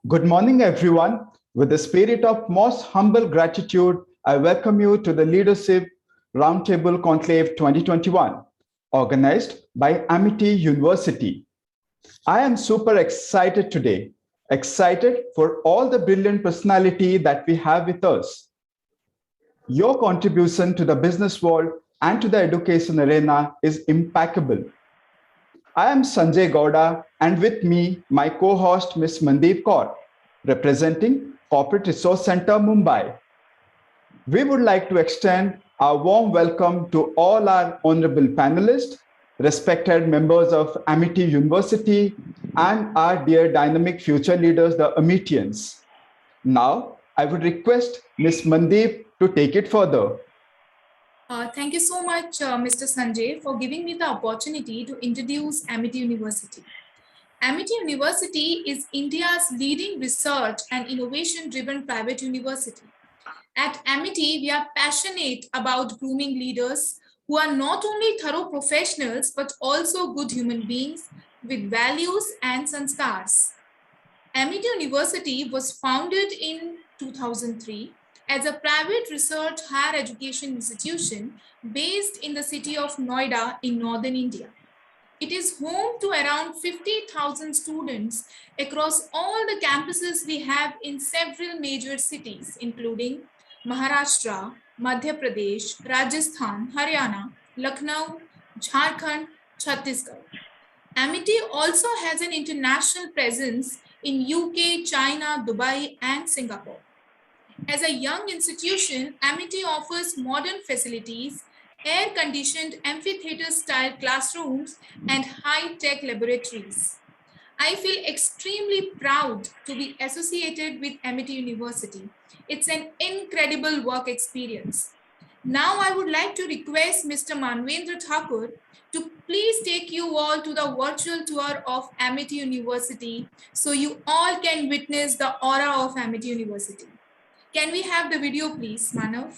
Good morning, everyone. With the spirit of most humble gratitude, I welcome you to the Leadership Roundtable Conclave 2021, organized by Amity University. I am super excited today, excited for all the brilliant personality that we have with us. Your contribution to the business world and to the education arena is impeccable. I am Sanjay Gowda, and with me, my co-host Ms. Mandeep Kaur, representing Corporate Resource Center, Mumbai. We would like to extend our warm welcome to all our honorable panelists, respected members of Amity University, and our dear dynamic future leaders, the Amitians. Now, I would request Ms. Mandeep to take it further. Thank you so much, Mr. Sanjay, for giving me the opportunity to introduce Amity University. Amity University is India's leading research and innovation-driven private university. At Amity, we are passionate about grooming leaders who are not only thorough professionals but also good human beings with values and sanskars. Amity University was founded in 2003 as a private research higher education institution based in the city of Noida in northern India. It is home to around 50,000 students across all the campuses we have in several major cities, including Maharashtra, Madhya Pradesh, Rajasthan, Haryana, Lucknow, Jharkhand, Chhattisgarh. Amity also has an international presence in UK, China, Dubai, and Singapore. As a young institution, Amity offers modern facilities, air-conditioned amphitheater-style classrooms, and high-tech laboratories. I feel extremely proud to be associated with Amity University. It's an incredible work experience. Now I would like to request Mr. Manvendra Thakur to please take you all to the virtual tour of Amity University so you all can witness the aura of Amity University. Can we have the video, please, Manav?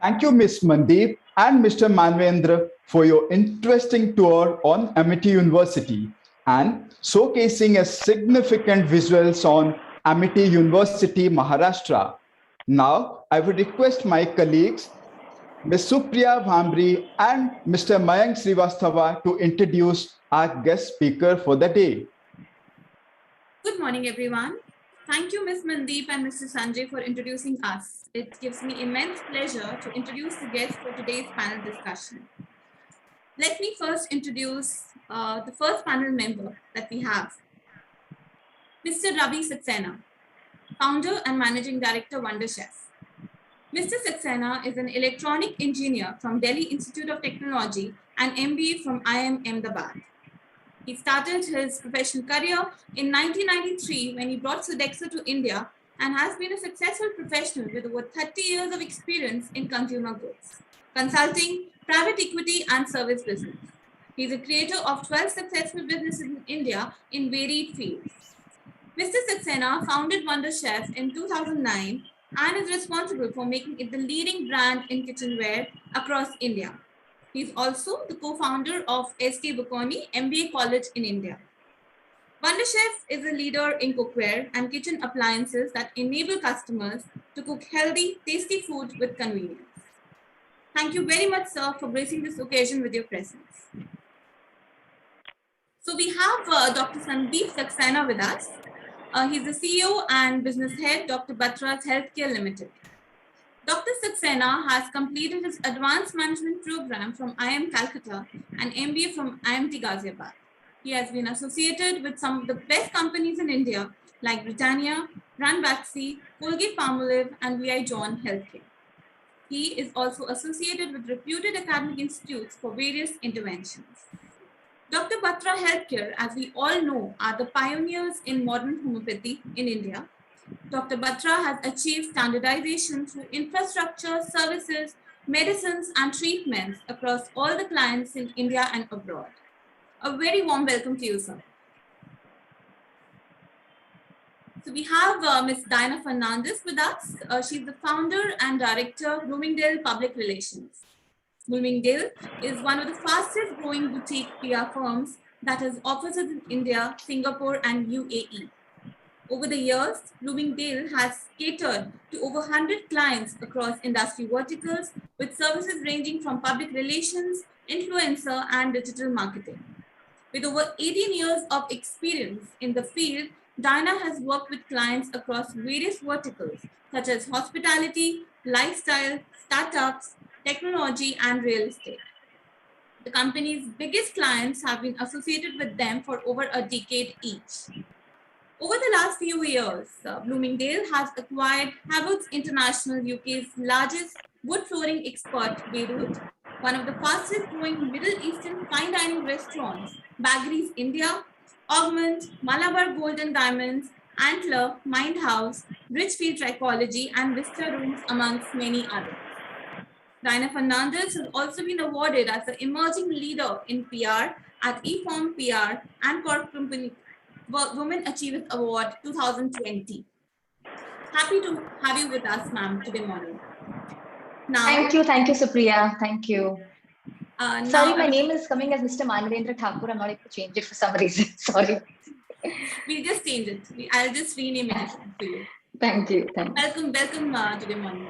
Thank you, Ms. Mandeep and Mr. Manvendra, for your interesting tour on Amity University and showcasing a significant visuals on Amity University, Maharashtra. Now, I would request my colleagues, Ms. Supriya Vambri and Mr. Mayank Srivastava to introduce our guest speaker for the day. Good morning, everyone. Thank you, Ms. Mandeep and Mr. Sanjay, for introducing us. It gives me immense pleasure to introduce the guests for today's panel discussion. Let me first introduce the first panel member that we have, Mr. Ravi Saxena, founder and managing director, Wonder Chef. Mr. Saxena is an electronic engineer from Delhi Institute of Technology and MBA from IIM Ahmedabad. He started his professional career in 1993 when he brought Sodexo to India and has been a successful professional with over 30 years of experience in consumer goods, consulting, private equity, and service business. He is a creator of 12 successful businesses in India in varied fields. Mr. Saxena founded Wonder Chef in 2009 and is responsible for making it the leading brand in kitchenware across India. He is also the co-founder of ST Bocconi MBA College in India. Wonder Chef is a leader in cookware and kitchen appliances that enable customers to cook healthy, tasty food with convenience. Thank you very much, sir, for gracing this occasion with your presence. So we have Dr. Sandeep Saxena with us. He's the CEO and business head, Dr. Batra's Healthcare Limited. Dr. Saxena has completed his advanced management program from IIM Calcutta and MBA from IMT Ghaziabad. He has been associated with some of the best companies in India like Britannia, Ranbaxy, Colgate-Palmolive, and VI John Healthcare. He is also associated with reputed academic institutes for various interventions. Dr. Batra Healthcare, as we all know, are the pioneers in modern homeopathy in India. Dr. Batra has achieved standardization through infrastructure, services, medicines, and treatments across all the clients in India and abroad. A very warm welcome to you, sir. So we have Ms. Diana Fernandez with us. She's the founder and director, Bloomingdale Public Relations. Bloomingdale is one of the fastest growing boutique PR firms that has offices in India, Singapore, and UAE. Over the years, Bloomingdale has catered to over 100 clients across industry verticals with services ranging from public relations, influencer, and digital marketing. With over 18 years of experience in the field, Diana has worked with clients across various verticals such as hospitality, lifestyle, startups, technology, and real estate. The company's biggest clients have been associated with them for over a decade each. Over the last few years, Bloomingdale has acquired Havertz International, UK's largest wood flooring expert, Beirut, one of the fastest growing Middle Eastern fine dining restaurants, Baggeries India, Augment, Malabar Gold and Diamonds, Antler, Mind House, Richfield Trichology, and Vista Rooms, amongst many others. Diana Fernandez has also been awarded as the emerging leader in PR at eForm PR and Corp Company Women Achievers Award 2020. Happy to have you with us, ma'am, today morning. Now, thank you, Supriya. Thank you. Sorry, my name is coming as Mr. Manvendra Thakur. I'm not able to change it for some reason. Sorry. We'll just change it. I'll just rename it to you. Thank you. Thank you. Welcome today morning.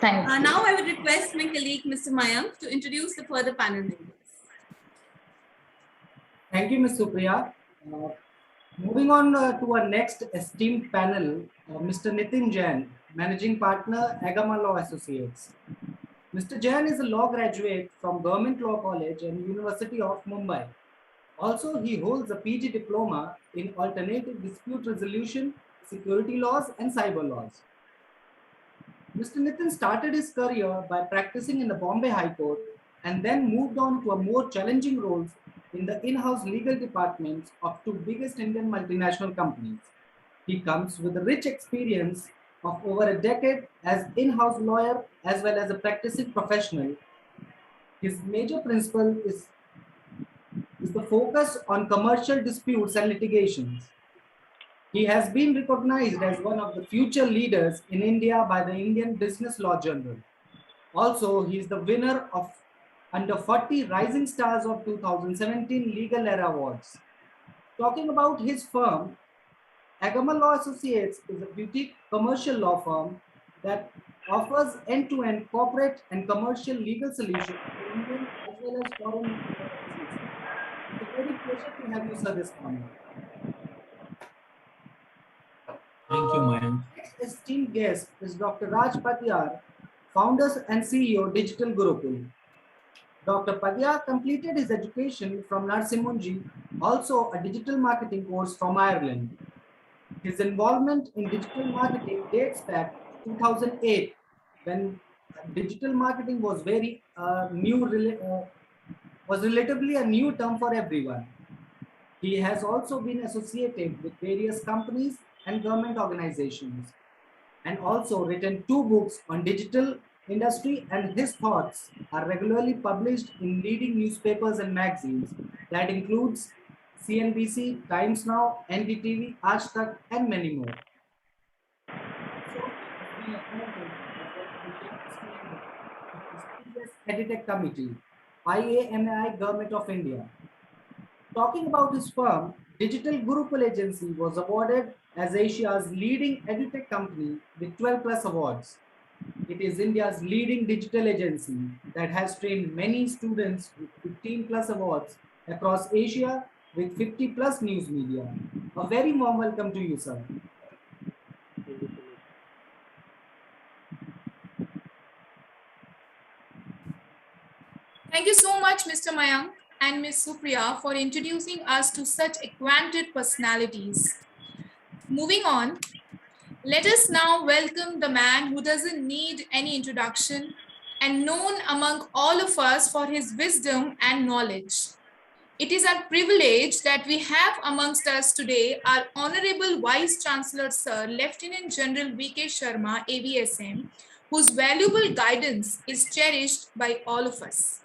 Thank you. Now I would request my colleague, Mr. Mayank, to introduce the further panel members. Thank you, Ms. Supriya. Moving on to our next esteemed panel, Mr. Nitin Jain, Managing Partner, Agama Law Associates. Mr. Jain is a law graduate from Government Law College and University of Mumbai. Also, he holds a PG diploma in Alternative Dispute Resolution, Security Laws, and Cyber Laws. Mr. Nitin started his career by practicing in the Bombay High Court and then moved on to a more challenging roles in the in-house legal departments of two biggest Indian multinational companies. He comes with a rich experience of over a decade as in-house lawyer as well as a practicing professional. His major principle is the focus on commercial disputes and litigations. He has been recognized as one of the future leaders in India by the Indian Business Law Journal. Also, he is the winner of under 40 Rising Stars of 2017 Legal Era Awards. Talking about his firm, Agama Law Associates is a boutique commercial law firm that offers end-to-end corporate and commercial legal solutions to Indian as well as foreign businesses. It's a very pleasure to have you, sir, this morning. Thank you, Mayank. Next esteemed guest is Dr. Raj Patyar, founder and CEO, Digital Gurukul. Dr. Padyar completed his education from Narsimhanji, also a digital marketing course from Ireland. His involvement in digital marketing dates back to 2008, when digital marketing was was relatively a new term for everyone. He has also been associated with various companies and government organizations, and also written 2 books on digital industry, and his thoughts are regularly published in leading newspapers and magazines that includes CNBC, Times Now, NDTV, Aaj Tak, and many more. Also, he has been appointed as the prestigious EdTech Committee, IAMAI Government of India. Talking about his firm, Digital Gurukul Agency was awarded as Asia's leading edutech company with 12 plus awards. It is India's leading digital agency that has trained many students with 15 plus awards across Asia with 50 plus news media. A very warm welcome to you, sir. Thank you so much, Mr. Mayank and Ms. Supriya, for introducing us to such acquainted personalities. Moving on, let us now welcome the man who doesn't need any introduction and known among all of us for his wisdom and knowledge. It is our privilege that we have amongst us today our Honorable Vice Chancellor Sir, Lieutenant General V.K. Sharma, AVSM, whose valuable guidance is cherished by all of us.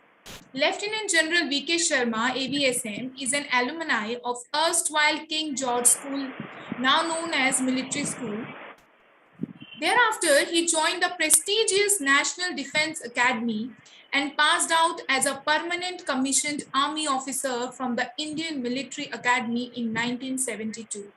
Lieutenant General V.K. Sharma, AVSM, is an alumni of erstwhile King George School, now known as Military School. Thereafter, he joined the prestigious National Defense Academy and passed out as a permanent commissioned army officer from the Indian Military Academy in 1972.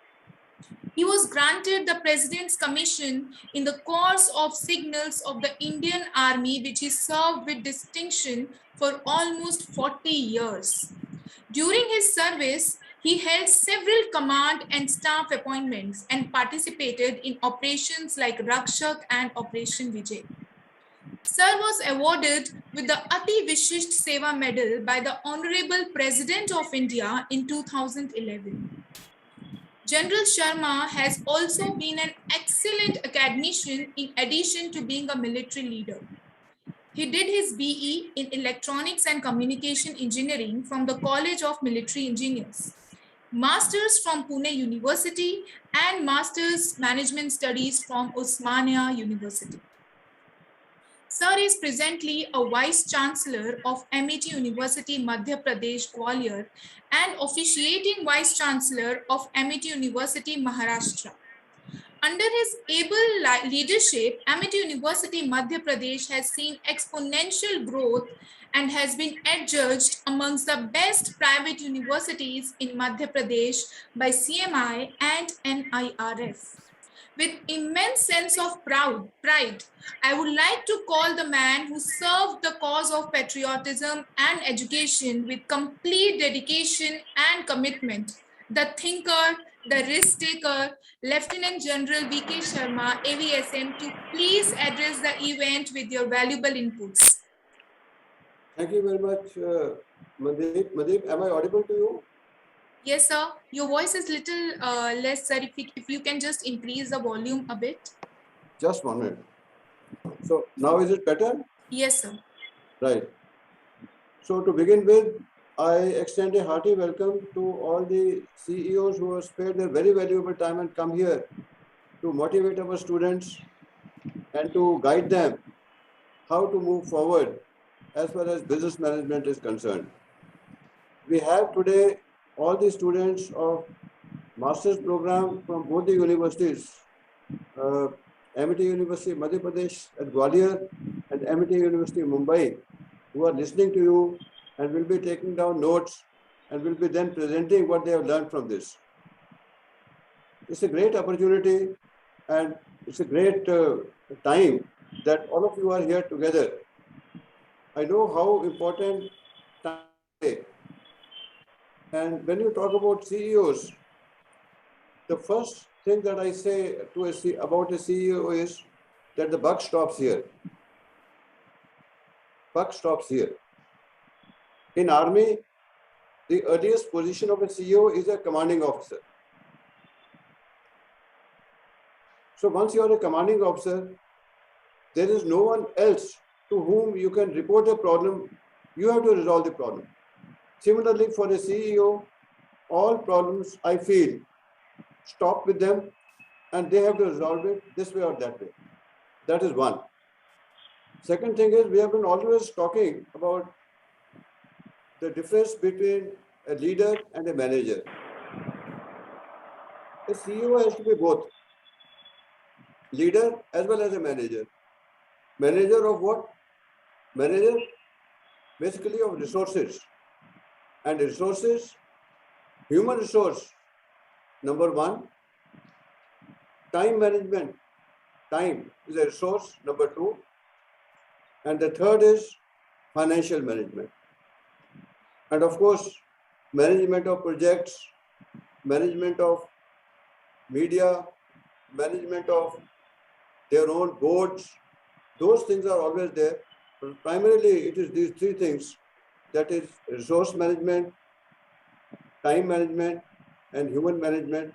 He was granted the President's Commission in the course of Signals of the Indian Army, which he served with distinction for almost 40 years. During his service, he held several command and staff appointments and participated in operations like Rakshak and Operation Vijay. Sir was awarded with the Ati Vishisht Seva Medal by the Honorable President of India in 2011. General Sharma has also been an excellent academician in addition to being a military leader. He did his BE in Electronics and Communication Engineering from the College of Military Engineers, Masters from Pune University, and Masters Management Studies from Osmania University. Sir is presently a Vice Chancellor of Amity University Madhya Pradesh, Gwalior, and officiating Vice Chancellor of Amity University Maharashtra. Under his able leadership, Amity University Madhya Pradesh has seen exponential growth and has been adjudged amongst the best private universities in Madhya Pradesh by CMI and NIRF. With immense sense of pride, I would like to call the man who served the cause of patriotism and education with complete dedication and commitment, the thinker, the risk taker, Lieutenant General V.K. Sharma, AVSM, to please address the event with your valuable inputs. Thank you very much, Mandeep. Mandeep, am I audible to you? Yes, sir. Your voice is little less, sir. If you can just increase the volume a bit. Just 1 minute. So now is it better? Yes, sir. Right. So to begin with, I extend a hearty welcome to all the CEOs who have spared their very valuable time and come here to motivate our students and to guide them how to move forward as far as business management is concerned. We have today all the students of master's program from both the universities Amity University Madhya Pradesh at Gwalior and Amity University Mumbai, who are listening to you and will be taking down notes and will be then presenting what they have learned from this. It's a great opportunity and it's a great time that all of you are here together. I know how important time is. And when you talk about CEOs, the first thing that I say about a CEO is that the buck stops here. Buck stops here. In Army, the earliest position of a CEO is a commanding officer. So once you are a commanding officer, there is no one else to whom you can report a problem. You have to resolve the problem. Similarly, for a CEO, all problems, I feel, stop with them and they have to resolve it this way or that way. That is one. Second thing is, we have been always talking about the difference between a leader and a manager. A CEO has to be both leader as well as a manager. Manager of what? Manager basically of resources. And resources, human resource, number one. Time management, time is a resource, number two. And the third is financial management. And of course, management of projects, management of media, management of their own boards, those things are always there. But primarily, it is these three things, that is resource management, time management, and human management,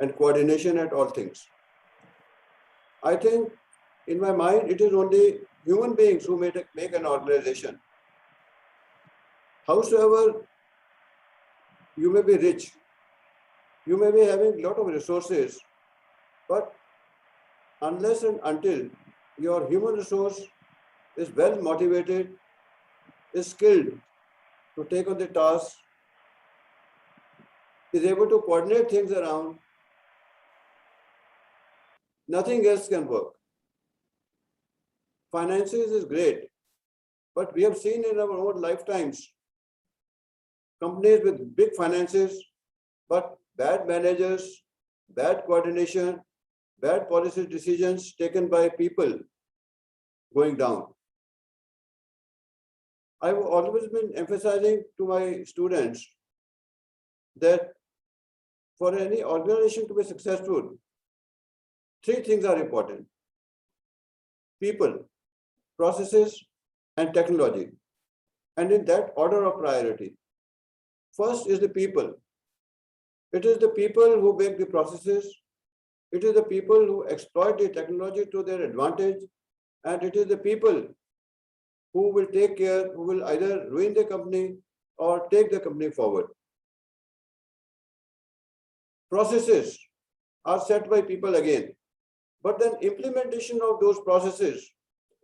and coordination at all things. I think, in my mind, it is only human beings who make an organization. Howsoever you may be rich, you may be having a lot of resources, but unless and until your human resource is well motivated, is skilled to take on the task, is able to coordinate things around, nothing else can work. Finances is great, but we have seen in our own lifetimes companies with big finances, but bad managers, bad coordination, bad policy decisions taken by people going down. I've always been emphasizing to my students that for any organization to be successful, three things are important: people, processes, and technology. And in that order of priority. First is the people. It is the people who make the processes. It is the people who exploit the technology to their advantage. And it is the people who will take care, who will either ruin the company or take the company forward. Processes are set by people again, but then implementation of those processes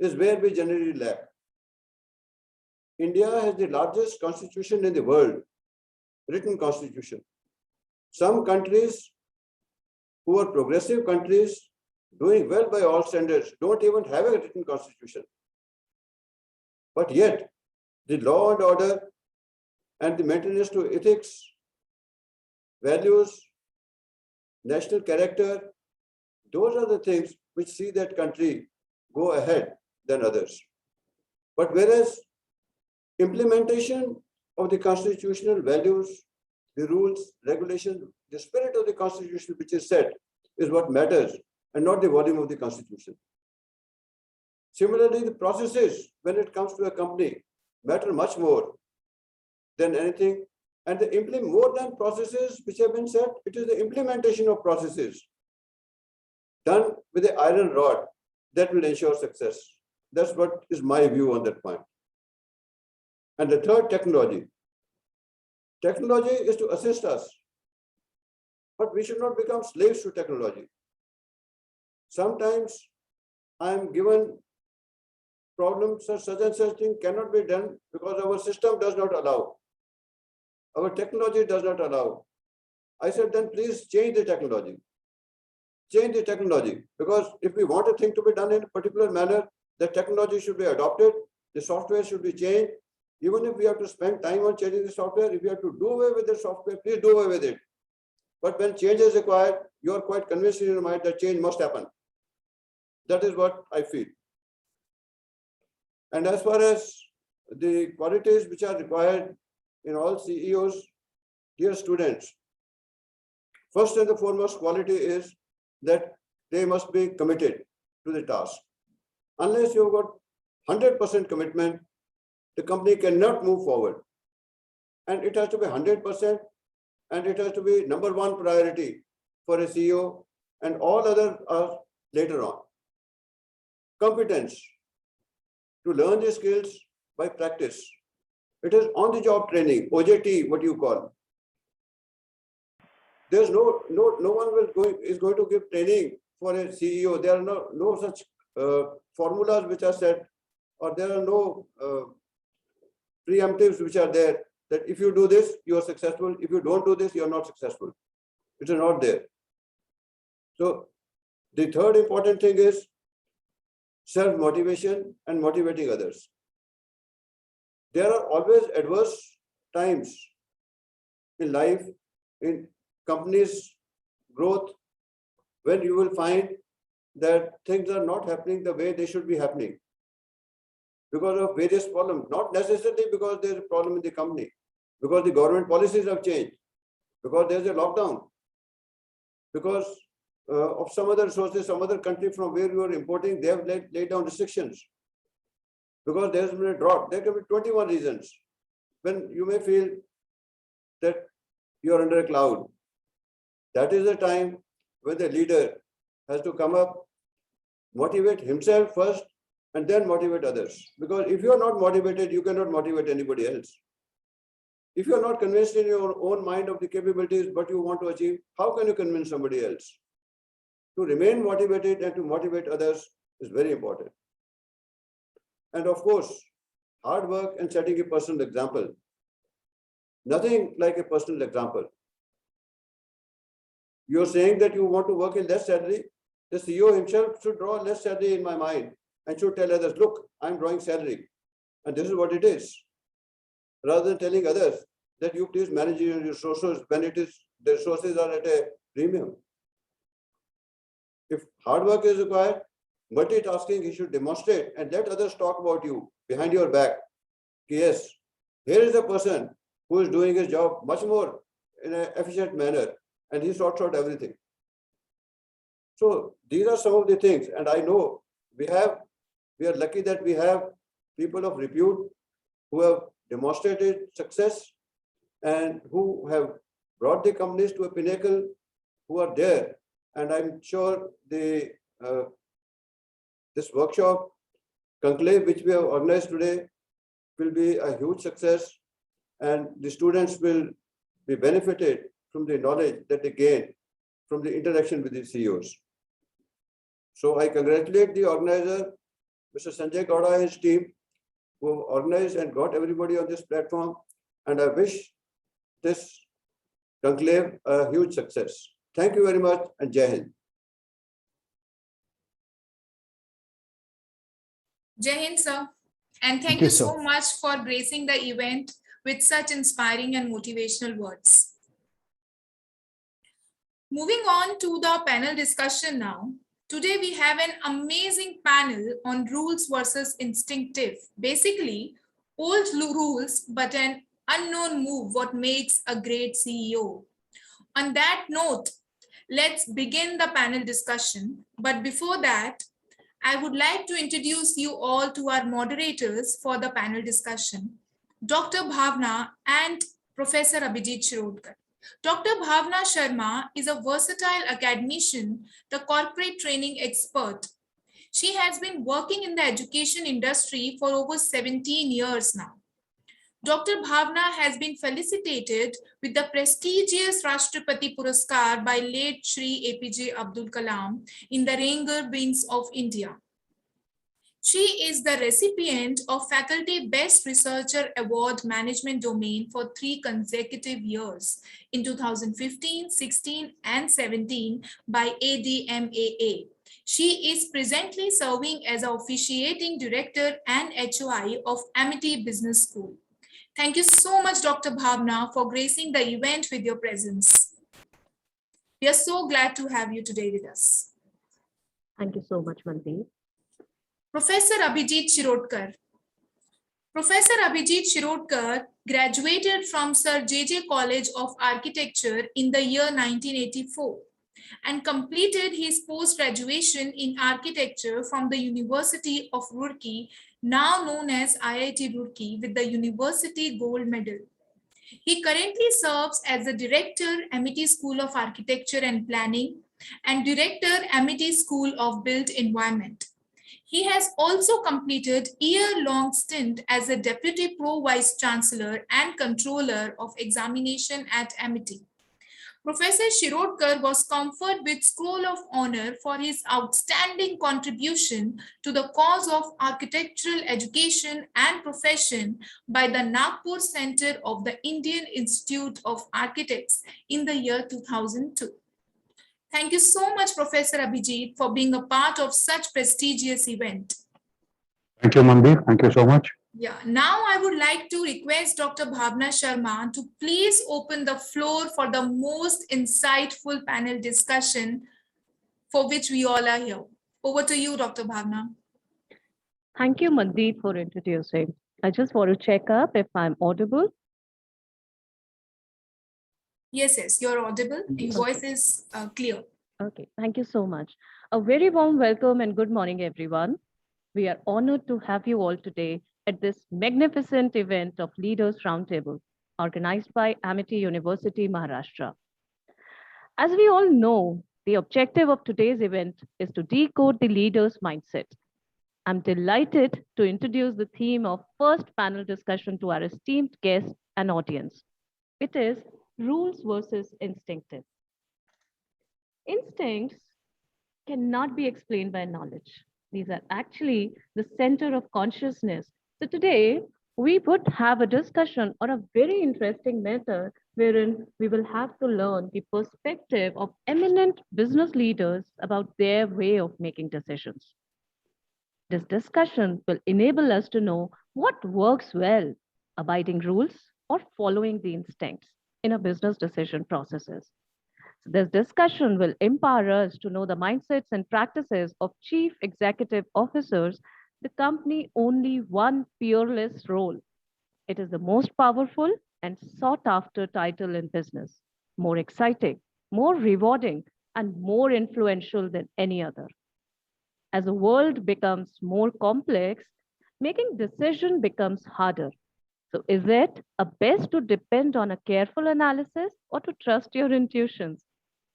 is where we generally lack. India has the largest constitution in the world, written constitution. Some countries who are progressive countries, doing well by all standards, don't even have a written constitution. But yet, the law and order and the maintenance to ethics, values, national character, those are the things which see that country go ahead than others. But whereas implementation of the constitutional values, the rules, regulations, the spirit of the constitution which is set is what matters and not the volume of the constitution. Similarly, the processes when it comes to a company matter much more than anything. And the more than processes which have been set, it is the implementation of processes done with the iron rod that will ensure success. That's what is my view on that point. And the third, technology. Technology is to assist us, but we should not become slaves to technology. Sometimes I am given problems, such and such thing cannot be done because our system does not allow. Our technology does not allow. I said, then please change the technology. change the technology. Because if we want a thing to be done in a particular manner, the technology should be adopted, the software should be changed. Even if we have to spend time on changing the software, if you have to do away with the software, please do away with it. But when change is required, you are quite convinced in your mind that change must happen. That is what I feel. And as far as the qualities which are required in all CEOs, dear students, first and the foremost quality is that they must be committed to the task. Unless you've got 100% commitment, the company cannot move forward. And it has to be 100%, and it has to be number one priority for a CEO, and all others are later on. Competence, to learn the skills by practice. It is on-the-job training, OJT, what you call. There's no one is going to give training for a CEO. There are no such formulas which are set, or there are no preemptives which are there that if you do this, you are successful. If you don't do this, you are not successful. It is not there. So the third important thing is self-motivation and motivating others. There are always adverse times in life, in companies' growth, when you will find that things are not happening the way they should be happening because of various problems, not necessarily because there's a problem in the company, because the government policies have changed, because there's a lockdown, because of some other sources, some other country from where you are importing, they have laid down restrictions, because there's been a drought. There can be 21 reasons when you may feel that you are under a cloud. That is the time when the leader has to come up, motivate himself first, and then motivate others. Because if you are not motivated, you cannot motivate anybody else. If you are not convinced in your own mind of the capabilities what you want to achieve, how can you convince somebody else? To remain motivated and to motivate others is very important. And of course, hard work and setting a personal example. Nothing like a personal example. You're saying that you want to work in less salary. The CEO himself should draw less salary in my mind and should tell others, look, I'm drawing salary and this is what it is. Rather than telling others that you please manage your resources when the resources are at a premium. If hard work is required, multitasking, he should demonstrate and let others talk about you behind your back. Yes, here is a person who is doing his job much more in an efficient manner and he sorts out everything. So these are some of the things, and I know we are lucky that we have people of repute who have demonstrated success and who have brought the companies to a pinnacle, who are there. And I'm sure this workshop, conclave, which we have organized today, will be a huge success, and the students will be benefited from the knowledge that they gain from the interaction with the CEOs. So I congratulate the organizer, Mr. Sanjay Gowda and his team, who have organized and got everybody on this platform, and I wish this conclave a huge success. Thank you very much, and Jai Hind. Jai Hind, sir. And thank you so much for gracing the event with such inspiring and motivational words. Moving on to the panel discussion now. Today we have an amazing panel on rules versus instinctive. Basically, old rules, but an unknown move, what makes a great CEO. On that note, let's begin the panel discussion. But before that, I would like to introduce you all to our moderators for the panel discussion, Dr. Bhavna and Professor Abhijit Shirodkar. Dr. Bhavna Sharma is a versatile academician, the corporate training expert. She has been working in the education industry for over 17 years now. Dr. Bhavna has been felicitated with the prestigious Rashtrapati Puraskar by late Shri APJ Abdul Kalam in the Ranger Wings of India. She is the recipient of Faculty Best Researcher Award Management Domain for 3 consecutive years in 2015, 16, and 17 by ADMAA. She is presently serving as the officiating director and HOI of Amity Business School. Thank you so much, Dr. Bhavna, for gracing the event with your presence. We are so glad to have you today with us. Thank you so much, Mandeep. Professor Abhijit Shirodkar. Professor Abhijit Shirodkar graduated from Sir J.J. College of Architecture in the year 1984 and completed his post-graduation in architecture from the University of Roorkee, now known as IIT Roorkee, with the University Gold Medal. He currently serves as the Director, Amity School of Architecture and Planning, and Director, Amity School of Built Environment. He has also completed a year-long stint as a Deputy Pro Vice Chancellor and Controller of Examination at Amity. Professor Shirodkar was conferred with Scroll of Honor for his outstanding contribution to the cause of architectural education and profession by the Nagpur Center of the Indian Institute of Architects in the year 2002. Thank you so much, Professor Abhijit, for being a part of such prestigious event. Thank you, Mandeep. Thank you so much. Yeah, now I would like to request Dr. Bhavna Sharma to please open the floor for the most insightful panel discussion for which we all are here. Over to you, Dr. Bhavna. Thank you, Mandeep, for introducing. I just want to check up if I'm audible. Yes, you're audible. Your voice is clear. Okay, thank you so much. A very warm welcome and good morning, everyone. We are honored to have you all today at this magnificent event of Leaders Roundtable, organized by Amity University, Maharashtra. As we all know, the objective of today's event is to decode the leader's mindset. I'm delighted to introduce the theme of first panel discussion to our esteemed guests and audience. It is rules versus instinctive. Instincts cannot be explained by knowledge. These are actually the center of consciousness. So today, we would have a discussion on a very interesting matter wherein we will have to learn the perspective of eminent business leaders about their way of making decisions. This discussion will enable us to know what works well, abiding rules or following the instincts in a business decision processes. So this discussion will empower us to know the mindsets and practices of chief executive officers, the company only one peerless role. It is the most powerful and sought after title in business, more exciting, more rewarding, and more influential than any other. As the world becomes more complex, making decision becomes harder. So is it best to depend on a careful analysis or to trust your intuitions?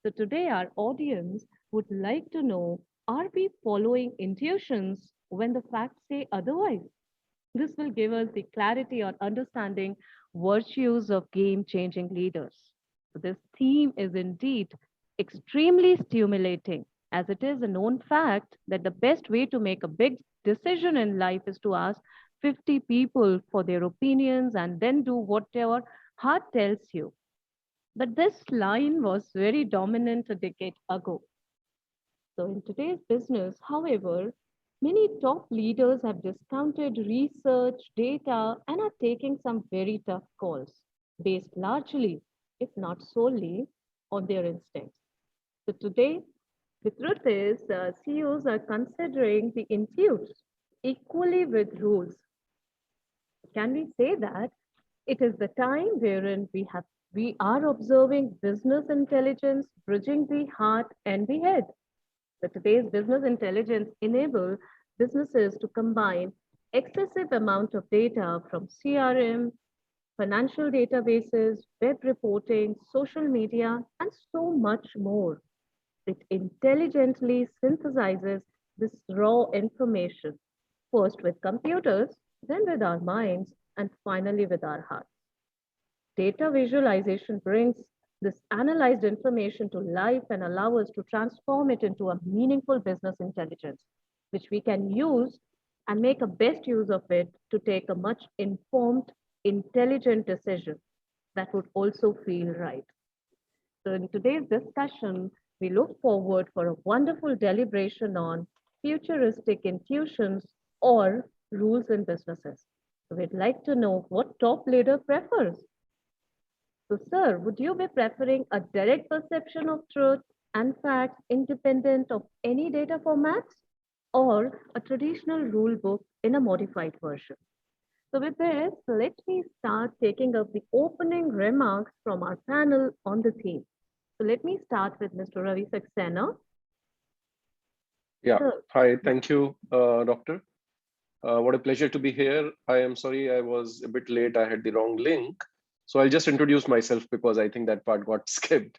So today our audience would like to know, are we following intuitions when the facts say otherwise? This will give us the clarity on understanding virtues of game-changing leaders. So this theme is indeed extremely stimulating, as it is a known fact that the best way to make a big decision in life is to ask 50 people for their opinions and then do whatever heart tells you. But this line was very dominant a decade ago. So in today's business, however, many top leaders have discounted research, data, and are taking some very tough calls based largely, if not solely, on their instincts. So today, the truth is CEOs are considering the intuits equally with rules. Can we say that it is the time wherein we are observing business intelligence bridging the heart and the head? So today's business intelligence enables businesses to combine excessive amount of data from CRM, financial databases, web reporting, social media, and so much more. It intelligently synthesizes this raw information, first with computers, then with our minds, and finally with our hearts. Data visualization brings this analyzed information to life and allows us to transform it into a meaningful business intelligence, which we can use and make a best use of it to take a much informed, intelligent decision that would also feel right. So in today's discussion, we look forward for a wonderful deliberation on futuristic intuitions or rules in businesses. So we'd like to know what top leader prefers. So sir, would you be preferring a direct perception of truth and facts independent of any data formats, or a traditional rule book in a modified version? So with this, let me start taking up the opening remarks from our panel on the theme. So let me start with Mr. Ravi Saxena. Yeah, hi, thank you, Doctor. What a pleasure to be here. I am sorry I was a bit late. I had the wrong link. So I'll just introduce myself because I think that part got skipped.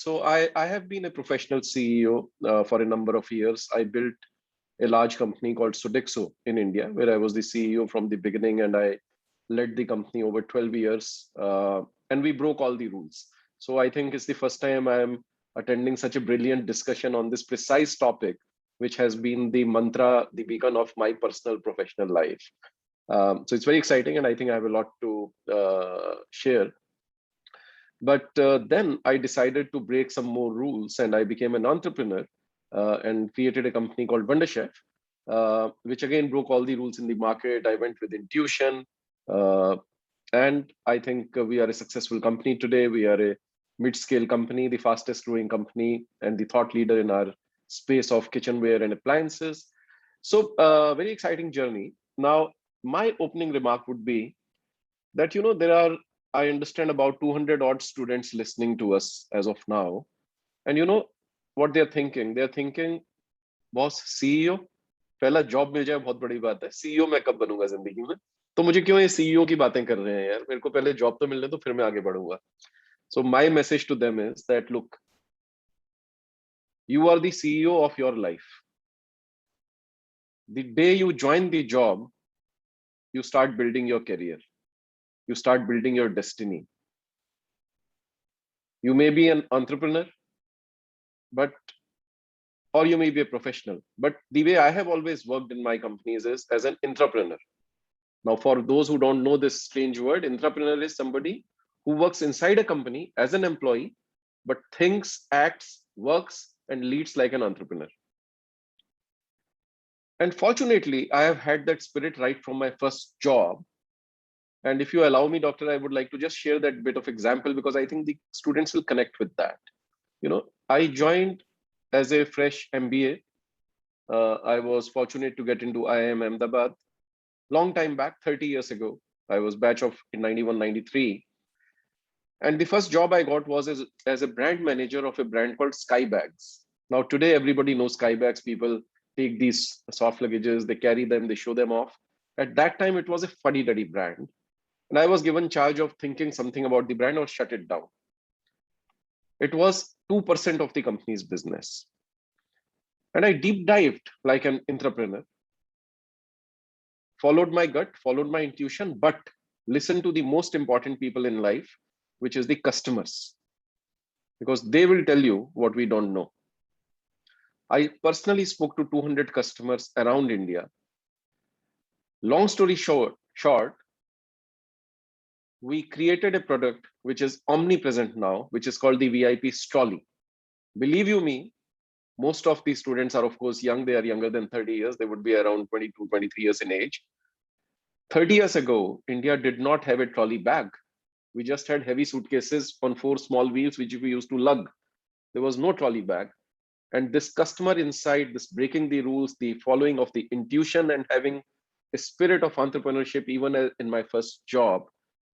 So I have been a professional CEO for a number of years. I built a large company called Sodexo in India, where I was the CEO from the beginning, and I led the company over 12 years, and we broke all the rules. So I think it's the first time I am attending such a brilliant discussion on this precise topic, which has been the mantra, the beacon of my personal professional life. So it's very exciting, and I think I have a lot to share. But then I decided to break some more rules, and I became an entrepreneur and created a company called Wonderchef, which again broke all the rules in the market. I went with intuition, and I think we are a successful company today. We are a mid-scale company, the fastest growing company, and the thought leader in our space of kitchenware and appliances. So very exciting journey. Now, my opening remark would be that, there are, I understand, about 200 odd students listening to us as of now. And what they're thinking? They're thinking, boss, CEO, पहला job मिल जाए बहुत बड़ी बात है, CEO मैं कब बनूंगा जिंदगी में, तो मुझे क्यों ये CEO की बातें कर रहे हैं यार, मेरे को पहले जॉब तो मिलने तो फिर मैं आगे बढ़ूंगा. So my message to them is that, look, you are the CEO of your life. The day you join the job, you start building your career. You start building your destiny. You may be an entrepreneur, or you may be a professional. But the way I have always worked in my companies is as an entrepreneur. Now, for those who don't know this strange word, entrepreneur is somebody who works inside a company as an employee, but thinks, acts, works, and leads like an entrepreneur. And fortunately, I have had that spirit right from my first job. And if you allow me, Doctor, I would like to just share that bit of example, because I think the students will connect with that. I joined as a fresh MBA. I was fortunate to get into IIM Ahmedabad. Long time back, 30 years ago. I was batch of 91, 93. And the first job I got was as a brand manager of a brand called Skybags. Now, today, everybody knows Skybags. People take these soft luggages, they carry them, they show them off. At that time, it was a fuddy-duddy brand. And I was given charge of thinking something about the brand or shut it down. It was 2% of the company's business. And I deep dived like an entrepreneur, followed my gut, followed my intuition, but listened to the most important people in life, which is the customers, because they will tell you what we don't know. I personally spoke to 200 customers around India. Long story short, we created a product which is omnipresent now, which is called the VIP Trolley. Believe you me, most of these students are, of course, young. They are younger than 30 years. They would be around 22, 23 years in age. 30 years ago, India did not have a trolley bag. We just had heavy suitcases on 4 small wheels, which we used to lug. There was no trolley bag. And this customer insight, this breaking the rules, the following of the intuition, and having a spirit of entrepreneurship, even in my first job,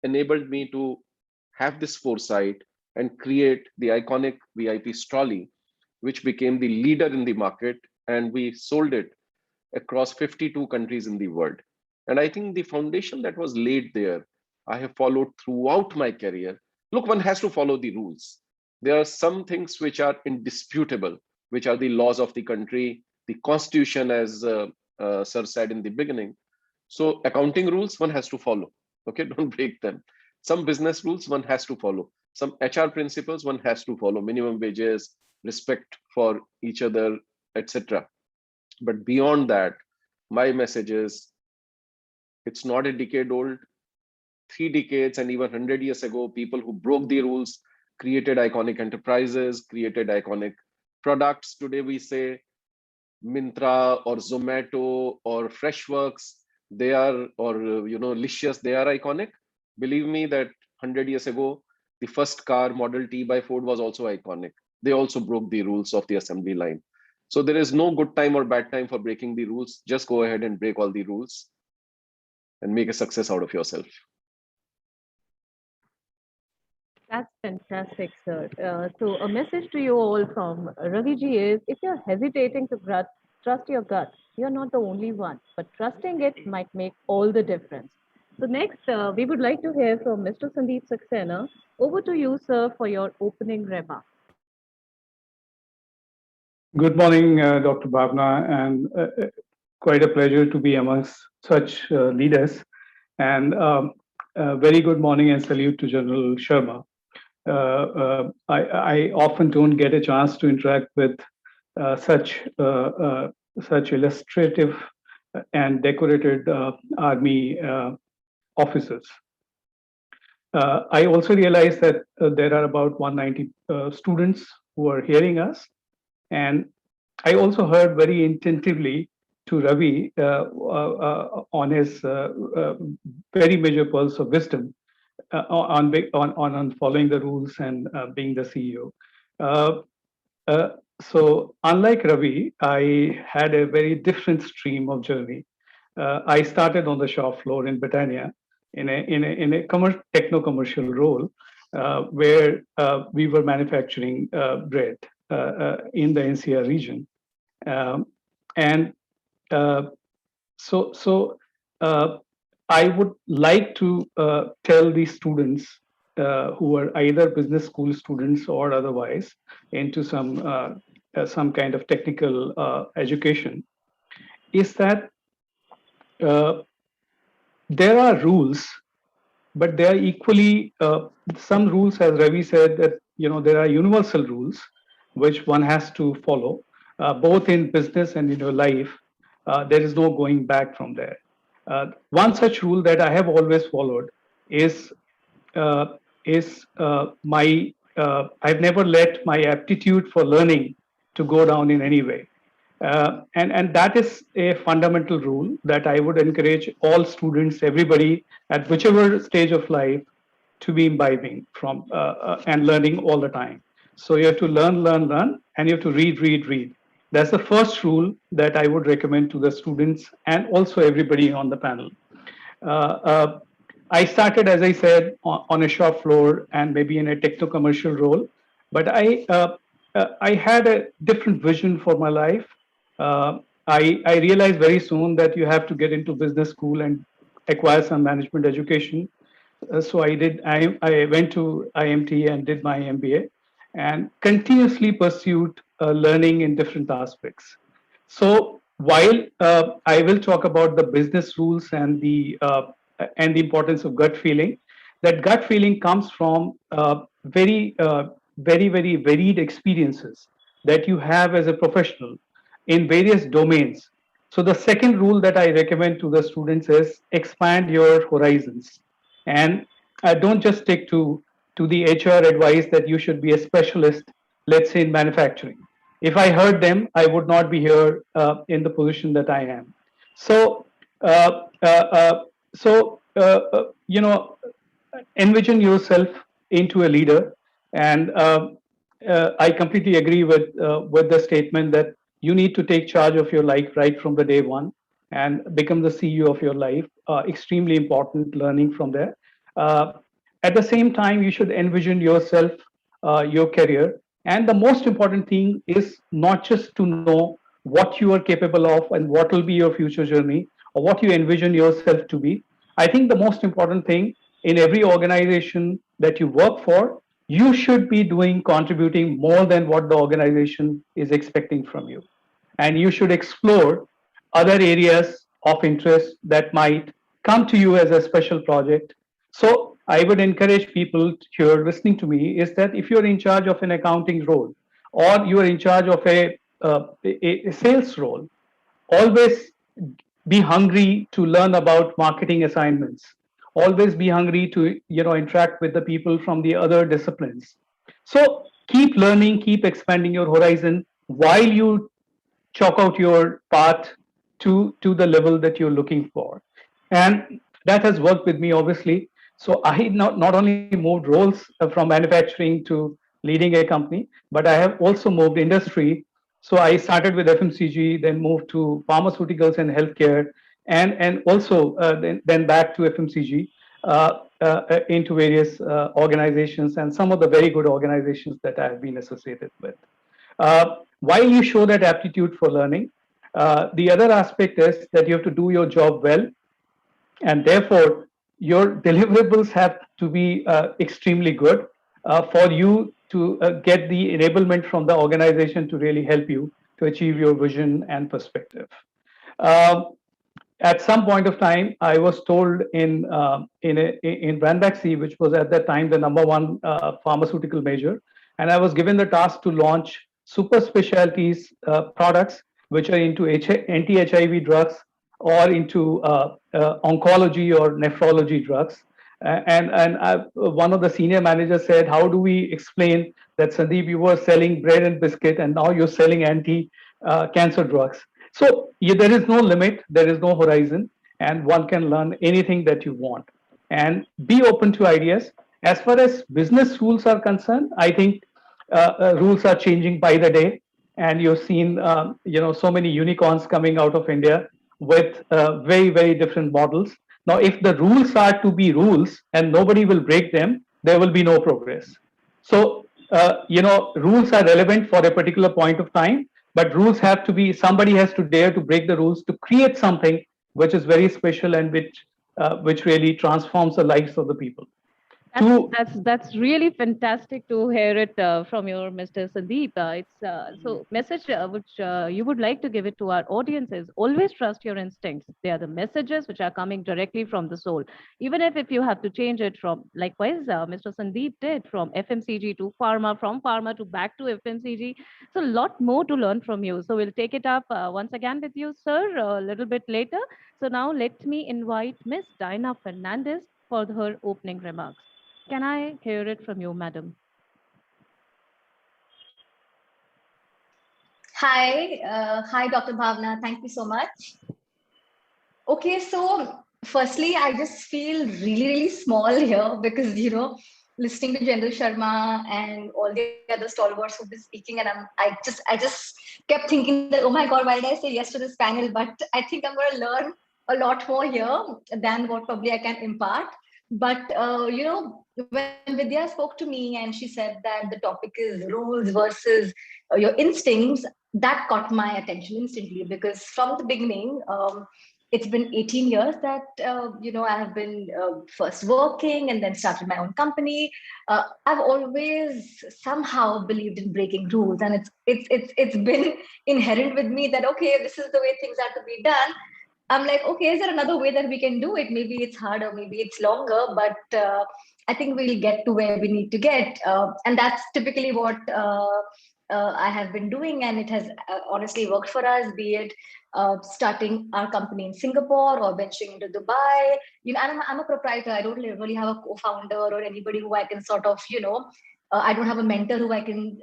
enabled me to have this foresight and create the iconic VIP Trolley, which became the leader in the market, and we sold it across 52 countries in the world. And I think the foundation that was laid there, I have followed throughout my career. Look, one has to follow the rules. There are some things which are indisputable, which are the laws of the country, the constitution, as Sir said in the beginning. So accounting rules, one has to follow. Okay, don't break them. Some business rules, one has to follow. Some HR principles, one has to follow. Minimum wages, respect for each other, etc. But beyond that, my message is, it's not a decade old. 3 decades and even 100 years ago, people who broke the rules created iconic enterprises, created iconic products. Today we say Myntra or Zomato or Freshworks, they are, or Licious, they are iconic. Believe me that 100 years ago, the first car, Model T by Ford, was also iconic. They also broke the rules of the assembly line. So there is no good time or bad time for breaking the rules. Just go ahead and break all the rules and make a success out of yourself. That's fantastic, sir. So a message to you all from Ravi ji is, if you're hesitating to trust your gut, you're not the only one, but trusting it might make all the difference. So next, we would like to hear from Mr. Sandeep Saxena. Over to you, sir, for your opening remarks. Good morning, Dr. Bhavna, and quite a pleasure to be amongst such leaders. And very good morning and salute to General Sharma. I often don't get a chance to interact with such illustrative and decorated army officers. I also realize that there are about 190 students who are hearing us. And I also heard very attentively to Ravi on his very major pearls of wisdom on following the rules and being the CEO. So unlike Ravi, I had a very different stream of journey. I started on the shop floor in Britannia in a techno-commercial role where we were manufacturing bread in the NCR region. I would like to tell the students who are either business school students or otherwise into some kind of technical education, is that there are rules, but there are equally some rules, as Ravi said, that there are universal rules which one has to follow, both in business and in your life. There is no going back from there. One such rule that I have always followed is I've never let my aptitude for learning to go down in any way. And that is a fundamental rule that I would encourage all students, everybody at whichever stage of life, to be imbibing from and learning all the time. So you have to learn, and you have to read. That's the first rule that I would recommend to the students and also everybody on the panel. I started, as I said, on a shop floor and maybe in a techno-commercial role, but I had a different vision for my life. I realized very soon that you have to get into business school and acquire some management education. So I did. I went to IMT and did my MBA, and continuously pursued learning in different aspects. So while I will talk about the business rules and the importance of gut feeling, that gut feeling comes from very varied experiences that you have as a professional in various domains. So the second rule that I recommend to the students is expand your horizons, and don't just stick to the HR advice that you should be a specialist, let's say in manufacturing. If I heard them, I would not be here in the position that I am. So, envision yourself into a leader, and I completely agree with the statement that you need to take charge of your life right from the day one and become the CEO of your life. Extremely important learning from there. At the same time, you should envision yourself, your career. And the most important thing is not just to know what you are capable of and what will be your future journey or what you envision yourself to be. I think the most important thing in every organization that you work for, you should be contributing more than what the organization is expecting from you. And you should explore other areas of interest that might come to you as a special project. So I would encourage people here listening to me is that if you're in charge of an accounting role or you're in charge of a sales role, always be hungry to learn about marketing assignments. Always be hungry to interact with the people from the other disciplines. So keep learning, keep expanding your horizon while you chalk out your path to the level that you're looking for. And that has worked with me, obviously. So I not only moved roles from manufacturing to leading a company, but I have also moved industry. So I started with FMCG, then moved to pharmaceuticals and healthcare, and also then back to FMCG, into various organizations and some of the very good organizations that I have been associated with. While you show that aptitude for learning, the other aspect is that you have to do your job well, and therefore your deliverables have to be extremely good for you to get the enablement from the organization to really help you to achieve your vision and perspective. Um, at some point of time, I was told in Ranbaxy, which was at that time the #1 pharmaceutical major, and I was given the task to launch super specialties products which are into anti-HIV drugs or into oncology or nephrology drugs. One of the senior managers said, "How do we explain that, Sandeep, you were selling bread and biscuit and now you're selling anti-cancer drugs?" So there is no limit, there is no horizon, and one can learn anything that you want. And be open to ideas. As far as business rules are concerned, I think rules are changing by the day, and you've seen so many unicorns coming out of India with very, very different models. Now, if the rules are to be rules and nobody will break them, there will be no progress. So, rules are relevant for a particular point of time, but rules have to be, somebody has to dare to break the rules to create something which is very special and which really transforms the lives of the people. That's really fantastic to hear it from your Mr. Sandeep. It's so message which you would like to give it to our audience is always trust your instincts. They are the messages which are coming directly from the soul. Even if you have to change it from, likewise, Mr. Sandeep did, from FMCG to pharma, from pharma to back to FMCG. So a lot more to learn from you. So we'll take it up once again with you, sir, a little bit later. So now let me invite Miss Dinah Fernandez for her opening remarks. Can I hear it from you, madam? Hi, Dr. Bhavna. Thank you so much. Okay, so firstly, I just feel really, really small here because, listening to General Sharma and all the other stalwarts who've been speaking, and I just kept thinking that, oh my God, why did I say yes to this panel? But I think I'm going to learn a lot more here than what probably I can impart. But, when Vidya spoke to me and she said that the topic is rules versus your instincts, that caught my attention instantly because from the beginning, it's been 18 years that, I have been first working and then started my own company. I've always somehow believed in breaking rules, and it's been inherent with me that, okay, this is the way things are to be done. I'm like, okay, is there another way that we can do it? Maybe it's harder, maybe it's longer, but I think we'll get to where we need to get. And that's typically what I have been doing. And it has honestly worked for us, be it starting our company in Singapore or venturing into Dubai. I'm a proprietor. I don't really have a co-founder or anybody who I can sort of, I don't have a mentor who I can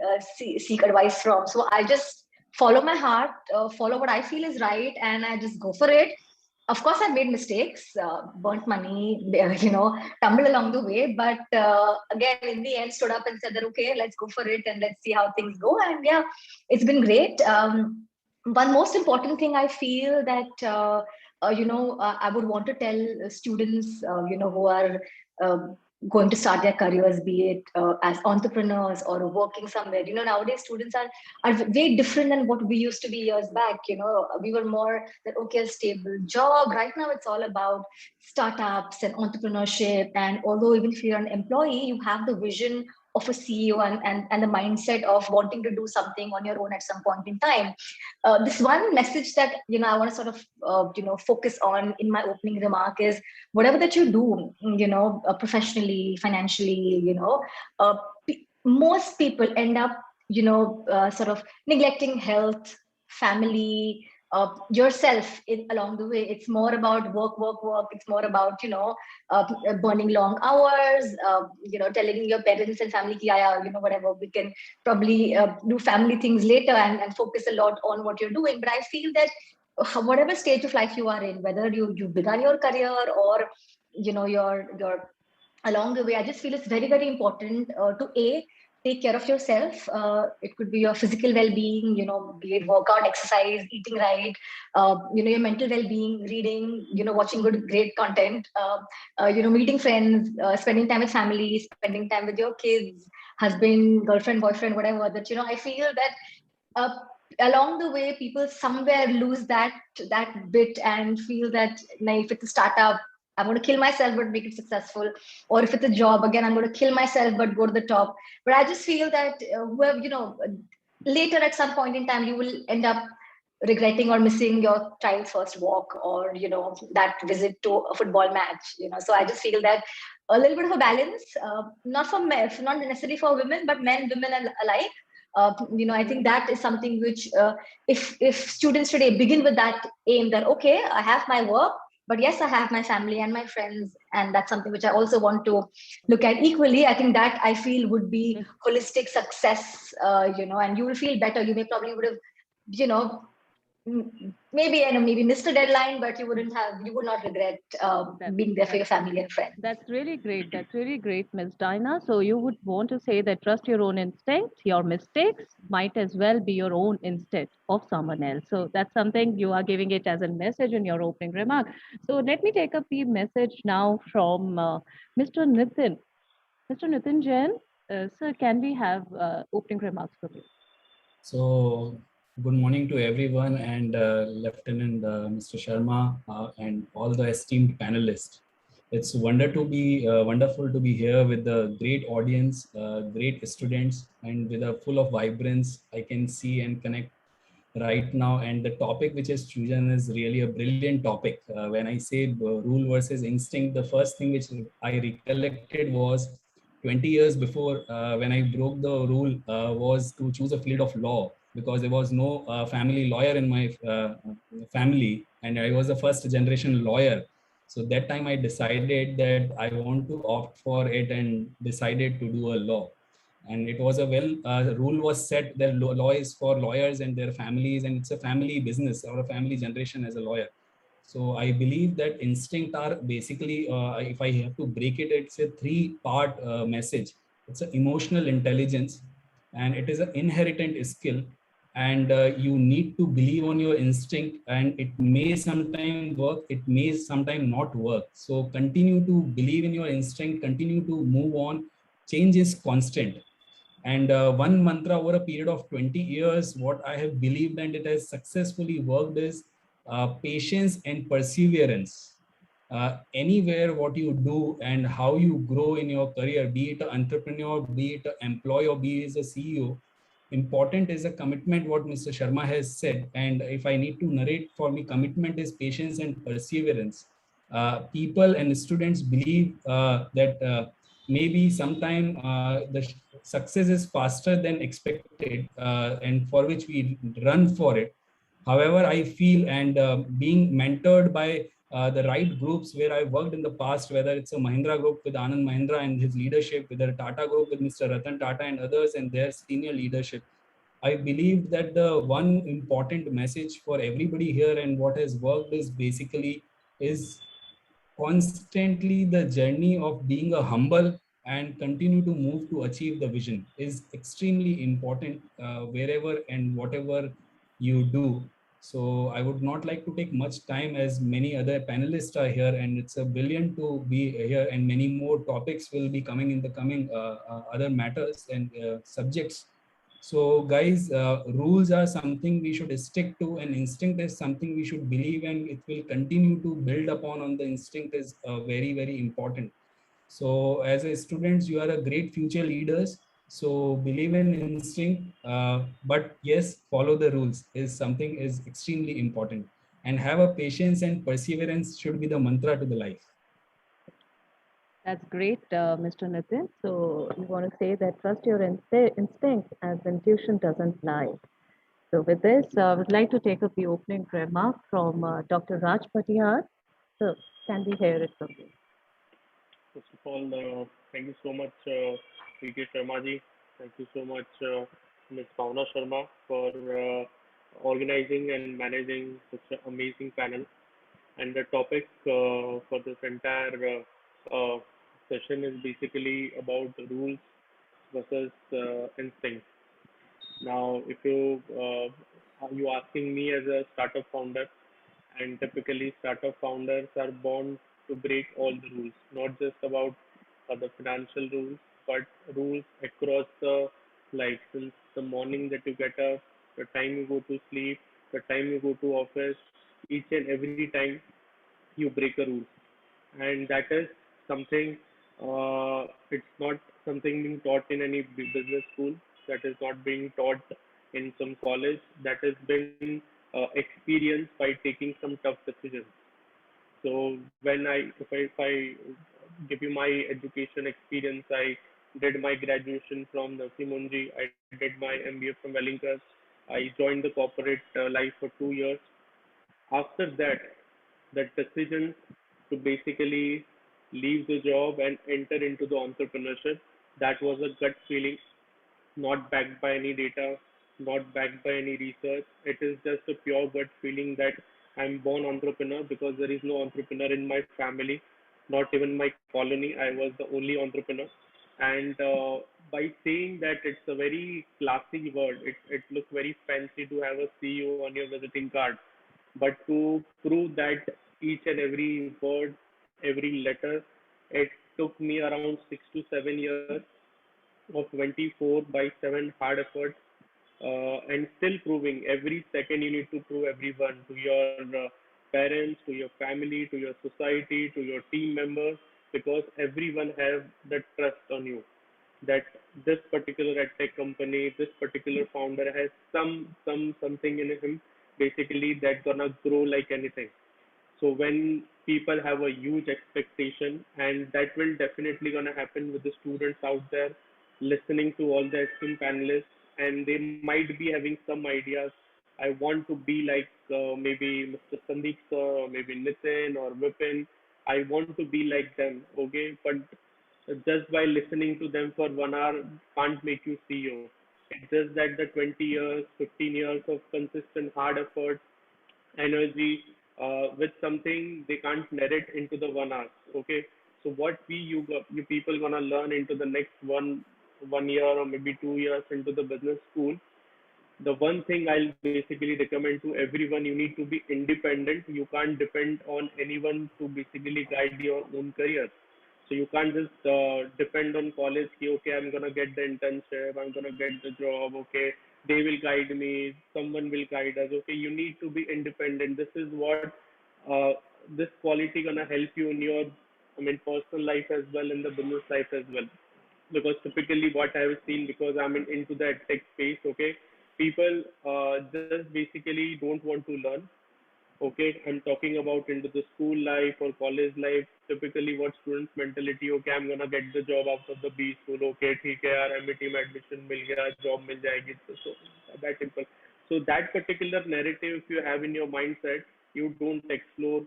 seek advice from. So I just follow my heart, follow what I feel is right, and I just go for it. Of course, I made mistakes, burnt money, tumbled along the way. But again, in the end, stood up and said that, okay, let's go for it and let's see how things go. And yeah, it's been great. One most important thing I feel that, I would want to tell students, who are going to start their careers, be it as entrepreneurs or working somewhere. Nowadays students are very different than what we used to be years back. We were more that, okay, a stable job. Right now it's all about startups and entrepreneurship. And although even if you're an employee, you have the vision of a CEO and the mindset of wanting to do something on your own at some point in time. This one message that I want to sort of focus on in my opening remark is whatever that you do, professionally, financially, most people end up sort of neglecting health, family, yourself along the way. It's more about work. It's more about, burning long hours, telling your parents and family, yeah, whatever, we can probably do family things later and focus a lot on what you're doing. But I feel that whatever stage of life you are in, whether you've begun your career or, you're along the way, I just feel it's very, very important to take care of yourself. It could be your physical well-being, be it workout, exercise, eating right, your mental well-being, reading, watching great content, meeting friends, spending time with family, spending time with your kids, husband, girlfriend, boyfriend, whatever. That, I feel that uh, along the way, people somewhere lose that bit and feel that, if it's a startup, I'm going to kill myself but make it successful, or if it's a job, again, I'm going to kill myself but go to the top. But I just feel that later at some point in time, you will end up regretting or missing your child's first walk, or that visit to a football match. So I just feel that a little bit of a balance, not for men, not necessarily for women, but men, women alike. I think that is something which, if students today begin with that aim, that okay, I have my work, but yes, I have my family and my friends, and that's something which I also want to look at equally. I think that, I feel, would be holistic success. And you will feel better. You may probably would have, maybe missed a deadline, but you would not regret being there for your family and friends. That's really great. That's really great, Ms. Dinah. So you would want to say that trust your own instinct. Your mistakes might as well be your own instinct of someone else. So that's something you are giving it as a message in your opening remark. So let me take up the message now from Mr. Nitin. Mr. Nitin Jain, sir, can we have opening remarks from you? So, good morning to everyone, and Lieutenant Mr. Sharma and all the esteemed panelists. It's wonderful to be here with the great audience, great students, and with a full of vibrance. I can see and connect right now, and the topic which is chosen is really a brilliant topic. When I say rule versus instinct, the first thing which I recollected was 20 years before, when I broke the rule, was to choose a field of law, because there was no family lawyer in my family, and I was the first generation lawyer. So that time I decided that I want to opt for it and decided to do a law. And it was a rule was set that law is for lawyers and their families, and it's a family business or a family generation as a lawyer. So I believe that instinct are basically, if I have to break it, it's a three-part message. It's an emotional intelligence, and it is an inherent skill, and you need to believe on your instinct, and it may sometime work, it may sometime not work. So continue to believe in your instinct, continue to move on. Change is constant. And one mantra over a period of 20 years, what I have believed and it has successfully worked is patience and perseverance. Anywhere what you do and how you grow in your career, be it an entrepreneur, be it an employee, or be it a CEO, important is a commitment, what Mr. Sharma has said. And if I need to narrate, for me, commitment is patience and perseverance. People and students believe that maybe sometime the success is faster than expected, and for which we run for it. However, I feel, and being mentored by the right groups where I worked in the past, whether it's a Mahindra group with Anand Mahindra and his leadership, whether a Tata group with Mr. Ratan Tata and others and their senior leadership, I believe that the one important message for everybody here and what has worked is basically is constantly the journey of being a humble and continue to move to achieve the vision is extremely important wherever and whatever you do. So I would not like to take much time, as many other panelists are here, and it's a brilliant to be here, and many more topics will be coming in the coming other matters and subjects. So guys, rules are something we should stick to, and instinct is something we should believe, and it will continue to build upon on the instinct is very, very important. So as a students, you are a great future leaders. So believe in instinct, but yes, follow the rules is something is extremely important, and have a patience and perseverance should be the mantra to the life. That's great, Mr. Nitin. So you want to say that trust your instinct, as intuition doesn't lie. So with this, I would like to take up the opening remark from Dr. Raj Patihar. So can we hear it from you? First of all, thank you so much, VK Sharma ji. Thank you so much, Ms. Bhavna Sharma, for organizing and managing such an amazing panel. And the topic for this entire session is basically about rules versus instinct. Now, if are you asking me as a startup founder, and typically startup founders are born to break all the rules, not just about the financial rules, but rules across the life. Since the morning that you get up, the time you go to sleep, the time you go to office, each and every time you break a rule, and that is something. It's not something being taught in any business school. That is not being taught in some college. That has been experienced by taking some tough decisions. So if I give you my education experience, I did my graduation from Nasimunji. I did my MBA from Wellington. I joined the corporate life for 2 years. After that, the decision to basically leave the job and enter into the entrepreneurship, that was a gut feeling, not backed by any data, not backed by any research. It is just a pure gut feeling that I'm born entrepreneur because there is no entrepreneur in my family, not even my colony. I was the only entrepreneur. And by saying that, it's a very classy word. It looks very fancy to have a CEO on your visiting card. But to prove that each and every word, every letter, it took me around 6 to 7 years of 24 by 7 hard effort, and still proving every second. You need to prove everyone, to your parents, to your family, to your society, to your team members, because everyone have that trust on you, that this particular tech company, this particular founder has something in him, basically that gonna grow like anything. So when people have a huge expectation, and that will definitely gonna happen with the students out there listening to all the esteemed panelists, and they might be having some ideas. I want to be like maybe Mr. Sandeep sir, or maybe Nitin or Vipin. I want to be like them, okay? But just by listening to them for 1 hour can't make you CEO. It's just that the 20 years, 15 years of consistent hard effort, energy, with something they can't narrate into the 1 hour. Okay, so what you people gonna learn into the next one year or maybe 2 years into the business school. The one thing I'll basically recommend to everyone, you need to be independent. You can't depend on anyone to basically guide your own career. So you can't just depend on college. Ki, okay, I'm gonna get the internship. I'm gonna get the job. Okay, they will guide me. Someone will guide us. Okay, you need to be independent. This is what this quality gonna help you in your, I mean, personal life as well, in the business life as well. Because typically what I have seen, because I'm into that tech space, okay, people just basically don't want to learn. Okay, I'm talking about into the school life or college life. Typically what students mentality, okay, I'm gonna get the job out of the B school. Okay, ठीक है यार, MIT में admission मिल गया, job मिल जाएगी. So that simple. So that particular narrative, if you have in your mindset, you don't explore,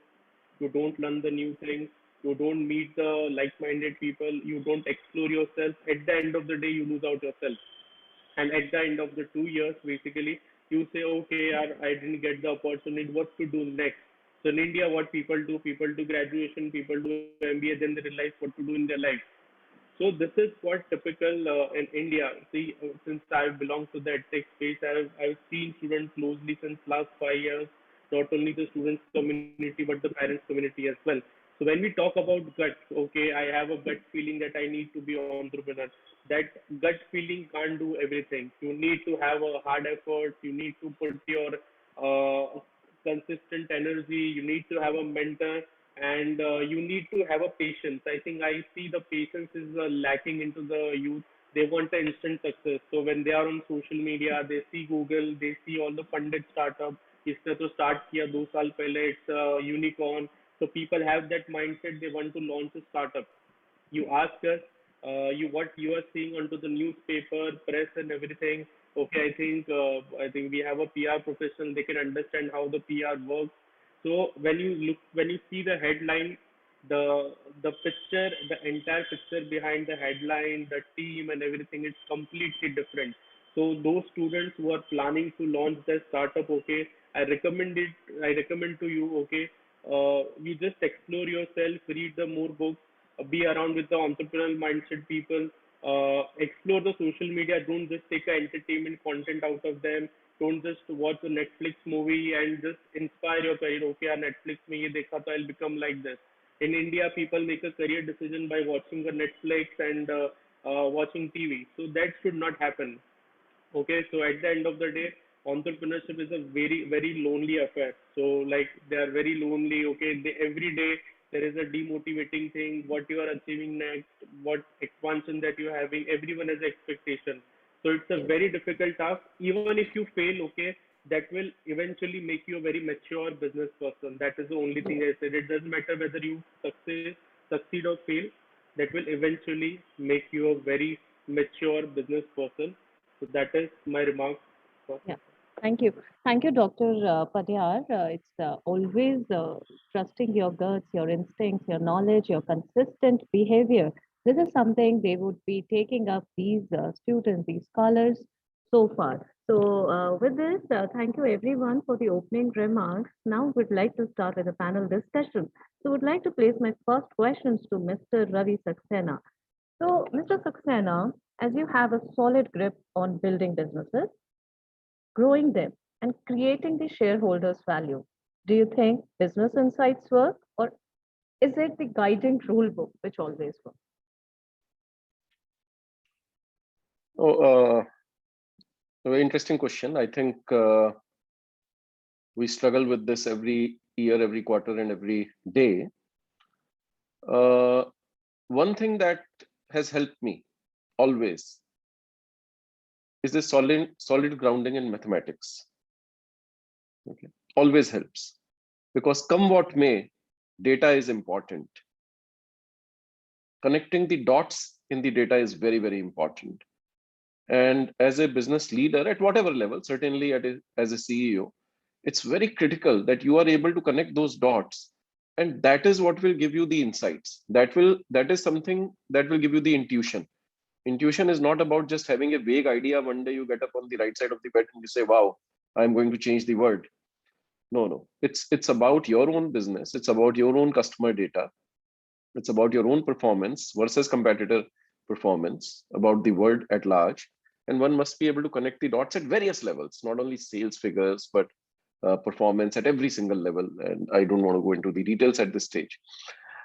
you don't learn the new things, you don't meet the like-minded people, you don't explore yourself. At the end of the day, you lose out yourself. And at the end of the 2 years, basically, you say, okay, I didn't get the opportunity, what to do next? So in India, what people do graduation, people do MBA, then they realize what to do in their life. So this is what typical in India. See, since I belong to the tech space, I've seen students closely since last 5 years, not only the students community, but the parents community as well. So when we talk about gut, okay, I have a gut feeling that I need to be an entrepreneur. That gut feeling can't do everything. You need to have a hard effort. You need to put your consistent energy. You need to have a mentor, and you need to have a patience. I think I see the patience is lacking into the youth. They want the instant success. So when they are on social media, they see Google, they see all the funded startup. इसने तो start किया 2 साल पहले, it's a unicorn. So people have that mindset. They want to launch a startup. You ask us, you what you are seeing onto the newspaper, press, and everything. Okay, I think we have a PR professional. They can understand how the PR works. So when you see the headline, the picture, the entire picture behind the headline, the team and everything is completely different. So those students who are planning to launch their startup, okay, I recommend to you, okay, you just explore yourself, read the more books, be around with the entrepreneurial mindset people, explore the social media. Don't just take a entertainment content out of them. Don't just watch a Netflix movie and just inspire your career. Okay, यार Netflix में ये देखा तो I'll become like this. In India, people make a career decision by watching a Netflix and watching TV. So that should not happen. Okay, so at the end of the day, entrepreneurship is a very lonely affair. So like they are very lonely. Okay, every day there is a demotivating thing. What you are achieving next, what expansion that you are having, everyone has expectation. So it's a very difficult task. Even if you fail, okay, that will eventually make you a very mature business person. That is the only thing I said. It doesn't matter whether you succeed or fail. That will eventually make you a very mature business person. So that is my remark. Yeah, thank you. Thank you, Dr. Padiyar. It's always trusting your guts, your instincts, your knowledge, your consistent behavior. This is something they would be taking up these students, these scholars so far. So with this, thank you everyone for the opening remarks. Now we'd like to start with a panel discussion. So would like to place my first questions to Mr. Ravi Saxena. So Mr. Saxena, as you have a solid grip on building businesses, growing them, and creating the shareholders' value, do you think business insights work, or is it the guiding rule book which always works? Oh, a very interesting question. I think we struggle with this every year, every quarter, and every day. One thing that has helped me always is the solid grounding in mathematics. Okay, always helps, because come what may, data is important. Connecting the dots in the data is very important. And as a business leader at whatever level, certainly as a CEO, it's very critical that you are able to connect those dots, and that is what will give you the insights. That is something that will give you the intuition. Intuition is not about just having a vague idea. One day you get up on the right side of the bed and you say, wow, I'm going to change the world. No. It's about your own business. It's about your own customer data. It's about your own performance versus competitor performance, about the world at large. And one must be able to connect the dots at various levels, not only sales figures, but performance at every single level. And I don't want to go into the details at this stage.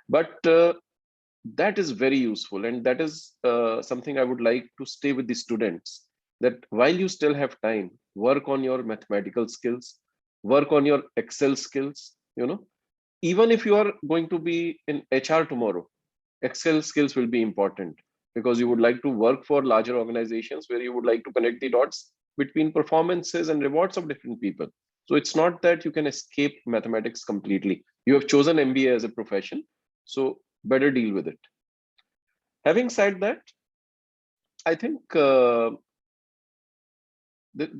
But that is very useful. And that is something I would like to stay with the students, that while you still have time, work on your mathematical skills, work on your Excel skills. Even if you are going to be in HR tomorrow, Excel skills will be important, because you would like to work for larger organizations where you would like to connect the dots between performances and rewards of different people. So it's not that you can escape mathematics completely. You have chosen MBA as a profession, so better deal with it. Having said that, I think there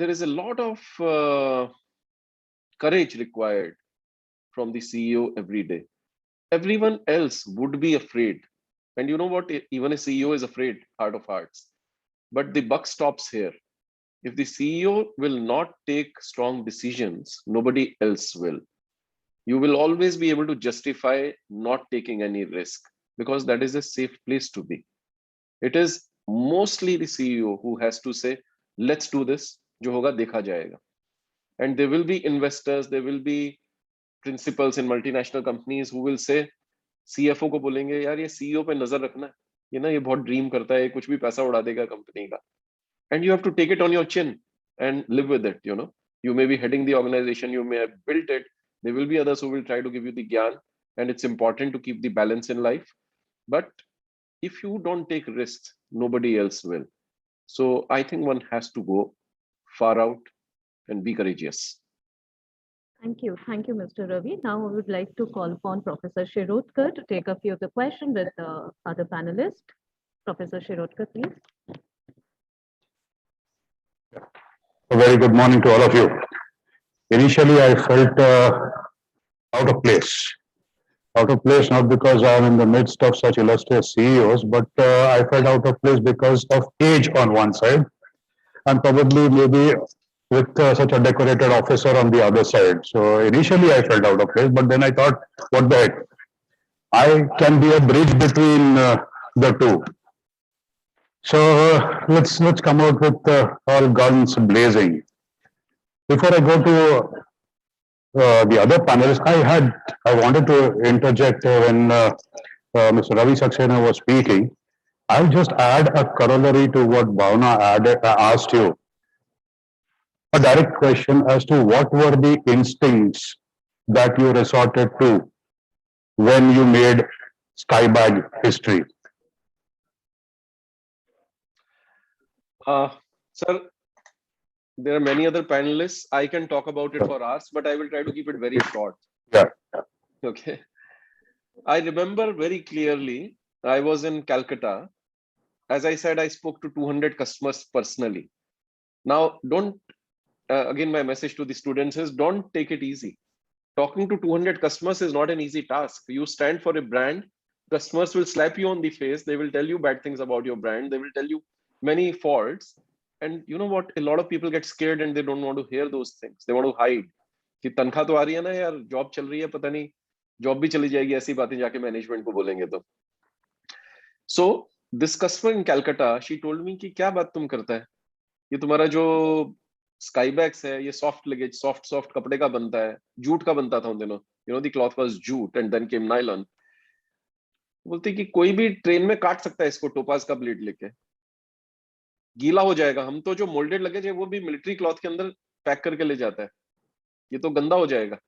is a lot of courage required from the CEO every day. Everyone else would be afraid. And you know what? Even a CEO is afraid, heart of hearts. But the buck stops here. If the CEO will not take strong decisions, nobody else will. You will always be able to justify not taking any risk, because that is a safe place to be. It is mostly the CEO who has to say, let's do this, jo hoga dekha jayega. And there will be investors, there will be principals in multinational companies who will say, CFO को बोलेंगे, यार ये CEO पे नजर रखना, ये ना ये बहुत ड्रीम करता है, कुछ भी पैसा उड़ा देगा कंपनी का. And you have to take it on your chin and live with it. You may be heading the organization, you may have built it. There will be others who will try to give you the gyan, and it's important to keep the balance in life. But if you don't take risks, nobody else will. So I think one has to go far out and be courageous. Thank you, Mr. Ravi. Now I would like to call upon Professor Shirodkar to take a few of the questions with the other panelists. Professor Shirodkar, please. A very good morning to all of you. Initially, I felt out of place. Out of place not because I am in the midst of such illustrious CEOs, but I felt out of place because of age on one side, and probably maybe with such a decorated officer on the other side. So initially, I felt out of place, but then I thought, what the heck? I can be a bridge between the two. So let's come out with all guns blazing. Before I go to the other panelists, I wanted to interject when Mr. Ravi Saxena was speaking. I'll just add a corollary to what Bhavna asked you. A direct question as to what were the instincts that you resorted to when you made Skybag history? Sir, there are many other panelists. I can talk about it for hours, but I will try to keep it very short. Yeah. Okay. I remember very clearly, I was in Calcutta. As I said, I spoke to 200 customers personally. Now, don't, again, my message to the students is don't take it easy. Talking to 200 customers is not an easy task. You stand for a brand, customers will slap you on the face. They will tell you bad things about your brand. They will tell you many faults. And you know what? A lot of people get scared and they don't want to hear those things. They want to hide. कि तनख्वाह तो आ रही है ना यार, job चल रही है, पता नहीं जॉब भी चली जाएगी, ऐसी बातें जाके मैनेजमेंट को बोलेंगे तो. So this customer in Calcutta, she told me कि क्या बात तुम करता है? ये तुम्हारा जो स्काईबैग्स है, ये सॉफ्ट लगेज, सॉफ्ट कपड़े का बनता है, जूट का बनता था उन दिनों. You know the cloth was jute and then came nylon. बोलते कि कोई भी ट्रेन में काट सकता है इसको टोपाज का ब्लेड लेके, गीला हो जाएगा. हम तो जो मोल्डेड लगेज है वो भी मिलिट्री क्लॉथ के अंदर पैक करके ले जाता है, ये तो गंदा हो जाएगा.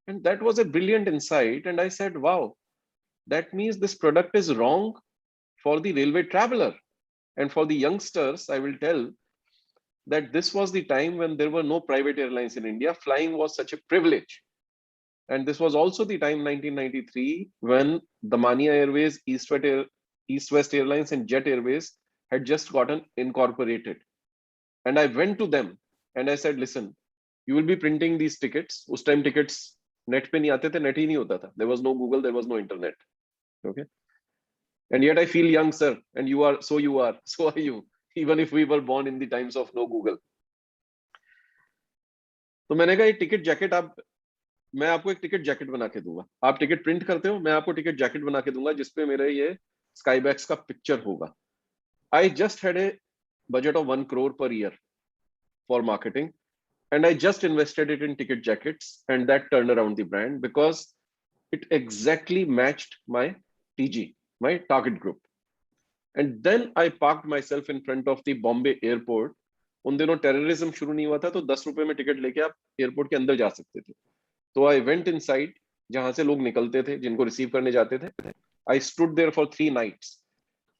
And that was a brilliant insight. And I said, wow, that means this product is wrong for the railway traveler. And for the youngsters, I will tell that this was the time when there were no private airlines in India. Flying was such a privilege. And this was also the time, 1993, when the Mania Airways, East West Airlines and Jet Airways had just gotten incorporated. And I went to them and I said, listen, you will be printing these tickets. Us time tickets net pe nahi aate the, net hi nahi hota tha. There was no Google, there was no internet. Okay. And yet I feel young, sir. And you are, so are you. Even if we were born in the times of no Google. तो मैंने कहा ये ticket jacket मैं आपको एक ticket jacket बना के दूंगा. आप टिकट प्रिंट करते हो, मैं आपको टिकट जैकेट बना के दूंगा जिसपे मेरे ये स्काईबैग्स का पिक्चर होगा. I just had a budget of 1 crore per year for marketing. And I just invested it in ticket jackets, and that turned around the brand because it exactly matched my TG, my target group. And then I parked myself in front of the Bombay airport. उन दिनों terrorism शुरू नहीं हुआ था, तो 10 रुपए में ticket लेके आप एयरपोर्ट के अंदर जा सकते थे. तो I went inside, जहां से लोग निकलते थे, जिनको रिसीव करने जाते थे. I stood there for 3 nights.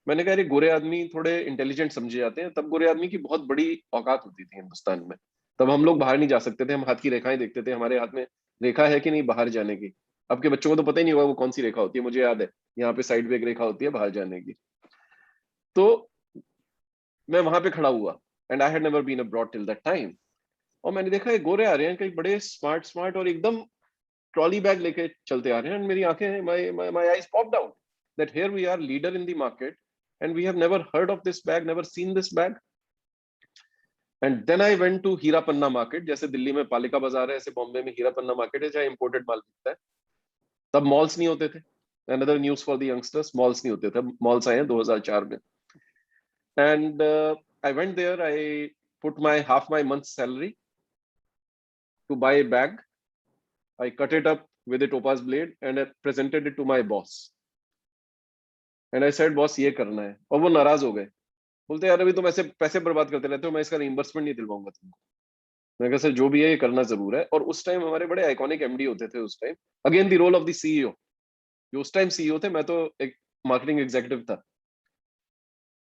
मैंने कहा, अरे गोरे आदमी थोड़े इंटेलिजेंट समझे जाते हैं. तब गोरे आदमी की बहुत बड़ी औकात होती थी हिंदुस्तान में. तब हम लोग बाहर नहीं जा सकते थे, हम हाथ की रेखाएं देखते थे, हमारे हाथ में रेखा है कि नहीं बाहर जाने की. अब के बच्चों को तो पता ही नहीं होगा वो कौन सी रेखा होती है. मुझे याद है यहाँ पे साइड पे एक रेखा होती है बाहर जाने की. तो मैं वहां पे खड़ा हुआ and I had never been abroad till that time. और मैंने देखा ये गोरे आ रहे हैं, कई बड़े स्मार्ट और एकदम ट्रॉली बैग लेके चलते आ रहे हैं. मेरी आंखें, my eyes popped out that here we are leader in the market and we have never heard of this bag, never seen this bag. And then I went to Heera Panna market. जैसे दिल्ली में पालिका बाजार है, ऐसे बॉम्बे में हीरा पन्ना market है जहाँ imported माल बिकता है. तब malls नहीं होते थे. Another news for the youngsters, malls नहीं होते थे. Malls आए हैं 2004 में. And I went there. I put half my month's salary to buy a bag. I cut it up with a topaz blade and I presented it to my boss. And I said, boss, ये करना है. और वो नाराज हो गए. बोलते यार अभी तुम ऐसे पैसे बर्बाद करते रहते हो, मैं इसका रिइंबर्समेंट नहीं दिलवाऊंगा तुमको. मैं कहा सर जो भी है ये करना जरूर है. और उस टाइम हमारे बड़े आइकॉनिक एमडी होते थे उस time. Again the role of the CEO. जो उस टाइम सीईओ थे, मैं तो एक मार्केटिंग एग्जीक्यूटिव था.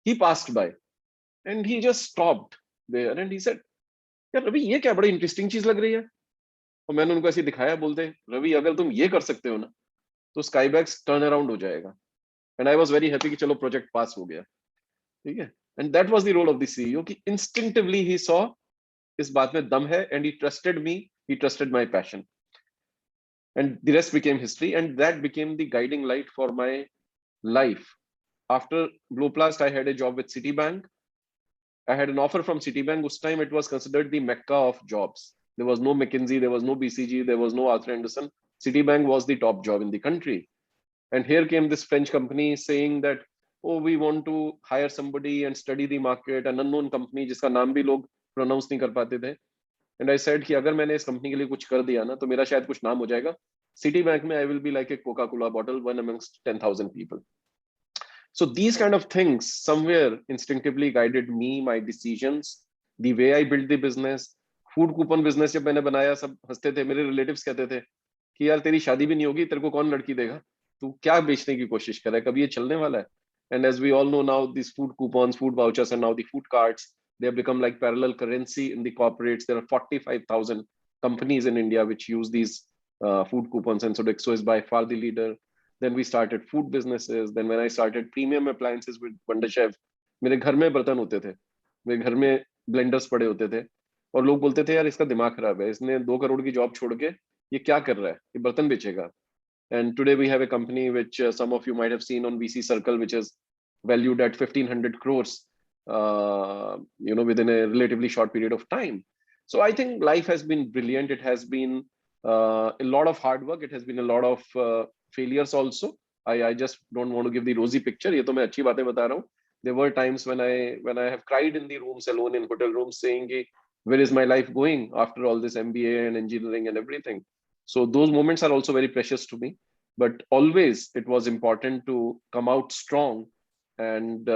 He passed by and he just stopped there and he said, यार रवि ये क्या बड़ी इंटरेस्टिंग चीज लग रही है. और मैंने उनको ऐसे दिखाया. बोलते रवि अगर तुम ये कर सकते हो ना तो स्काईबैग्स टर्न अराउंड हो जाएगा. And I was very happy कि चलो प्रोजेक्ट पास हो गया. ठीक है. And that was the role of the CEO कि instinctively he saw इस बात में दम है, and he trusted me, he trusted my passion, and the rest became history, and that became the guiding light for my life. After Gloplast, I had a job with Citibank. I had an offer from Citibank. Us time it was considered the mecca of jobs. There was no McKinsey, there was no BCG, there was no Arthur Andersen. Citibank was the top job in the country. And here came this French company saying that, oh, we want to hire somebody and study the market, an unknown company जिसका नाम भी लोग pronounce नहीं कर पाते थे. And I said कि अगर मैंने इस company के लिए कुछ कर दिया ना, तो मेरा शायद कुछ नाम हो जाएगा. Citibank में I will be like a Coca-Cola bottle, one amongst 10,000 people. So these kind of things somewhere instinctively guided me, my decisions, the way I built the business. Food coupon business जब मैंने बनाया, सब हंसते थे, मेरे relatives कहते थे कि यार तेरी शादी भी नहीं होगी, तेरे को कौन लड़की देगा, तू क्या बेचने की कोशिश कर रहा है, कभी ये चलने वाला है. And as we all know now, these food coupons, food vouchers, and now the food cards, they have become like parallel currency in the corporates. There are 45,000 companies in India which use these food coupons, and Sodexo is by far the leader. Then we started food businesses. Then when I started premium appliances with Wonder Chef, मेरे घर में बर्तन होते थे, मेरे घर में blenders पड़े होते थे, और लोग बोलते थे यार इसका दिमाग खराब है, इसने 2 करोड़ की जॉब छोड़ के ये क्या कर रहा है, ये बर्तन बेचेगा. And today we have a company which some of you might have seen on VC Circle, which is valued at 1,500 crores, within a relatively short period of time. So I think life has been brilliant. It has been a lot of hard work. It has been a lot of failures also. I just don't want to give the rosy picture. ये तो मैं अच्छी बातें बता रहा हूँ. There were times when I have cried in the rooms alone in hotel rooms saying, where is my life going after all this MBA and engineering and everything? So those moments are also very precious to me. But always it was important to come out strong. And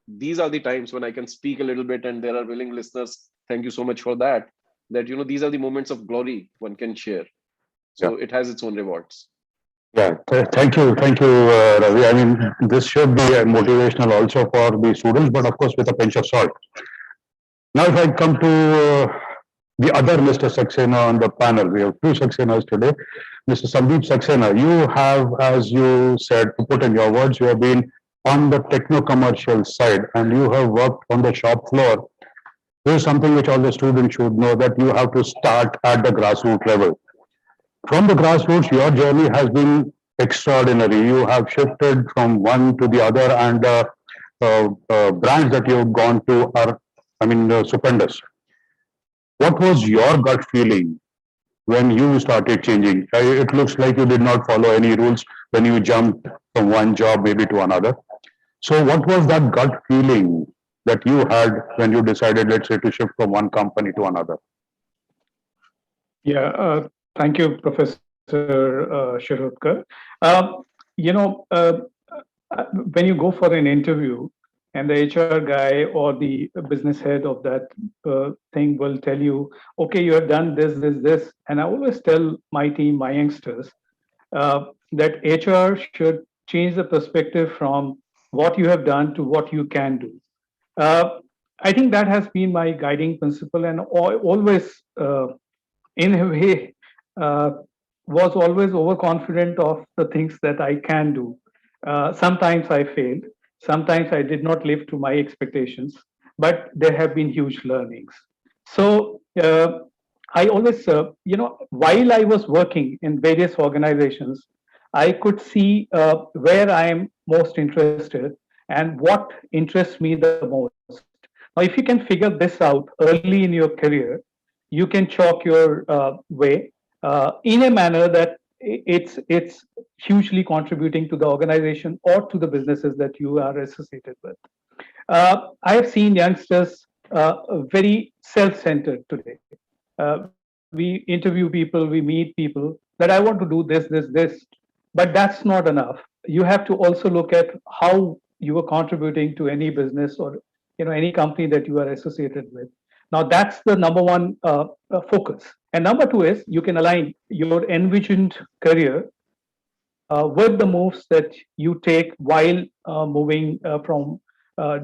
these are the times when I can speak a little bit, and there are willing listeners. Thank you so much for that. That, these are the moments of glory one can share. So it has its own rewards. Yeah, thank you, Ravi. I mean, this should be motivational also for the students, but of course with a pinch of salt. Now, if I come to the other Mr. Saxena on the panel, we have 2 Saxenas today. Mr. Sandeep Saxena, you have, as you said, to put in your words, you have been on the techno-commercial side and you have worked on the shop floor. This is something which all the students should know, that you have to start at the grassroots level. From the grassroots, your journey has been extraordinary. You have shifted from one to the other, and brands that you've gone to are, stupendous. What was your gut feeling when you started changing? It looks like you did not follow any rules when you jumped from one job maybe to another. So what was that gut feeling that you had when you decided, let's say, to shift from one company to another? Yeah, thank you, Professor Shirodkar. When you go for an interview and the HR guy or the business head of that thing will tell you, okay, you have done this. And I always tell my team, my youngsters, that HR should change the perspective from what you have done to what you can do. I think that has been my guiding principle, and always, in a way, was always overconfident of the things that I can do. Sometimes I failed. Sometimes I did not live to my expectations, but there have been huge learnings. So I always, while I was working in various organizations, I could see where I am most interested and what interests me the most. Now, if you can figure this out early in your career, you can chalk your way in a manner that it's hugely contributing to the organization or to the businesses that you are associated with. I have seen youngsters very self-centered today. We interview people, we meet people that I want to do this, but that's not enough. You have to also look at how you are contributing to any business or any company that you are associated with. Now that's the number one focus. And number 2 is you can align your envisioned career with the moves that you take while moving from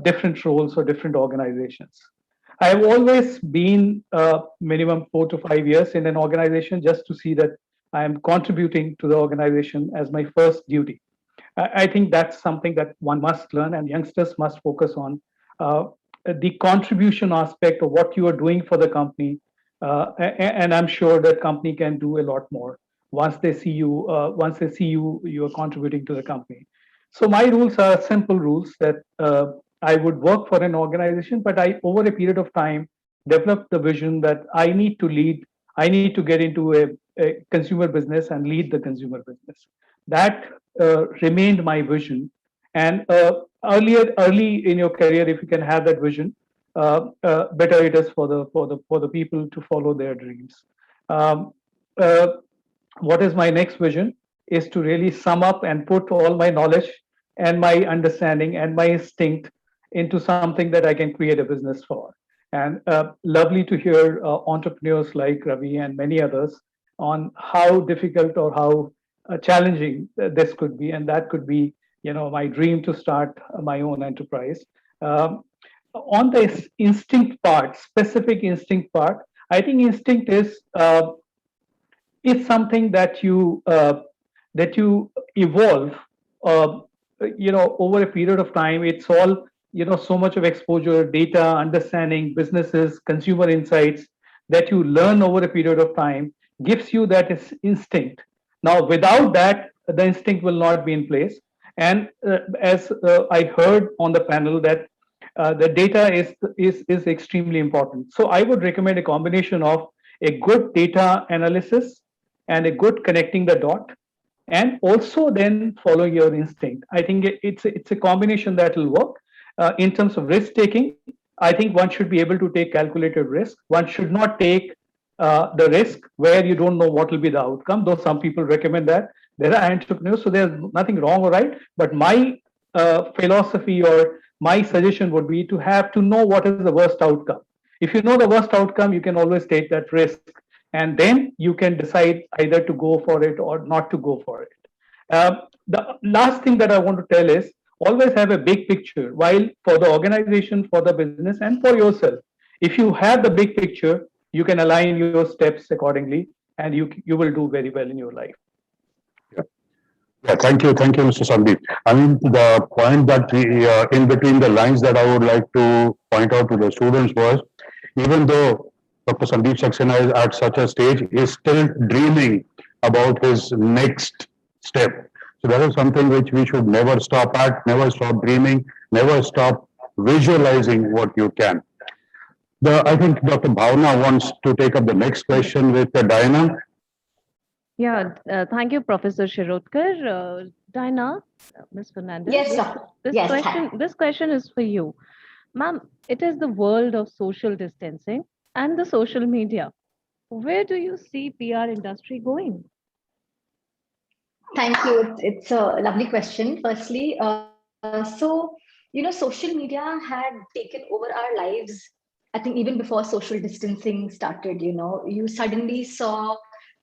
different roles or different organizations. I have always been minimum 4 to 5 years in an organization just to see that I am contributing to the organization as my first duty. I think that's something that one must learn, and youngsters must focus on. the contribution aspect of what you are doing for the company, and I'm sure that company can do a lot more once they see you. You are contributing to the company. So my rules are simple rules that I would work for an organization, but I, over a period of time, develop the vision that I need to lead. I need to get into a consumer business and lead the consumer business. That remained my vision. And early in your career, if you can have that vision, better it is for the people to follow their dreams. Um, uh, what is my next vision is to really sum up and put all my knowledge and my understanding and my instinct into something that I can create a business for. And lovely to hear entrepreneurs like Ravi and many others on how difficult or how challenging this could be, and that could be, my dream to start my own enterprise. Um, on the instinct part, specific instinct part, I think instinct is something that you evolve uh, over a period of time. It's all, so much of exposure, data, understanding businesses, consumer insights that you learn over a period of time gives you that is instinct. Now without that, the instinct will not be in place. And as I heard on the panel that the data is extremely important. So I would recommend a combination of a good data analysis and a good connecting the dot, and also then following your instinct. I think it's a combination that will work. In terms of risk taking, I think one should be able to take calculated risk. One should not take the risk where you don't know what will be the outcome, though some people recommend that. There are entrepreneurs, so there's nothing wrong or right. But my philosophy or my suggestion would be to have to know what is the worst outcome. If you know the worst outcome, you can always take that risk, and then you can decide either to go for it or not to go for it. The last thing that I want to tell is always have a big picture, while for the organization, for the business, and for yourself. If you have the big picture, you can align your steps accordingly, and you will do very well in your life. Yeah, thank you, Mr. Sandeep. I mean, the point that in between the lines that I would like to point out to the students was, even though Dr. Sandeep Saxena is at such a stage, is still dreaming about his next step. So that is something which we should never stop at, never stop dreaming, never stop visualizing what you can. I think Dr. Bhavna wants to take up the next question with Diana. Yeah, thank you, Professor Shirodkar. Diana, Ms. Fernandez. Yes, sir. This question is for you. Ma'am, it is the world of social distancing and the social media. Where do you see PR industry going? Thank you. It's a lovely question. Firstly, social media had taken over our lives. I think even before social distancing started, you suddenly saw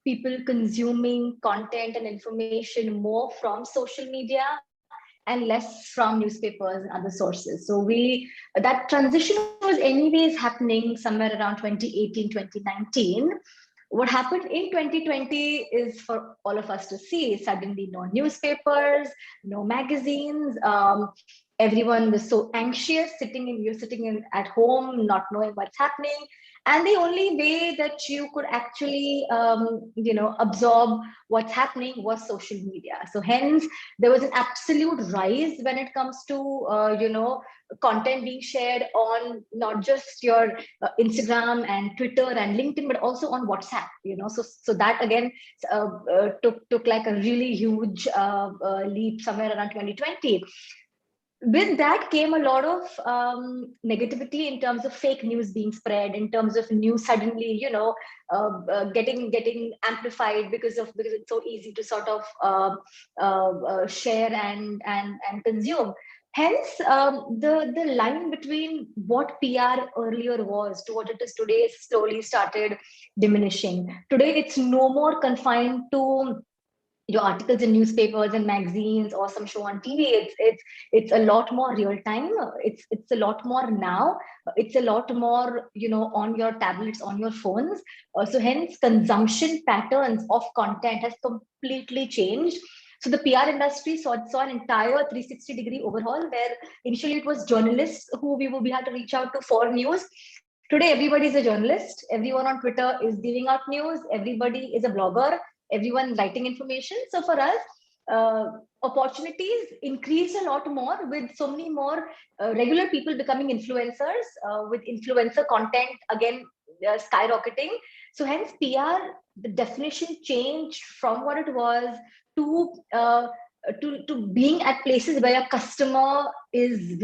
people consuming content and information more from social media and less from newspapers and other sources. So that transition was anyways happening somewhere around 2018, 2019. What happened in 2020 is for all of us to see. Suddenly no newspapers, no magazines. Everyone was so anxious, you're sitting at home, not knowing what's happening. And the only way that you could actually, absorb what's happening was social media. So hence, there was an absolute rise when it comes to, content being shared on not just your Instagram and Twitter and LinkedIn, but also on WhatsApp. So that again took like a really huge leap somewhere around 2020. With that came a lot of negativity in terms of fake news being spread, in terms of news suddenly, getting amplified because it's so easy to sort of share and consume. Hence, the line between what PR earlier was to what it is today slowly started diminishing. Today, it's no more confined to your articles in newspapers and magazines or some show on TV. It's a lot more real time. It's a lot more now. It's a lot more, on your tablets, on your phones. So hence consumption patterns of content has completely changed. So the PR industry saw an entire 360-degree overhaul, where initially it was journalists who we had to reach out to for news. Today, everybody is a journalist. Everyone on Twitter is giving out news. Everybody is a blogger. Everyone writing information. So for us, opportunities increased a lot more with so many more regular people becoming influencers, with influencer content again skyrocketing. So hence PR, the definition changed from what it was to to being at places where your customer is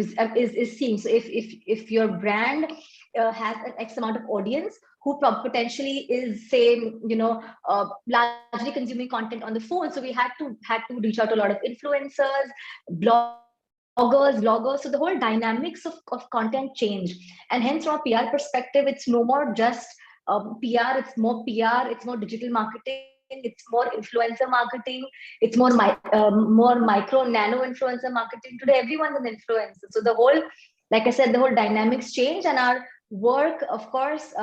seeing. So if your brand has an X amount of audience who potentially is, say, largely consuming content on the phone, so we had to reach out to a lot of influencers, bloggers. So the whole dynamics of content changed, and hence from a PR perspective, it's no more just PR. It's more PR. It's more digital marketing. It's more influencer marketing. It's more micro nano influencer marketing. Today, everyone's an influencer. So the whole, like I said, the whole dynamics change, and our work, of course,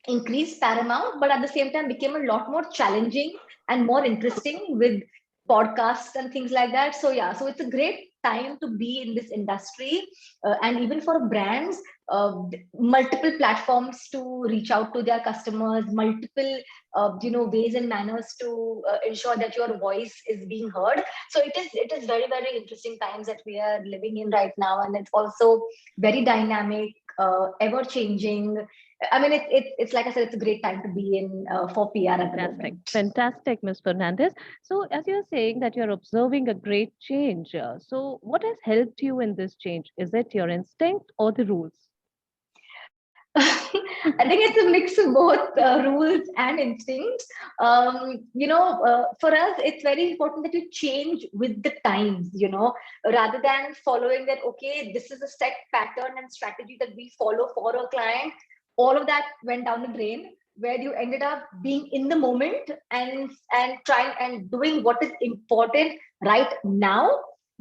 increased paramount, but at the same time became a lot more challenging and more interesting with podcasts and things like that. So yeah, so it's a great time to be in this industry, and even for brands, multiple platforms to reach out to their customers, multiple ways and manners to ensure that your voice is being heard. So it is very, very interesting times that we are living in right now, and it's also very dynamic, ever changing. I mean, it's like I said, it's a great time to be in for PR at the moment. Fantastic, Ms. Fernandez. So as you're saying that you're observing a great change, so what has helped you in this change? Is it your instinct or the rules? I think it's a mix of both rules and instinct. For us, it's very important that you change with the times, rather than following that, okay, this is a set pattern and strategy that we follow for a client. All of that went down the drain, where you ended up being in the moment and trying and doing what is important right now,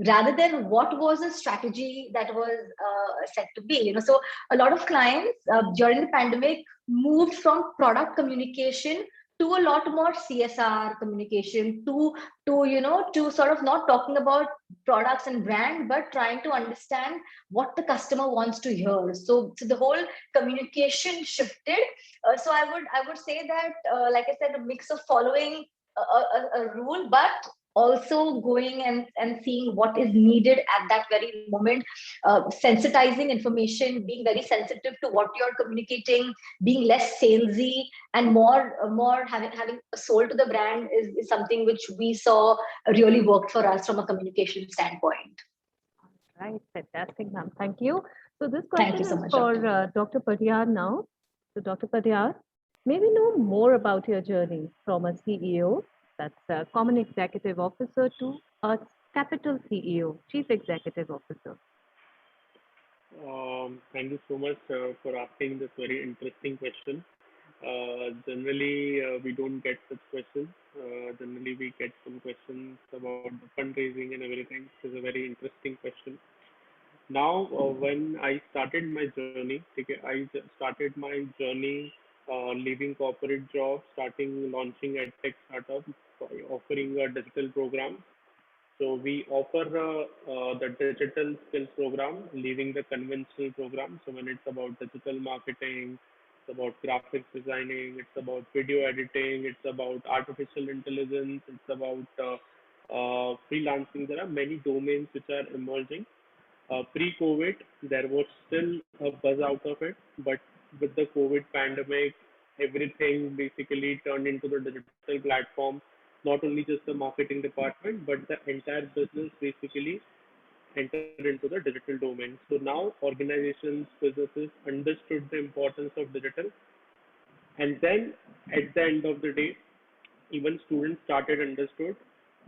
rather than what was a strategy that was set to be. So a lot of clients during the pandemic moved from product communication to a lot more CSR communication, to sort of not talking about products and brand, but trying to understand what the customer wants to hear. So the whole communication shifted. So I would say that, like I said, a mix of following a rule, but also going and seeing what is needed at that very moment, sensitizing information, being very sensitive to what you're communicating, being less salesy and more having a soul to the brand is something which we saw really worked for us from a communication standpoint. Right, fantastic, ma'am. Thank you. So this question so is much, for Dr. Padiyar now. So Dr. Padiyar, may we know more about your journey from a CEO, that's a Common Executive Officer, to a Capital CEO, Chief Executive Officer? Thank you so much for asking this very interesting question. Generally, we don't get such questions. Generally, we get some questions about the fundraising and everything. It's a very interesting question. Now, when I started my journey, I started my journey leaving corporate jobs, launching a tech startup, offering a digital program. So we offer the digital skills program, leaving the conventional program. So when it's about digital marketing, it's about graphics designing, it's about video editing, it's about artificial intelligence, it's about freelancing. There are many domains which are emerging. Pre-COVID, there was still a buzz out of it, but with the COVID pandemic, everything basically turned into the digital platform. Not only just the marketing department, but the entire business basically entered into the digital domain. So now organizations, businesses understood the importance of digital. And then at the end of the day, even students started understood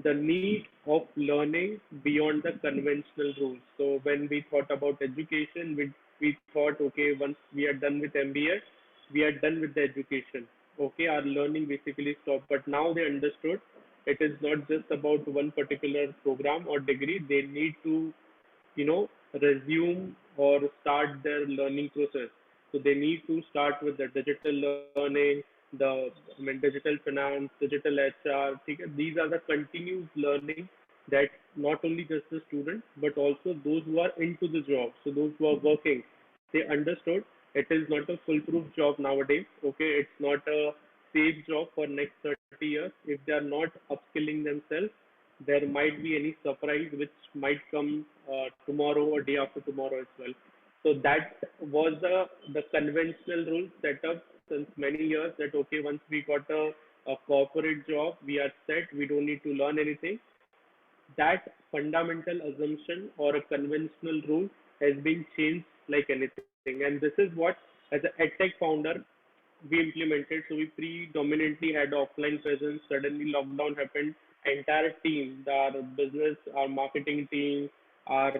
the need of learning beyond the conventional rules. So when we thought about education, we thought, okay, once we are done with MBA, we are done with the education. Okay, our learning basically stopped. But now they understood it is not just about one particular program or degree. They need to, resume or start their learning process. So they need to start with the digital learning. digital finance, digital HR. These are the continuous learning that not only just the students, but also those who are into the job. So those who are working, they understood it is not a foolproof job nowadays. Okay, it's not a safe job for next 30 years. If they are not upskilling themselves, there might be any surprise which might come tomorrow or day after tomorrow as well. So that was the conventional rule set up since many years, that okay, once we got a corporate job, we are set, we don't need to learn anything. That fundamental assumption or a conventional rule has been changed like anything. And this is what, as an edtech founder, we implemented. So we predominantly had offline presence. Suddenly lockdown happened. Entire team, our business, our marketing team, our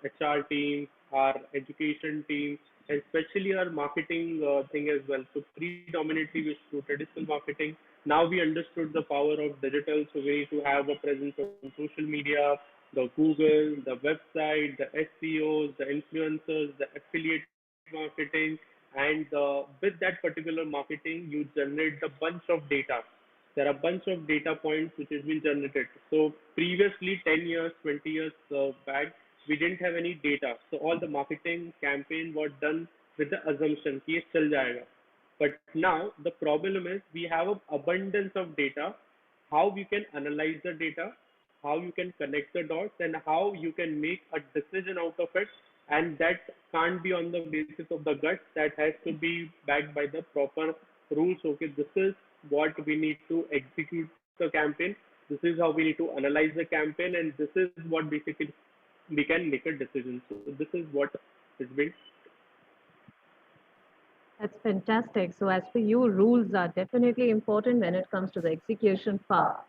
HR team, our education team, and especially our marketing thing as well. So predominantly we used to do traditional marketing. Now we understood the power of digital. So we need to have a presence on social media, the Google, the website, the SEOs, the influencers, the affiliate marketing, and with that particular marketing, you generate a bunch of data. There are a bunch of data points which has been generated. So previously, 10 years, 20 years back, we didn't have any data. So all the marketing campaign was done with the assumption कि ये चल जाएगा. But now the problem is we have an abundance of data. How you can analyze the data, how you can connect the dots, and how you can make a decision out of it. And that can't be on the basis of the gut. That has to be backed by the proper rules. Okay, this is what we need to execute the campaign. This is how we need to analyze the campaign, and this is what basically we can make a decision. So this is what has been. That's fantastic. So as for you, rules are definitely important when it comes to the execution part.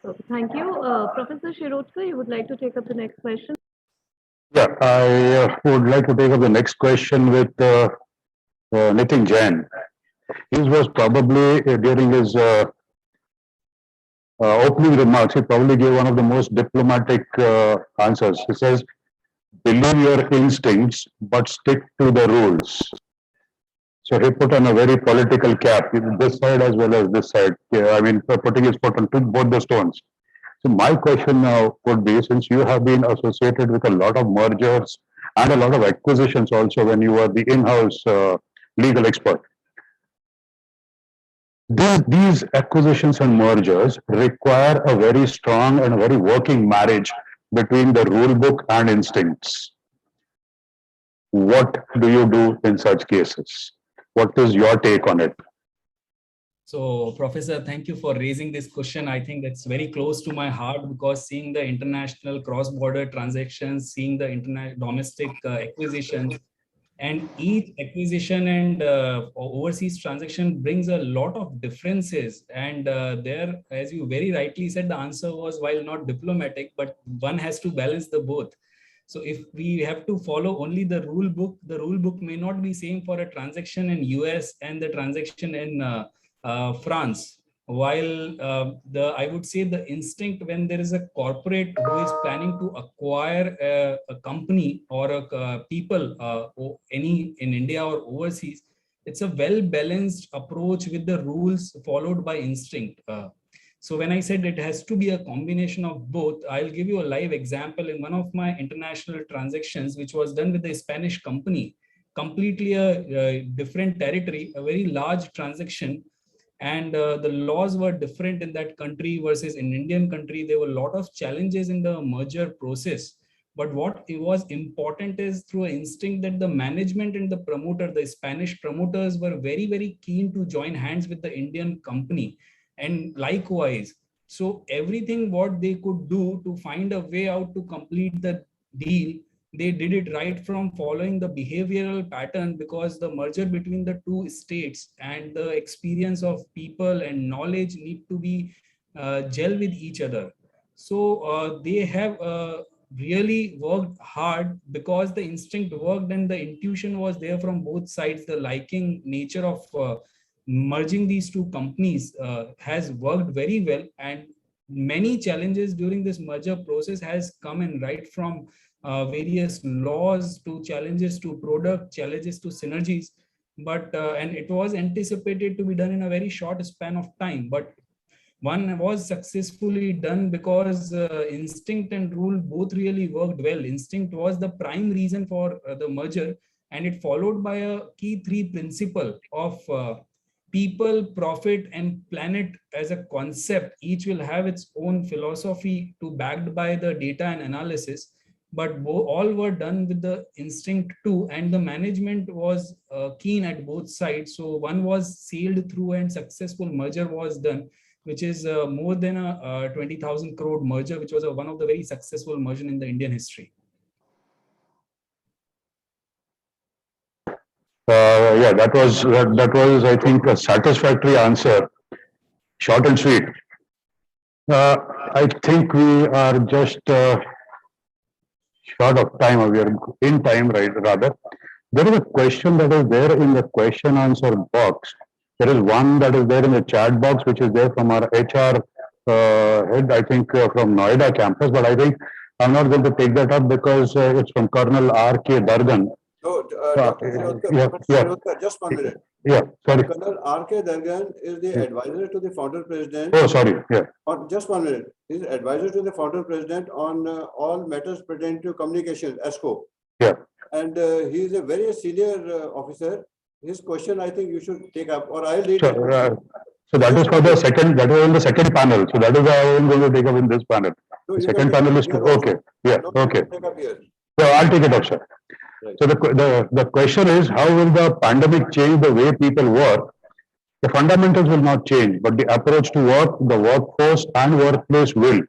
So thank you. Professor Shirotkar, you would like to take up the next question? Yeah, I would like to take up the next question with Nitin Jain. His was probably during his opening remarks, he probably gave one of the most diplomatic answers. He says, believe your instincts, but stick to the rules. So he put on a very political cap, this side as well as this side. Yeah, I mean, putting his foot on both the stones. So my question now would be, since you have been associated with a lot of mergers and a lot of acquisitions also when you were the in-house legal expert, these acquisitions and mergers require a very strong and a very working marriage between the rule book and instincts. What do you do in such cases? What is your take on it? So, Professor, thank you for raising this question. I think that's very close to my heart, because seeing the international cross-border transactions, seeing the domestic acquisitions, and each acquisition and overseas transaction brings a lot of differences. And there, as you very rightly said, the answer was, while not diplomatic, but one has to balance the both. So if we have to follow only the rule book may not be same for a transaction in US and the transaction in France. While I would say the instinct, when there is a corporate who is planning to acquire a company or a people, any in India or overseas, it's a well-balanced approach with the rules followed by instinct. So when I said it has to be a combination of both, I'll give you a live example. In one of my international transactions, which was done with a Spanish company, completely a different territory, a very large transaction, and the laws were different in that country versus in Indian country. There were a lot of challenges in the merger process. But what it was important is through an instinct that the management and the promoter, the Spanish promoters, were very, very keen to join hands with the Indian company. And likewise, so everything what they could do to find a way out to complete the deal, they did it right from following the behavioral pattern, because the merger between the two states and the experience of people and knowledge need to be gel with each other. So they have really worked hard, because the instinct worked and the intuition was there from both sides. The liking nature of merging these two companies has worked very well, and many challenges during this merger process has come in, right from various laws to challenges to product, challenges to synergies. but and it was anticipated to be done in a very short span of time. But one was successfully done because instinct and rule both really worked well. Instinct was the prime reason for the merger, and it followed by a key three principle of people, profit, and planet as a concept. Each will have its own philosophy to backed by the data and analysis, but all were done with the instinct too, and the management was keen at both sides. So one was sailed through and successful merger was done, which is more than a 20,000 crore merger, which was one of the very successful merger in the Indian history. Yeah, that was I think a satisfactory answer, short and sweet. I think we are just short of time, or we are in time, right? Rather, there is a question that is there in the question answer box. There is one that is there in the chat box, which is there from our HR head, I think from Noida campus, but I think I'm not going to take that up because it's from Colonel R.K. Dargan. No, Dr. Shirodkar, just 1 minute. Yeah, sorry. Colonel R.K. Dargan is the advisor to the founder president. Oh, sorry. Yeah. Just 1 minute. He's advisor to the founder president on all matters pertaining to communications, ESCO. Yeah. And he is a very senior officer. His question, I think you should take up, or I'll read it. So that is for the second, that was in the second panel. So that is why I am going to take up in this panel. No, the second panel is, okay. Yeah, okay. So I'll take it up, sir. Right. So the question is, how will the pandemic change the way people work? The fundamentals will not change, but the approach to work, the workforce and workplace will.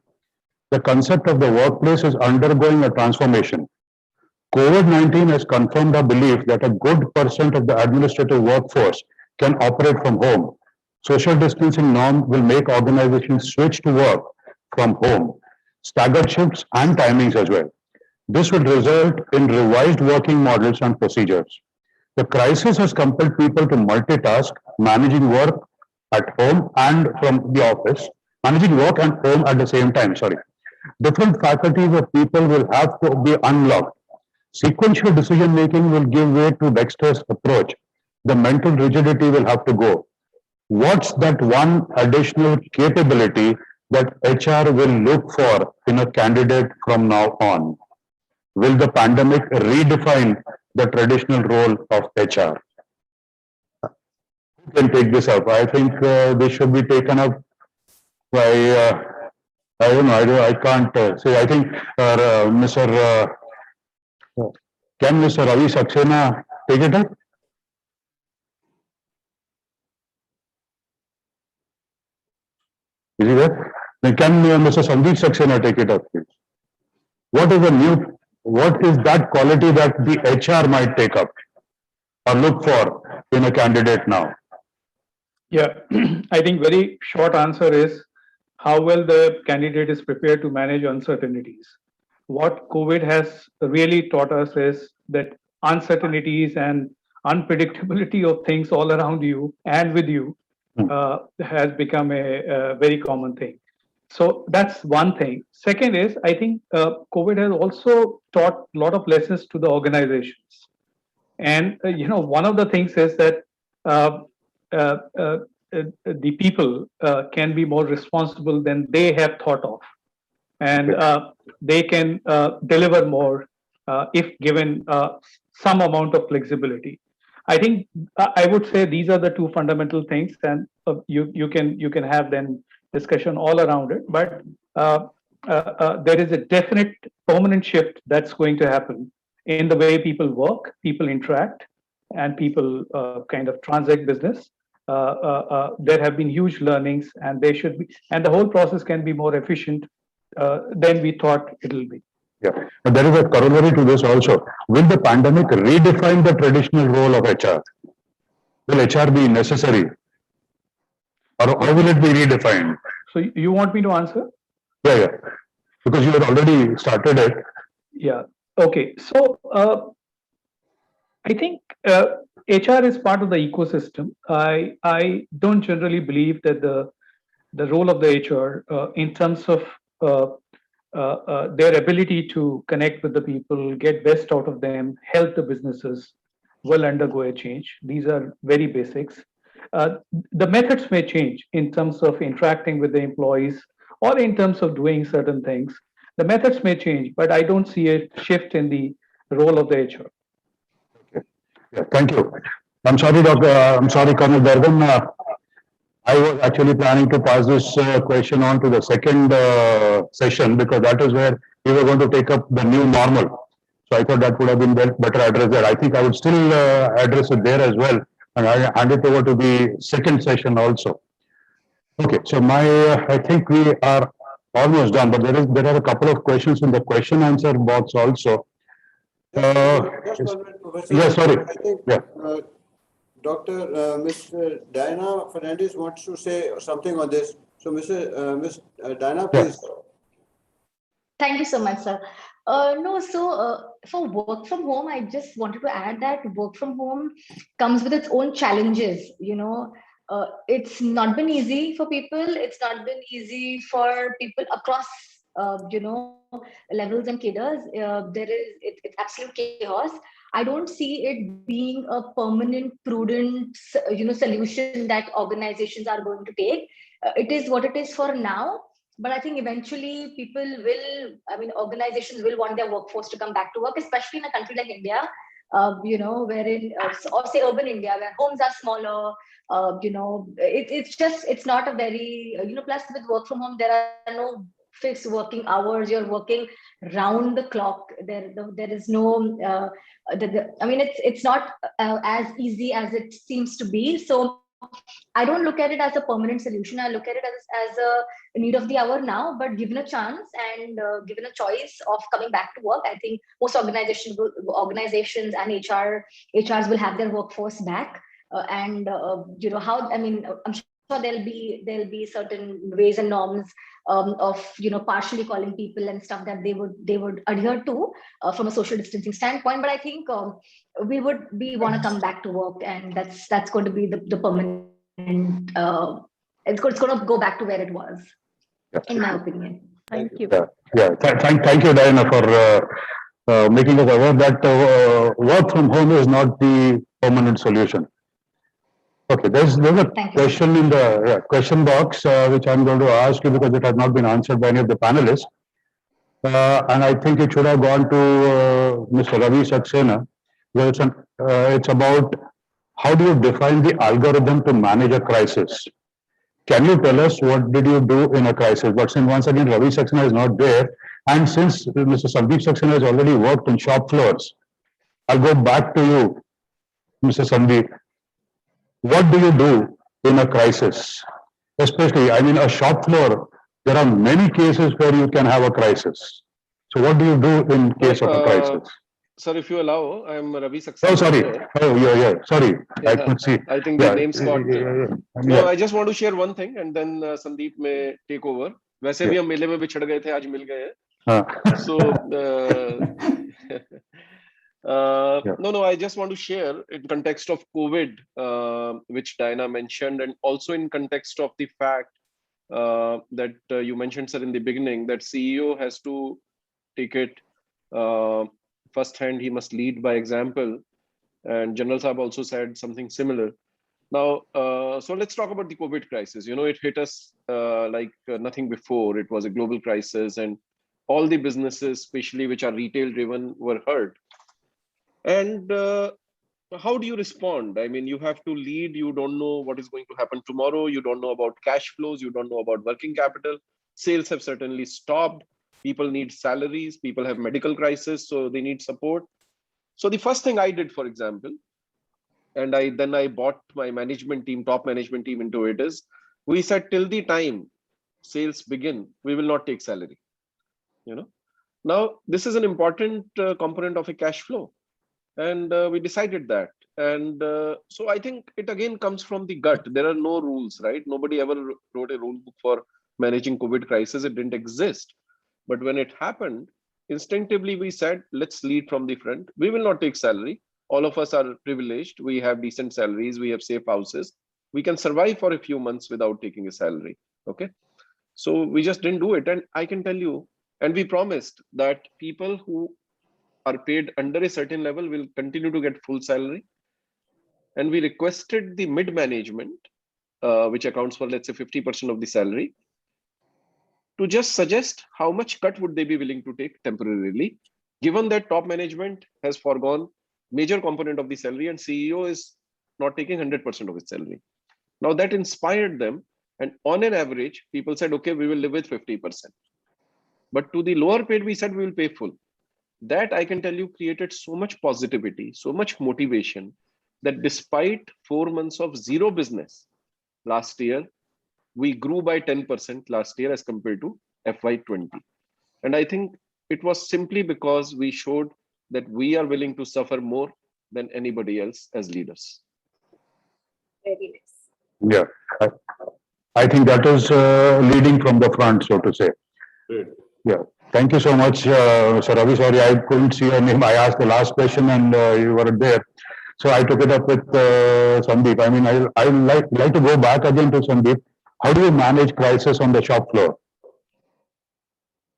The concept of the workplace is undergoing a transformation. COVID-19 has confirmed our belief that a good % of the administrative workforce can operate from home. Social distancing norm will make organizations switch to work from home, staggered shifts and timings as well. This will result in revised working models and procedures. The crisis has compelled people to multitask, managing work at home and from the office, managing work and home at the same time, Different faculties of people will have to be unlocked. Sequential decision making will give way to dexterous approach. The mental rigidity will have to go. What's that one additional capability that HR will look for in a candidate from now on? Will the pandemic redefine the traditional role of HR? Who can take this up? I think this should be taken up by, I don't know, I can't say, I think Mr. Can Mr. Ravi Saxena take it up? Is he there? Then can Mr. Sandeep Saxena take it up, please? What is that quality that the HR might take up or look for in a candidate now? Yeah, I think very short answer is how well the candidate is prepared to manage uncertainties. What COVID has really taught us is that uncertainties and unpredictability of things all around you and with you has become a very common thing. So that's one thing. Second is, I think COVID has also taught a lot of lessons to the organizations. And, one of the things is that the people can be more responsible than they have thought of. And they can deliver more if given some amount of flexibility. I think I would say these are the two fundamental things, and you can have then discussion all around it. But there is a definite permanent shift that's going to happen in the way people work, people interact, and people kind of transact business. There have been huge learnings, and they should be, and the whole process can be more efficient than we thought it will be. Yeah, and there is a corollary to this also. Will the pandemic redefine the traditional role of HR? Will HR be necessary? Or how will it be redefined? So you want me to answer? Yeah. Because you had already started it. Yeah. Okay. So I think HR is part of the ecosystem. I don't generally believe that the role of the HR in terms of their ability to connect with the people, get best out of them, help the businesses, will undergo a change. These are very basics. The methods may change in terms of interacting with the employees or in terms of doing certain things. The methods may change, but I don't see a shift in the role of the HR. Yeah, thank you. I'm sorry, Doctor. I'm sorry, Colonel Durgan. I was actually planning to pass this question on to the second session because that is where we were going to take up the new normal. So I thought that would have been better addressed there. I think I would still address it there as well, and I hand it over to the second session also. Okay, so I think we are almost done, but there are a couple of questions in the question answer box also. Just 1 minute, Professor. Yeah, sorry. I think Yeah. Ms. Diana Fernandez wants to say something on this. So, Ms. Diana, please. Thank you so much, sir. For work from home, I just wanted to add that work from home comes with its own challenges. It's not been easy for people. It's not been easy for people across, levels and cadres. It's absolute chaos. I don't see it being a permanent, prudent, solution that organizations are going to take. It is what it is for now. But I think eventually organizations will want their workforce to come back to work, especially in a country like India, wherein, or say urban India, where homes are smaller. It's not a very, plus with work from home, there are no fixed working hours. You're working round the clock. There is no, it's not as easy as it seems to be. So I don't look at it as a permanent solution. I look at it as a need of the hour now, but given a chance and given a choice of coming back to work, I think most organizations and HRs will have their workforce back. I'm sure there'll be certain ways and norms of partially calling people and stuff that they would adhere to from a social distancing standpoint. But I think we want to come back to work, and that's going to be the permanent. It's going to go back to where it was, in my opinion. Thank you. Thank you, Diana, for making us aware that work from home is not the permanent solution. Okay, there's a question in the question box which I'm going to ask you because it has not been answered by any of the panelists. And I think it should have gone to Mr. Ravi Saxena. It's about how do you define the algorithm to manage a crisis? Can you tell us what did you do in a crisis? But since once again Ravi Saxena is not there, and since Mr. Sandeep Saxena has already worked in shop floors, I'll go back to you, Mr. Sandeep. What do you do in a crisis? Especially, a shop floor, there are many cases where you can have a crisis. So what do you do in case of a crisis? Sir, if you allow, I'm Ravi Saxena. Oh, sorry. Oh, yeah. Sorry. Yeah, I could see. I think the name's got. No, I just want to share one thing and then Sandeep may take over. वैसे भी हम मेले में बिछड़ गए थे, आज मिल गए हैं. So, no, I just want to share in context of COVID, which Diana mentioned, and also in context of the fact that you mentioned, sir, in the beginning, that CEO has to take it firsthand. He must lead by example. And General Saab also said something similar. Now, so let's talk about the COVID crisis. It hit us like nothing before. It was a global crisis, and all the businesses, especially which are retail driven, were hurt. And how do you respond? You have to lead. You don't know what is going to happen tomorrow. You don't know about cash flows. You don't know about working capital. Sales have certainly stopped. People need salaries. People have medical crisis, so they need support. So the first thing I did, for example, and I bought my management team, top management team into it, is we said till the time sales begin, we will not take salary. Now this is an important component of a cash flow. And we decided that. And so I think it again comes from the gut. There are no rules, right? Nobody ever wrote a rule book for managing COVID crisis. It didn't exist. But when it happened, instinctively we said, let's lead from the front. We will not take salary. All of us are privileged. We have decent salaries. We have safe houses. We can survive for a few months without taking a salary. Okay. So we just didn't do it. And I can tell you, and we promised that people who are paid under a certain level will continue to get full salary. And we requested the mid management, which accounts for, let's say, 50% of the salary, to just suggest how much cut would they be willing to take temporarily, given that top management has foregone major component of the salary and CEO is not taking 100% of his salary. Now that inspired them, and on an average, people said, okay, we will live with 50%. But to the lower paid, we said we will pay full. That, I can tell you, created so much positivity, so much motivation, that despite 4 months of zero business last year, we grew by 10% last year as compared to FY20. And I think it was simply because we showed that we are willing to suffer more than anybody else as leaders. Very nice. Yeah, I think that is leading from the front, so to say. Great. Yeah, thank you so much, Sir Ravi. Sorry, I couldn't see your name. I asked the last question and you weren't there. So I took it up with Sandeep. I mean, I would like to go back again to Sandeep. How do you manage crisis on the shop floor?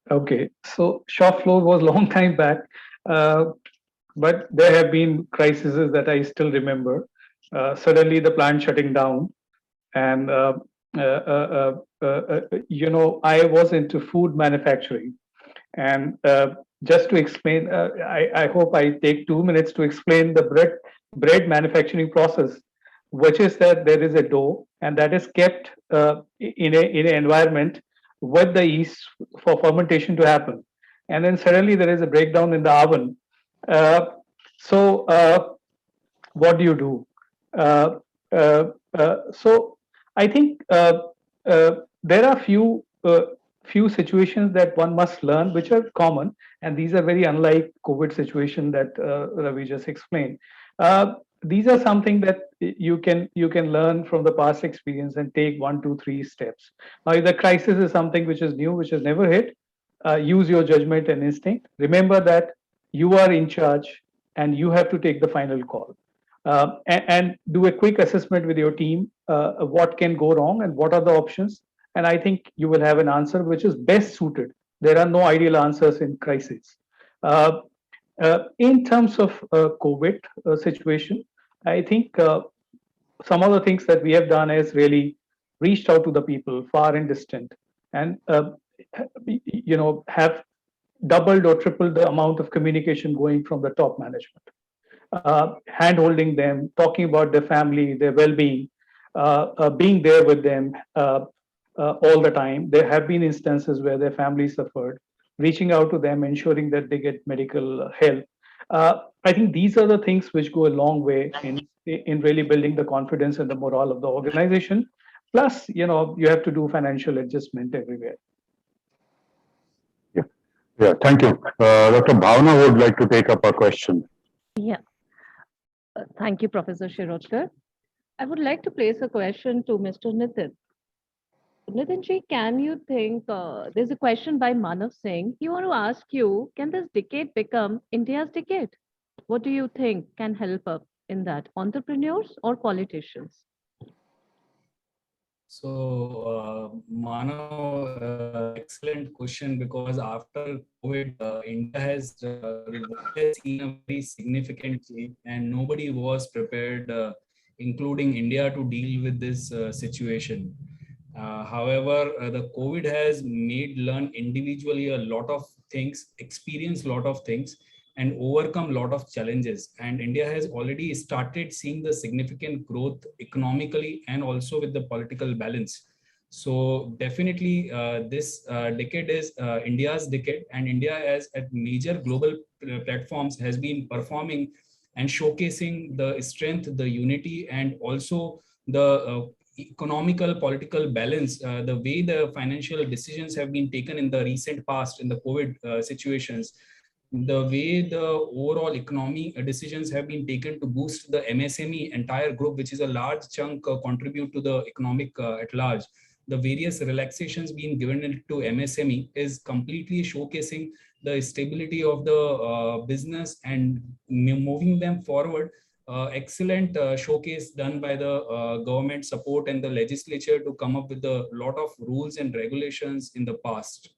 Okay, so shop floor was long time back, but there have been crises that I still remember. Suddenly the plant shutting down, and I was into food manufacturing, and just to explain, I hope I take 2 minutes to explain the bread manufacturing process, which is that there is a dough and that is kept in an environment with the yeast for fermentation to happen, and then suddenly there is a breakdown in the oven. So what do you do? So I think there are few situations that one must learn, which are common, and these are very unlike COVID situation that Ravi just explained. These are something that you can learn from the past experience and take 1, 2, 3 steps. Now, if the crisis is something which is new, which has never hit, use your judgment and instinct. Remember that you are in charge and you have to take the final call. And do a quick assessment with your team, what can go wrong and what are the options. And I think you will have an answer which is best suited. There are no ideal answers in crisis. In terms of COVID situation, I think some of the things that we have done is really reached out to the people far and distant, and have doubled or tripled the amount of communication going from the top management, hand holding them, talking about their family, their well-being, being there with them all the time. There have been instances where their families suffered, reaching out to them, ensuring that they get medical help. I think these are the things which go a long way in really building the confidence and the morale of the organization. Plus, you have to do financial adjustment everywhere. Yeah, thank you. Dr. Bhavna would like to take up a question. Yeah. Thank you, Professor Shirodkar. I would like to place a question to Mr. Nitin. Nitinji, can you think, there's a question by Manav Singh. He want to ask you, can this decade become India's decade? What do you think can help up in that? Entrepreneurs or politicians? So, Manav, excellent question, because after COVID, India has seen a very significant change and nobody was prepared, including India, to deal with this situation. However, the COVID has made learn individually a lot of things, experience a lot of things, and overcome a lot of challenges. And India has already started seeing the significant growth economically and also with the political balance. So definitely this decade is India's decade, and India as at major global platforms has been performing and showcasing the strength, the unity, and also the economical political balance, the way the financial decisions have been taken in the recent past in the COVID situations, the way the overall economy decisions have been taken to boost the MSME entire group, which is a large chunk contribute to the economic at large. The various relaxations being given to MSME is completely showcasing the stability of the business and moving them forward. Excellent showcase done by the government support and the legislature to come up with a lot of rules and regulations in the past.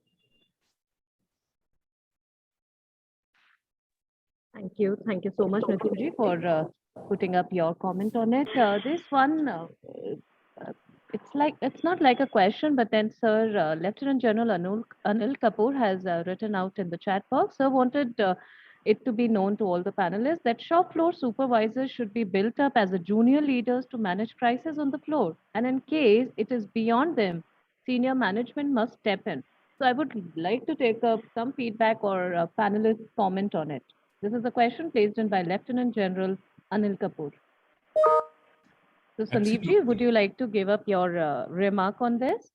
Thank you so much, Nitinji, for putting up your comment on it. This one, it's not like a question, but then, sir, Lieutenant General Anil Kapoor has written out in the chat box. Sir wanted it to be known to all the panelists that shop floor supervisors should be built up as a junior leaders to manage crisis on the floor, and in case it is beyond them, senior management must step in. So I would like to take up some feedback or panelist comment on it. This is a question placed in by Lieutenant General Anil Kapoor. So Sandeepji, would you like to give up your remark on this?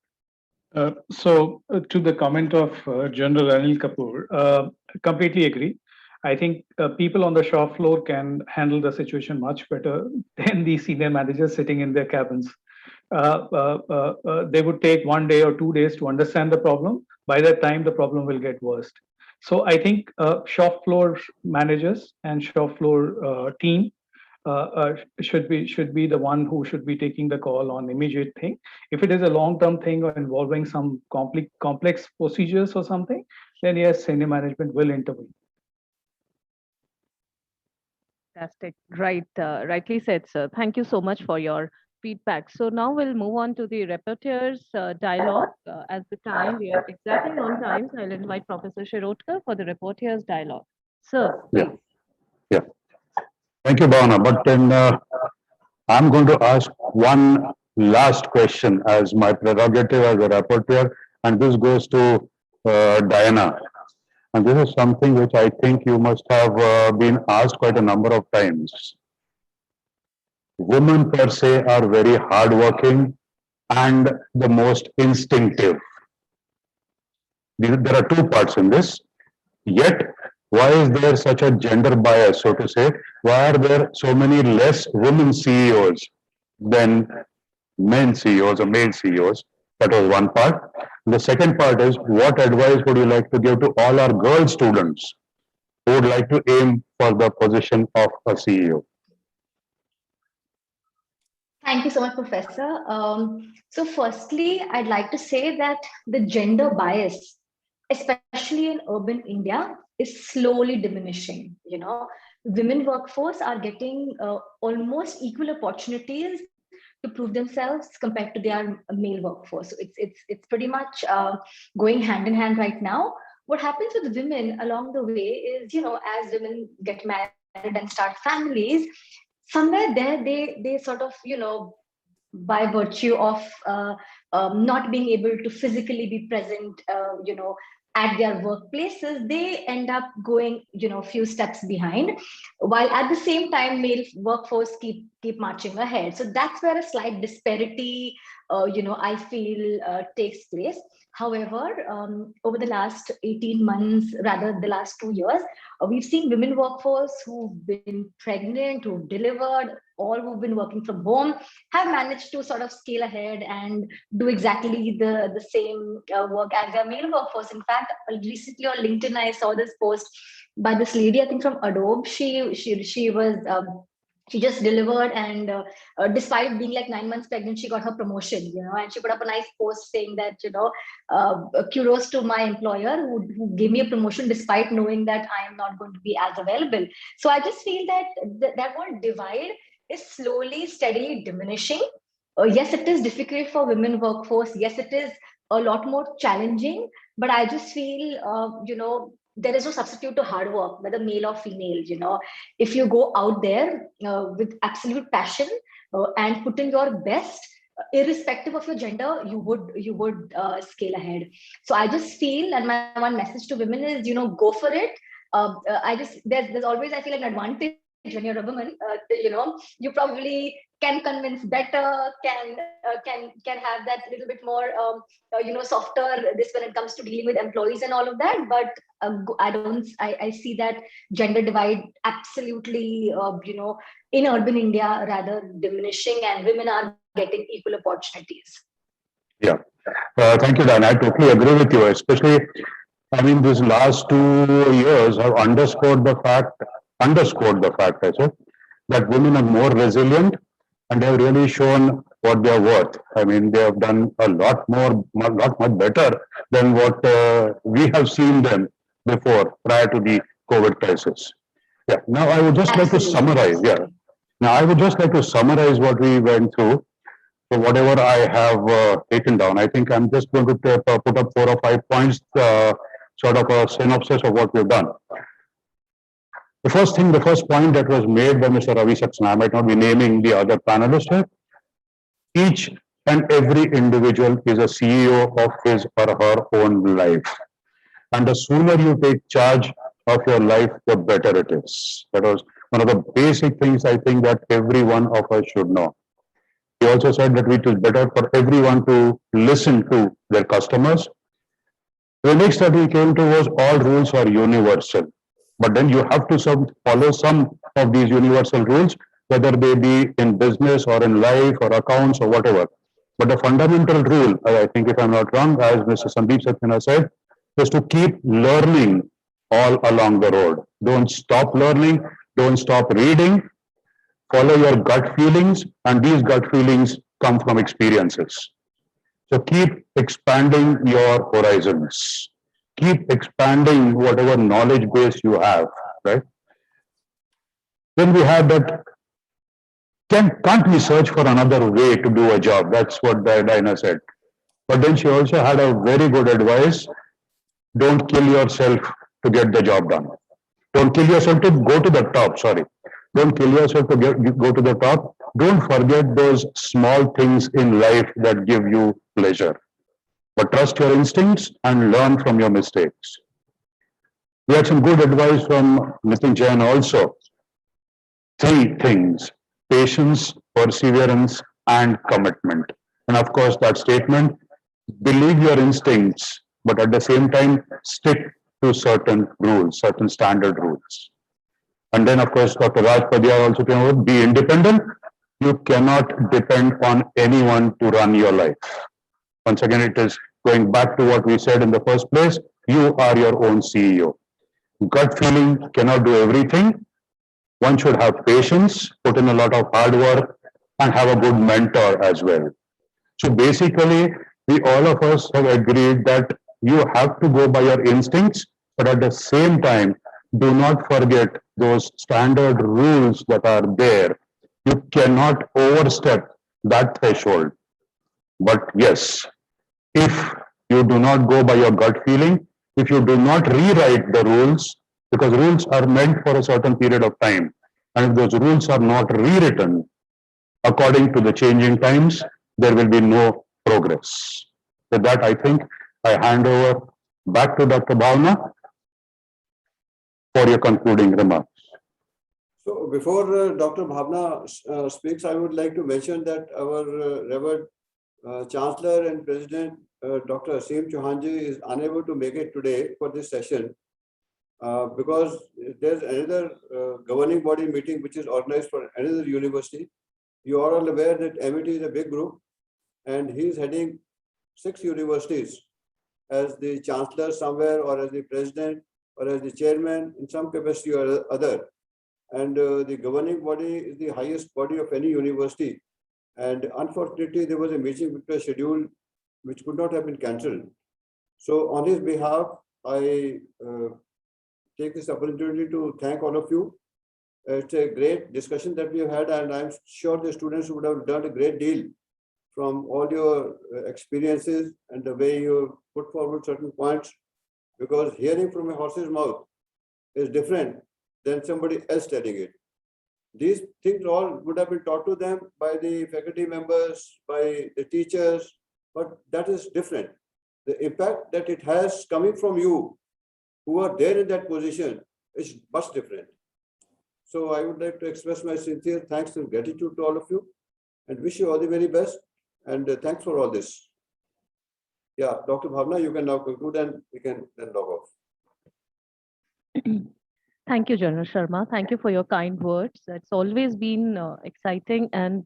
To the comment of General Anil Kapoor, completely agree. I think people on the shop floor can handle the situation much better than the senior managers sitting in their cabins. They would take 1 day or 2 days to understand the problem. By that time, the problem will get worse. So I think shop floor managers and shop floor team should be the one who should be taking the call on immediate thing. If it is a long-term thing or involving some complex procedures or something, then yes, senior management will intervene. Fantastic. Right, rightly said, sir. Thank you so much for your feedback. So now we'll move on to the rapporteurs dialogue. As the time, we are exactly on time, so I'll invite Professor Shirotkar for the rapporteurs dialogue. Sir, please. Yeah. Thank you, Bhavana. But then I'm going to ask one last question as my prerogative as a rapporteur, and this goes to Diana. And this is something which I think you must have been asked quite a number of times. Women per se are very hardworking and the most instinctive. There are two parts in this. Yet, why is there such a gender bias, so to say? Why are there so many less women CEOs than men CEOs or male CEOs? That was one part. The second part is, what advice would you like to give to all our girl students who would like to aim for the position of a CEO? Thank you so much, Professor. So firstly, I'd like to say that the gender bias, especially in urban India, is slowly diminishing. You know, women workforce are getting almost equal opportunities to prove themselves compared to their male workforce. So it's pretty much going hand in hand right now. What happens with women along the way is, you know, as women get married and start families, somewhere there they sort of, you know, by virtue of not being able to physically be present, you know, at their workplaces, they end up going, you know, a few steps behind, while at the same time male workforce keep marching ahead. So that's where a slight disparity, you know, I feel takes place. However, over the last 18 months, rather the last 2 years, we've seen women workforce who've been pregnant, who've delivered, all who've been working from home have managed to sort of scale ahead and do exactly the same work as their male workforce. In fact, recently on LinkedIn, I saw this post by this lady, I think from Adobe. She was she just delivered, and despite being like 9 months pregnant, she got her promotion, you know, and she put up a nice post saying that, you know, kudos to my employer who gave me a promotion despite knowing that I am not going to be as available. So I just feel that that one divide is slowly, steadily diminishing. Yes, it is difficult for women workforce. Yes, it is a lot more challenging, but I just feel, you know, there is no substitute to hard work, whether male or female. You know, if you go out there with absolute passion and put in your best, irrespective of your gender, you would scale ahead. So I just feel, and my one message to women is, you know, go for it. I just there's always, I feel, an advantage when you're a woman. You know, you probably can convince better, can have that little bit more you know, softer this when it comes to dealing with employees and all of that. But I see that gender divide absolutely you know, in urban India rather diminishing, and women are getting equal opportunities. Yeah, thank you, Dan. I totally agree with you. Especially, I mean, these last 2 years have underscored the fact, I said, that women are more resilient and they have really shown what they are worth. I mean, they have done a lot much better than what we have seen them before, prior to the COVID crisis. Yeah. Now I would just like to summarize. Yeah. Now I would just like to summarize what we went through. So whatever I have taken down, I think I'm just going to put up 4 or 5 points, sort of a synopsis of what we've done. The first point that was made by Mr. Ravi Saxena, I might not be naming the other panelists here. Each and every individual is a CEO of his or her own life. And the sooner you take charge of your life, the better it is. That was one of the basic things I think that every one of us should know. He also said that it is better for everyone to listen to their customers. The next that we came to was all rules are universal. But then you have to follow some of these universal rules, whether they be in business or in life or accounts or whatever. But the fundamental rule, I think if I'm not wrong, as Mr. Sandeep Saxena said, is to keep learning all along the road. Don't stop learning, don't stop reading, follow your gut feelings, and these gut feelings come from experiences. So keep expanding your horizons. Keep expanding whatever knowledge base you have, right? Then we have that, can't we search for another way to do a job? That's what Dinah said. But then she also had a very good advice. Don't kill yourself to get the job done. Don't kill yourself to go to the top, sorry. Don't kill yourself to go to the top. Don't forget those small things in life that give you pleasure. But trust your instincts and learn from your mistakes. We had some good advice from Nitin Jain also. 3 things: patience, perseverance, and commitment. And of course, that statement, believe your instincts, but at the same time, stick to certain rules, certain standard rules. And then, of course, Dr. Raj Padiyar also came out, be independent. You cannot depend on anyone to run your life. Once again, it is going back to what we said in the first place, you are your own CEO. Gut feeling cannot do everything. One should have patience, put in a lot of hard work, and have a good mentor as well. So basically, we all of us have agreed that you have to go by your instincts, but at the same time, do not forget those standard rules that are there. You cannot overstep that threshold. But yes, if you do not go by your gut feeling, if you do not rewrite the rules, because rules are meant for a certain period of time, and if those rules are not rewritten according to the changing times, there will be no progress. With that, I think I hand over back to Dr. Bhavna for your concluding remarks. So before Dr. Bhavna speaks, I would like to mention that our revered Chancellor and President, Dr. Aseem Chauhanji, is unable to make it today for this session because there's another governing body meeting which is organized for another university. You are all aware that Amity is a big group and he is heading 6 universities as the Chancellor somewhere, or as the President, or as the Chairman in some capacity or other. And the governing body is the highest body of any university. And unfortunately, there was a meeting which was scheduled which could not have been cancelled. So on his behalf, I take this opportunity to thank all of you. It's a great discussion that we have had, and I'm sure the students would have done a great deal from all your experiences and the way you put forward certain points, because hearing from a horse's mouth is different than somebody else telling it. These things all would have been taught to them by the faculty members, by the teachers, but that is different. The impact that it has coming from you who are there in that position is much different. So I would like to express my sincere thanks and gratitude to all of you and wish you all the very best. And thanks for all this. Yeah, Dr. Bhavna, you can now conclude and we can then log off. Thank you, General Sharma. Thank you for your kind words. It's always been exciting and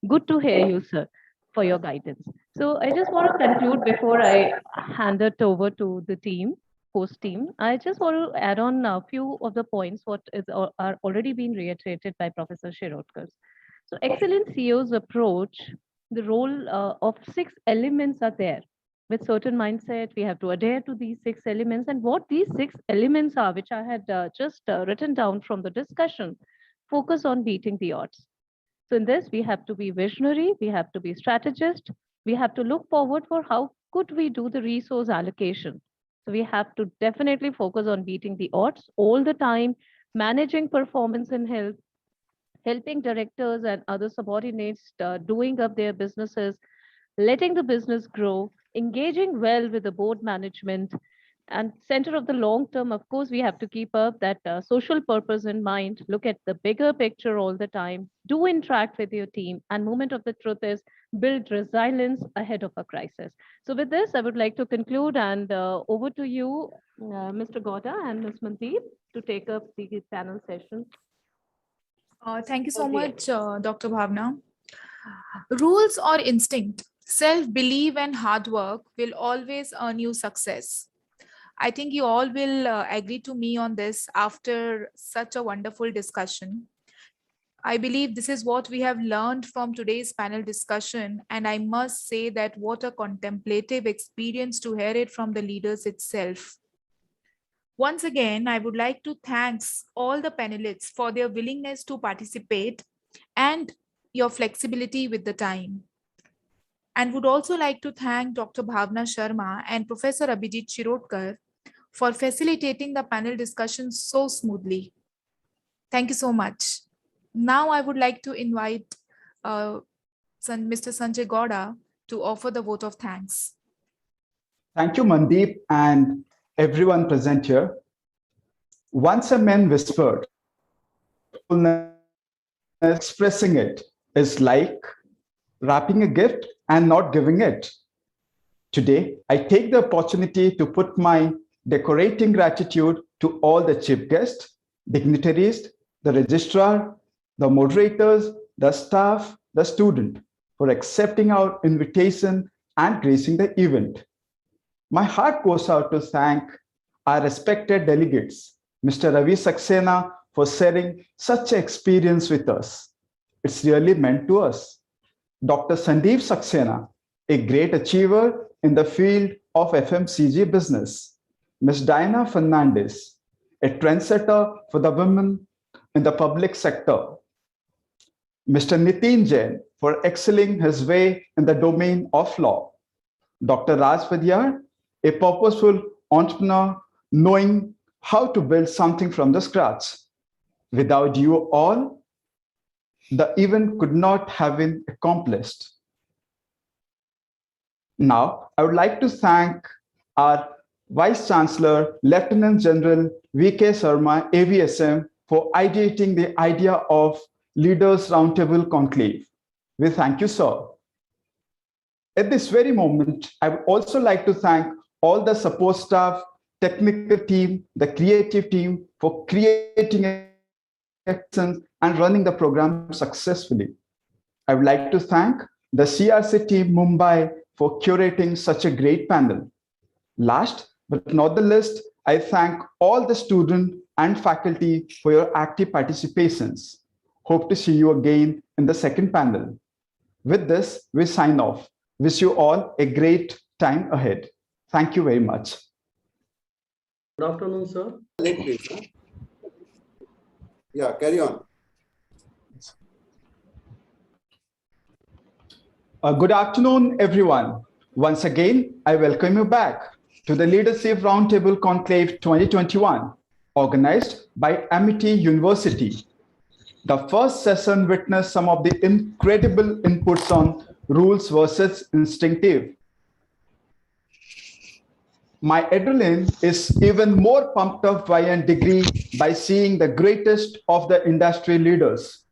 good to hear you, sir, for your guidance. So I just want to conclude before I hand it over to the team, host team. I just want to add on a few of the points what is are already been reiterated by Professor Shirotkar. So excellent CEO's approach, the role of 6 elements are there with certain mindset. We have to adhere to these 6 elements, and what these 6 elements are, which I had just written down from the discussion. Focus on beating the odds. So in this, we have to be visionary, we have to be strategist, we have to look forward for how could we do the resource allocation. So we have to definitely focus on beating the odds all the time, managing performance and health, helping directors and other subordinates doing up their businesses, letting the business grow, engaging well with the board management, and center of the long term, of course, we have to keep up that social purpose in mind, look at the bigger picture all the time, do interact with your team, and moment of the truth is build resilience ahead of a crisis. So with this, I would like to conclude, and over to you, Mr. Gowda and Ms. Mandeep, to take up the panel session. Thank you so much, Dr. Bhavna. Rules or instinct, self-belief and hard work will always earn you success. I think you all will agree to me on this after such a wonderful discussion. I believe this is what we have learned from today's panel discussion, and I must say that what a contemplative experience to hear it from the leaders itself. Once again, I would like to thank all the panelists for their willingness to participate and your flexibility with the time. And would also like to thank Dr. Bhavna Sharma and Professor Abhijit Shirodkar for facilitating the panel discussion so smoothly. Thank you so much. Now I would like to invite Mr. Sanjay Gowda to offer the vote of thanks. Thank you, Mandeep, and everyone present here. Once a man whispered, expressing it is like wrapping a gift and not giving it. Today, I take the opportunity to put my decorating gratitude to all the chief guests, dignitaries, the registrar, the moderators, the staff, the student for accepting our invitation and gracing the event. My heart goes out to thank our respected delegates, Mr. Ravi Saxena, for sharing such an experience with us. It's really meant to us. Dr. Sandeep Saxena, a great achiever in the field of FMCG business. Ms. Diana Fernandez, a trendsetter for the women in the public sector. Mr. Nitin Jain, for excelling his way in the domain of law. Dr. Raj Vadyar, a purposeful entrepreneur knowing how to build something from the scratch. Without you all, the event could not have been accomplished. Now, I would like to thank our Vice Chancellor, Lieutenant General V.K. Sharma, AVSM, for ideating the idea of Leaders Roundtable Conclave. We thank you, sir. At this very moment, I would also like to thank all the support staff, technical team, the creative team for creating actions and running the program successfully. I would like to thank the CRC team Mumbai for curating such a great panel. Last but not the least, I thank all the students and faculty for your active participations. Hope to see you again in the second panel. With this, we sign off. Wish you all a great time ahead. Thank you very much. Good afternoon, sir. Please, huh? Yeah, carry on. Good afternoon, everyone. Once again, I welcome you back to the Leadership Roundtable Conclave 2021, organized by Amity University. The first session witnessed some of the incredible inputs on rules versus instinctive. My adrenaline is even more pumped up by a degree by seeing the greatest of the industry leaders.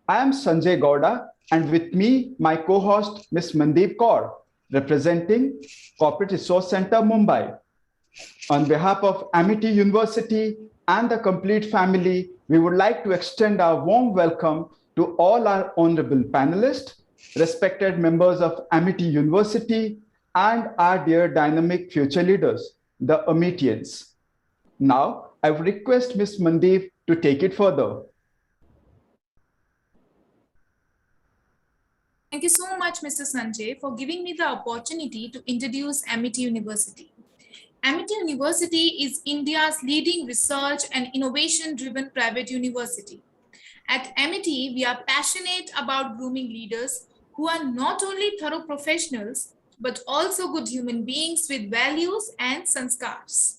I am Sanjay Gowda, and with me, my co-host, Ms. Mandeep Kaur, representing Corporate Resource Center, Mumbai. On behalf of Amity University and the complete family, we would like to extend our warm welcome to all our honorable panelists, respected members of Amity University, and our dear dynamic future leaders, the Amitians. Now, I would request Ms. Mandeep to take it further. Thank you so much, Mr. Sanjay, for giving me the opportunity to introduce Amity University. Amity University is India's leading research and innovation-driven private university. At Amity, we are passionate about grooming leaders who are not only thorough professionals, but also good human beings with values and sanskars.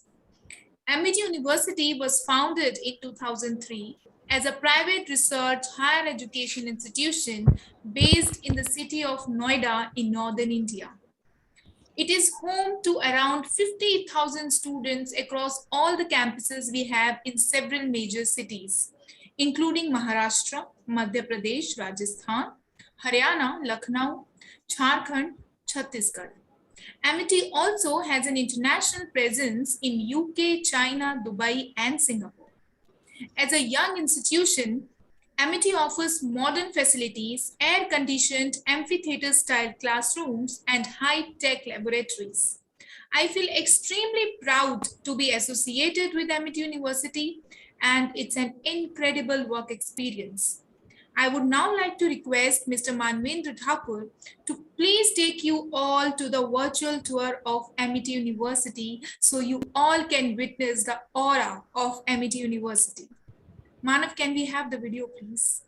Amity University was founded in 2003 as a private research higher education institution based in the city of Noida in northern India. It is home to around 50,000 students across all the campuses we have in several major cities, including Maharashtra, Madhya Pradesh, Rajasthan, Haryana, Lucknow, Jharkhand, Chhattisgarh. Amity also has an international presence in UK, China, Dubai, and Singapore. As a young institution, Amity offers modern facilities, air-conditioned amphitheater-style classrooms, and high-tech laboratories. I feel extremely proud to be associated with Amity University, and it's an incredible work experience. I would now like to request Mr. Manvendra Thakur to please take you all to the virtual tour of Amity University so you all can witness the aura of Amity University. Manav, can we have the video, please?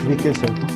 VK sir.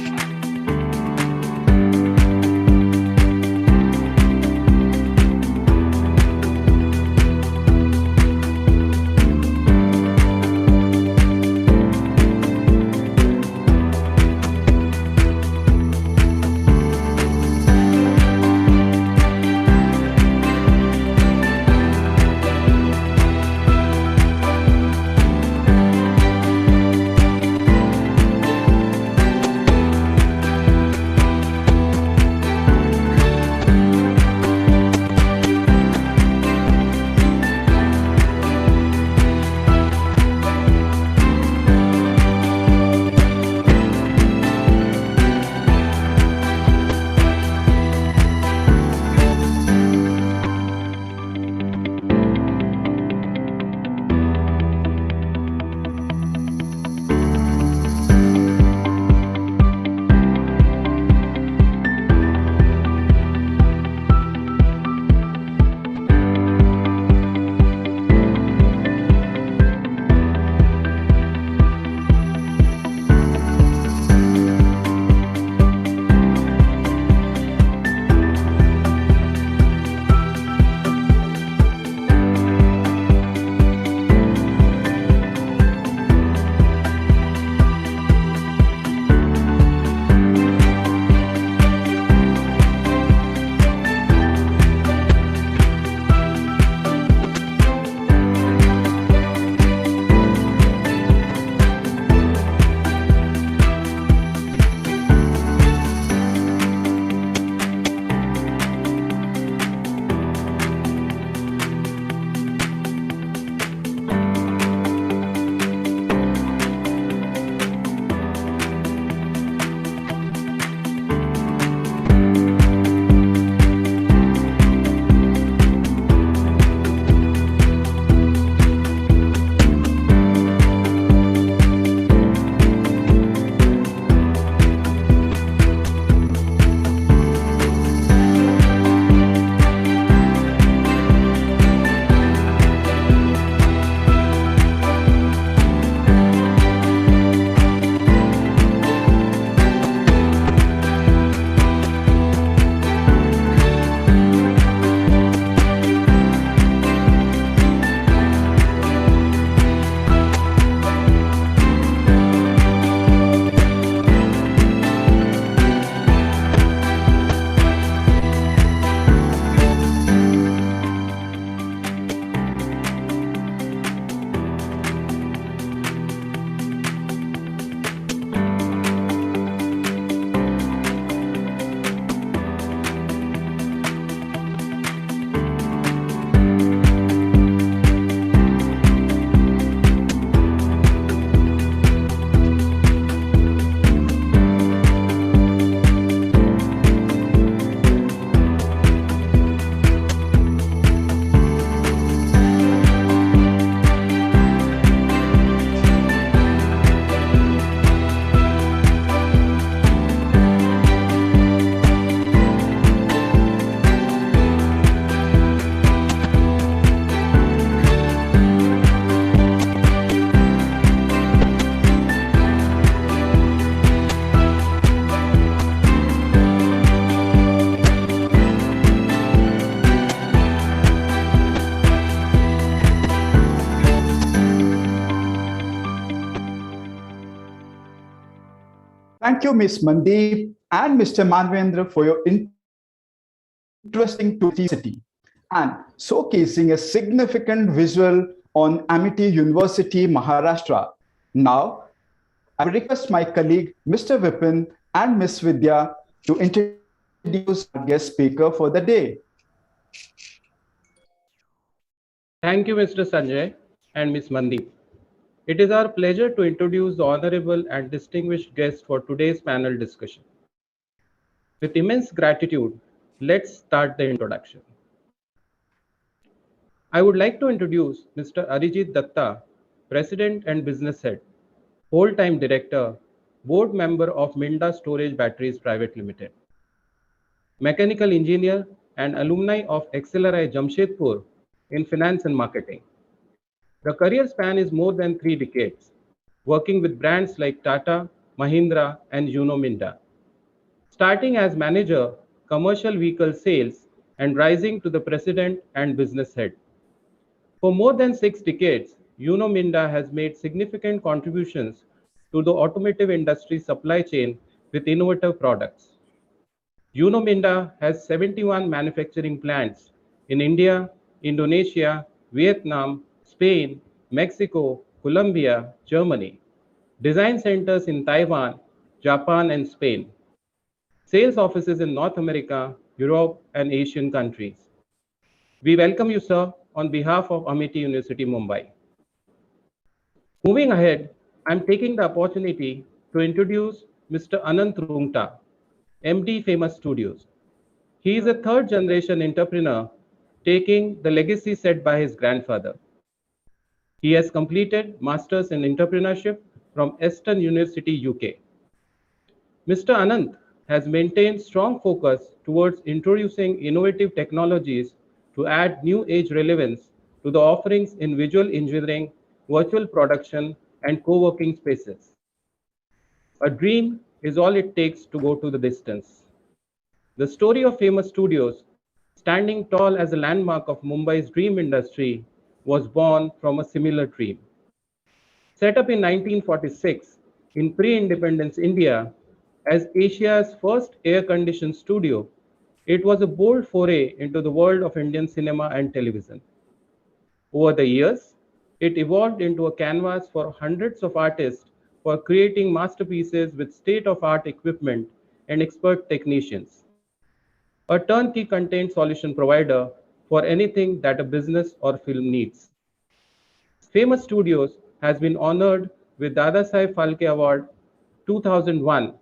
Thank you, Ms. Mandeep and Mr. Manvendra, for your interesting city and showcasing a significant visual on Amity University, Maharashtra. Now, I will request my colleague, Mr. Vipin and Ms. Vidya to introduce our guest speaker for the day. Thank you, Mr. Sanjay and Ms. Mandeep. It is our pleasure to introduce the honorable and distinguished guest for today's panel discussion. With immense gratitude, let's start the introduction. I would like to introduce Mr. Arijit Datta, President and Business Head, Whole-Time Director, Board Member of Minda Storage Batteries Private Limited, Mechanical Engineer and alumni of XLRI Jamshedpur in Finance and Marketing. The career span is more than 3 decades, working with brands like Tata, Mahindra, and Uno Minda. Starting as manager, commercial vehicle sales, and rising to the president and business head. For more than 6 decades, Uno Minda has made significant contributions to the automotive industry supply chain with innovative products. Uno Minda has 71 manufacturing plants in India, Indonesia, Vietnam, Spain, Mexico, Colombia, Germany, design centers in Taiwan, Japan, and Spain, sales offices in North America, Europe, and Asian countries. We welcome you, sir, on behalf of Amity University Mumbai. Moving ahead, I'm taking the opportunity to introduce Mr. Anant Rungta, MD Famous Studios. He is a third-generation entrepreneur taking the legacy set by his grandfather. He has completed Masters in Entrepreneurship from Eastern University, UK. Mr. Anant has maintained strong focus towards introducing innovative technologies to add new age relevance to the offerings in visual engineering, virtual production, and co-working spaces. A dream is all it takes to go to the distance. The story of Famous Studios, standing tall as a landmark of Mumbai's dream industry, was born from a similar dream. Set up in 1946 in pre-independence India as Asia's first air-conditioned studio, it was a bold foray into the world of Indian cinema and television. Over the years, it evolved into a canvas for hundreds of artists for creating masterpieces with state-of-art equipment and expert technicians. A turnkey content solution provider for anything that a business or film needs. Famous Studios has been honored with Dadasaheb Phalke Award 2001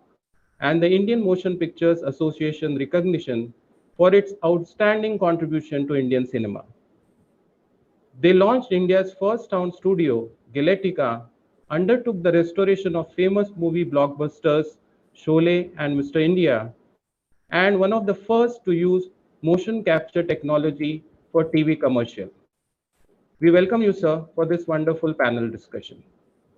and the Indian Motion Pictures Association recognition for its outstanding contribution to Indian cinema. They launched India's first sound studio, Galetica, undertook the restoration of famous movie blockbusters Sholay and Mr. India, and one of the first to use motion capture technology for TV commercial. We welcome you, sir, for this wonderful panel discussion.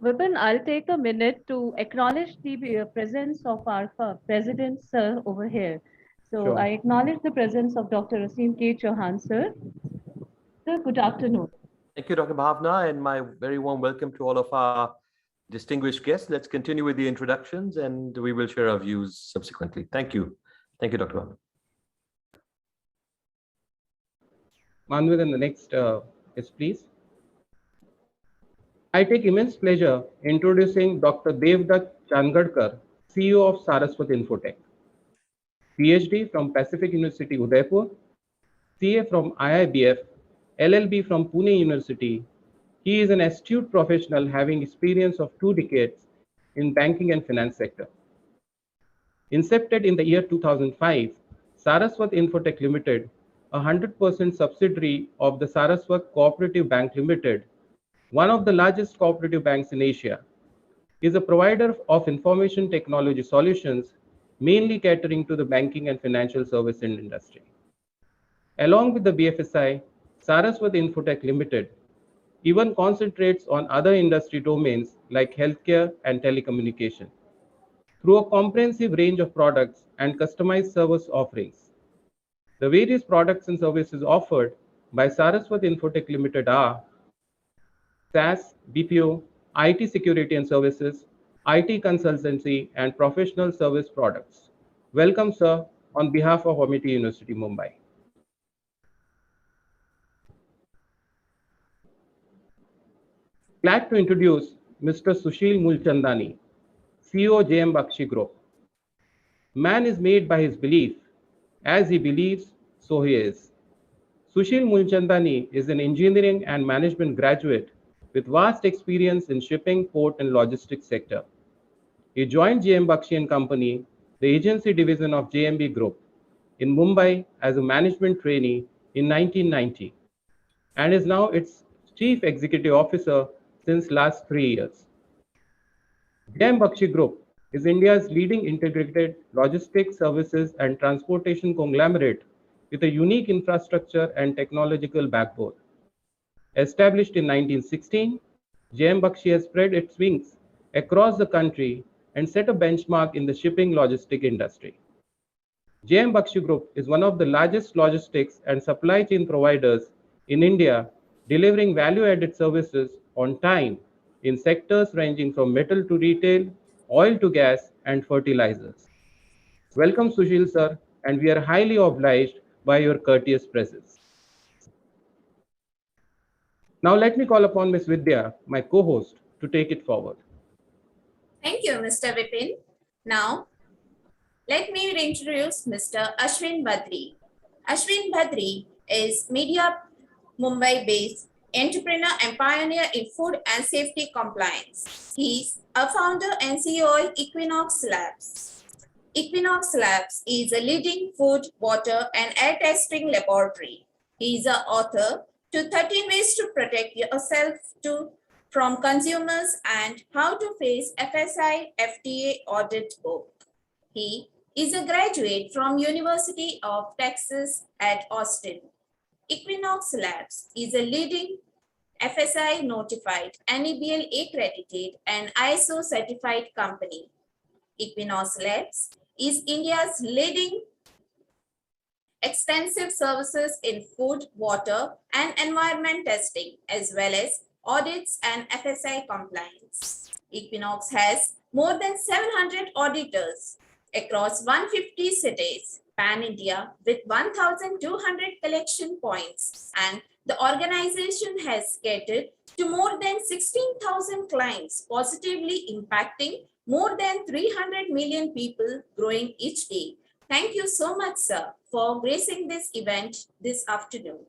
Vipin, I'll take a minute to acknowledge the presence of our president, sir, over here. So Sure. I acknowledge the presence of Dr. Asim K. Chauhan, sir. Sir, good afternoon. Thank you, Dr. Bhavna, and my very warm welcome to all of our distinguished guests. Let's continue with the introductions and we will share our views subsequently. Thank you. Thank you, Dr. Bhavna. Manvir, the next is please. I take immense pleasure introducing Dr. Devdutt Changadkar, CEO of Saraswat Infotech, PhD from Pacific University, Udaipur, CA from IIBF, LLB from Pune University. He is an astute professional having experience of 2 decades in banking and finance sector. Incepted in the year 2005, Saraswat Infotech Limited, a 100% subsidiary of the Saraswat Cooperative Bank Limited, one of the largest cooperative banks in Asia, is a provider of information technology solutions, mainly catering to the banking and financial service industry. Along with the BFSI, Saraswat Infotech Limited even concentrates on other industry domains like healthcare and telecommunication through a comprehensive range of products and customized service offerings. The various products and services offered by Saraswat Infotech Limited are SaaS, BPO, IT security and services, IT consultancy, and professional service products. Welcome, sir, on behalf of Amity University Mumbai. Glad to introduce Mr. Sushil Mulchandani, CEO JM Bakshi Group. Man is made by his belief. As he believes, so he is. Sushil Mulchandani is an engineering and management graduate with vast experience in shipping, port, and logistics sector. He joined JM Bakshi and Company, the agency division of JMB Group, in Mumbai as a management trainee in 1990, and is now its chief executive officer since last 3 years. JM Bakshi Group is India's leading integrated logistics services and transportation conglomerate with a unique infrastructure and technological backbone. Established in 1916, JM Bakshi has spread its wings across the country and set a benchmark in the shipping logistic industry. JM Bakshi Group is one of the largest logistics and supply chain providers in India, delivering value-added services on time in sectors ranging from metal to retail, oil to gas, and fertilizers. Welcome, Sushil sir, and we are highly obliged by your courteous presence. Now let me call upon Ms. Vidya, my co-host, to take it forward. Thank you, Mr. Vipin. Now, let me introduce Mr. Ashwin Badri. Ashwin Badri is Media Mumbai-based entrepreneur and pioneer in food and safety compliance. He's a founder and CEO of Equinox Labs. Equinox Labs is a leading food, water, and air testing laboratory. He is an author to 13 Ways to Protect Yourself from Consumers and How to Face FSI FDA Audit book. He is a graduate from University of Texas at Austin. Equinox Labs is a leading FSI notified, NABL accredited, and ISO certified company. Equinox Labs is India's leading extensive services in food, water, and environment testing, as well as audits and FSI compliance. Equinox has more than 700 auditors across 150 cities, pan-India, with 1,200 collection points, and the organization has catered to more than 16,000 clients, positively impacting more than 300 million people, growing each day. Thank you so much, sir, for gracing this event this afternoon.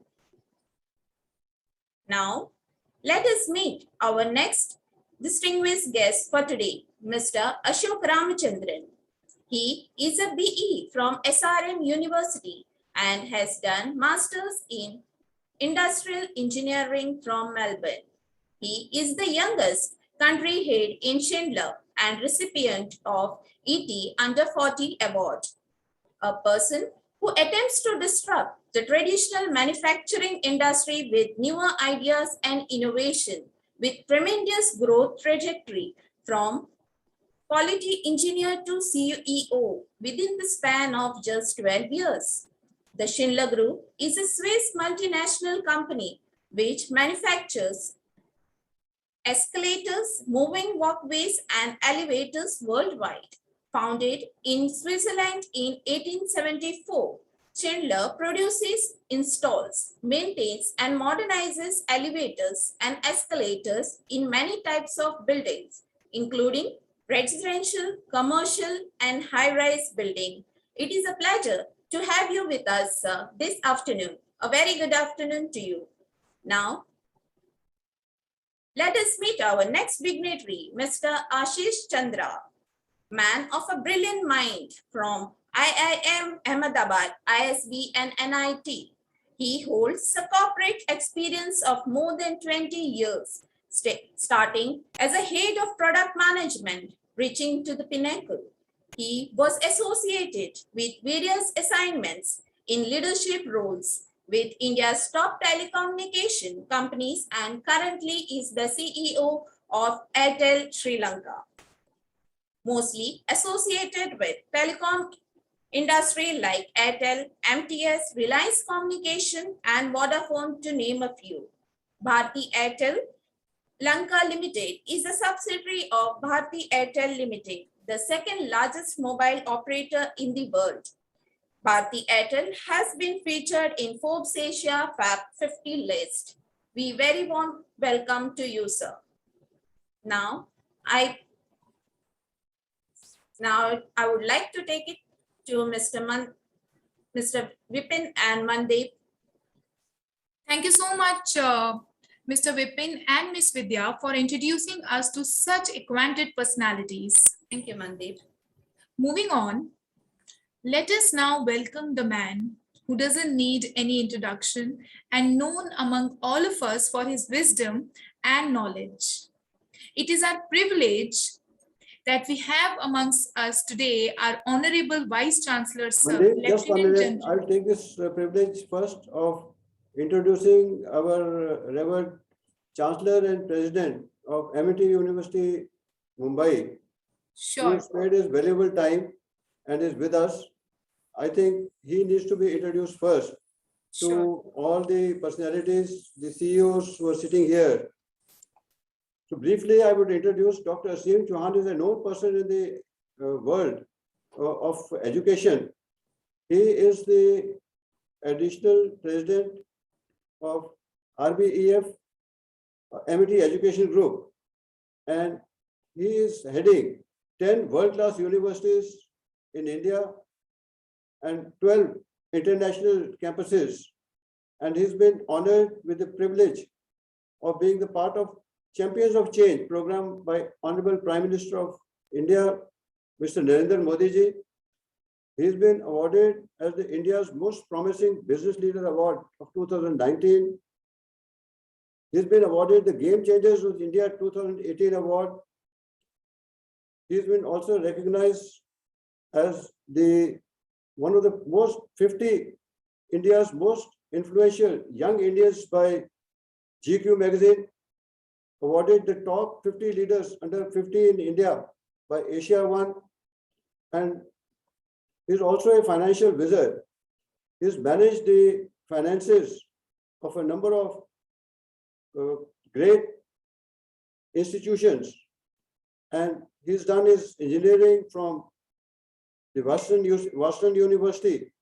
Now, let us meet our next distinguished guest for today, Mr. Ashok Ramachandran. He is a BE from SRM University and has done Masters in Industrial Engineering from Melbourne. He is the youngest country head in Schindler and recipient of ET Under 40 Award. A person who attempts to disrupt the traditional manufacturing industry with newer ideas and innovation, with tremendous growth trajectory from quality engineer to CEO within the span of just 12 years. The Schindler Group is a Swiss multinational company which manufactures escalators, moving walkways, and elevators worldwide. Founded in Switzerland in 1874, Schindler produces, installs, maintains, and modernizes elevators and escalators in many types of buildings, including residential, commercial, and high-rise building. It is a pleasure to have you with us this afternoon. A very good afternoon to you. Now, let us meet our next dignitary, Mr. Ashish Chandra, man of a brilliant mind from IIM Ahmedabad, ISB, and NIT. He holds a corporate experience of more than 20 years, starting as a head of product management, reaching to the pinnacle. He was associated with various assignments in leadership roles with India's top telecommunication companies and currently is the CEO of Airtel Sri Lanka. Mostly associated with telecom industry like Airtel, MTS, Reliance Communication, and Vodafone, to name a few. Bharti Airtel Lanka Limited is a subsidiary of Bharti Airtel Limited, the second largest mobile operator in the world. Bharti Airtel has been featured in Forbes Asia Fab 50 list. We very warm welcome to you, sir. Now I would like to take it to Mr. Vipin and Mandeep. Thank you so much, Mr. Vipin and Ms. Vidya, for introducing us to such acquainted personalities. Thank you, Mandeep. Moving on, let us now welcome the man who doesn't need any introduction and known among all of us for his wisdom and knowledge. It is our privilege that we have amongst us today our Honorable Vice Chancellor, Sir, Mandeep, just 1 Lieutenant minute. General. I'll take this privilege first of introducing our Reverend Chancellor and President of Amity University Mumbai, Sure. who spared his valuable time and is with us. I think he needs to be introduced first to all the personalities, the CEOs who are sitting here. So briefly, I would introduce Dr. Esteemed. Chauhan is a known person in the world of education. He is the additional president of RBEF Amity Education Group, and he is heading 10 world-class universities in India and 12 international campuses, and he's been honored with the privilege of being the part of Champions of Change program by Honorable Prime Minister of India, Mr. Narendra Modi ji. He's been awarded as the India's most promising business leader award of 2019. He's been awarded the Game Changers of India 2018 award. He's been also recognized as the one of the most 50 India's most influential young Indians by GQ magazine, awarded the top 50 leaders under 50 in India by Asia One, and he's also a financial wizard. He's managed the finances of a number of great institutions, and he's done his engineering from the Western University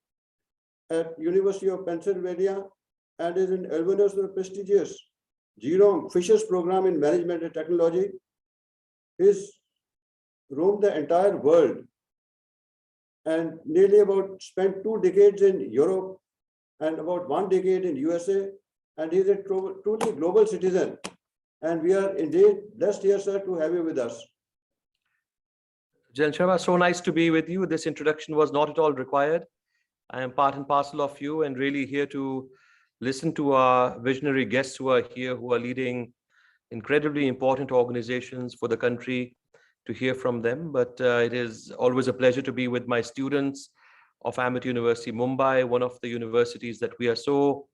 at University of Pennsylvania, and is in Albanus with the prestigious Jerome Fisher's program in management and technology. He's roamed the entire world and nearly about spent 2 decades in Europe and about 1 decade in USA, and he's a truly global citizen. And we are indeed blessed here, sir, to have you with us. Jan Sharma, so nice to be with you. This introduction was not at all required. I am part and parcel of you and really here to listen to our visionary guests who are here, who are leading incredibly important organizations for the country, to hear from them. But it is always a pleasure to be with my students of Amity University Mumbai, one of the universities that we are so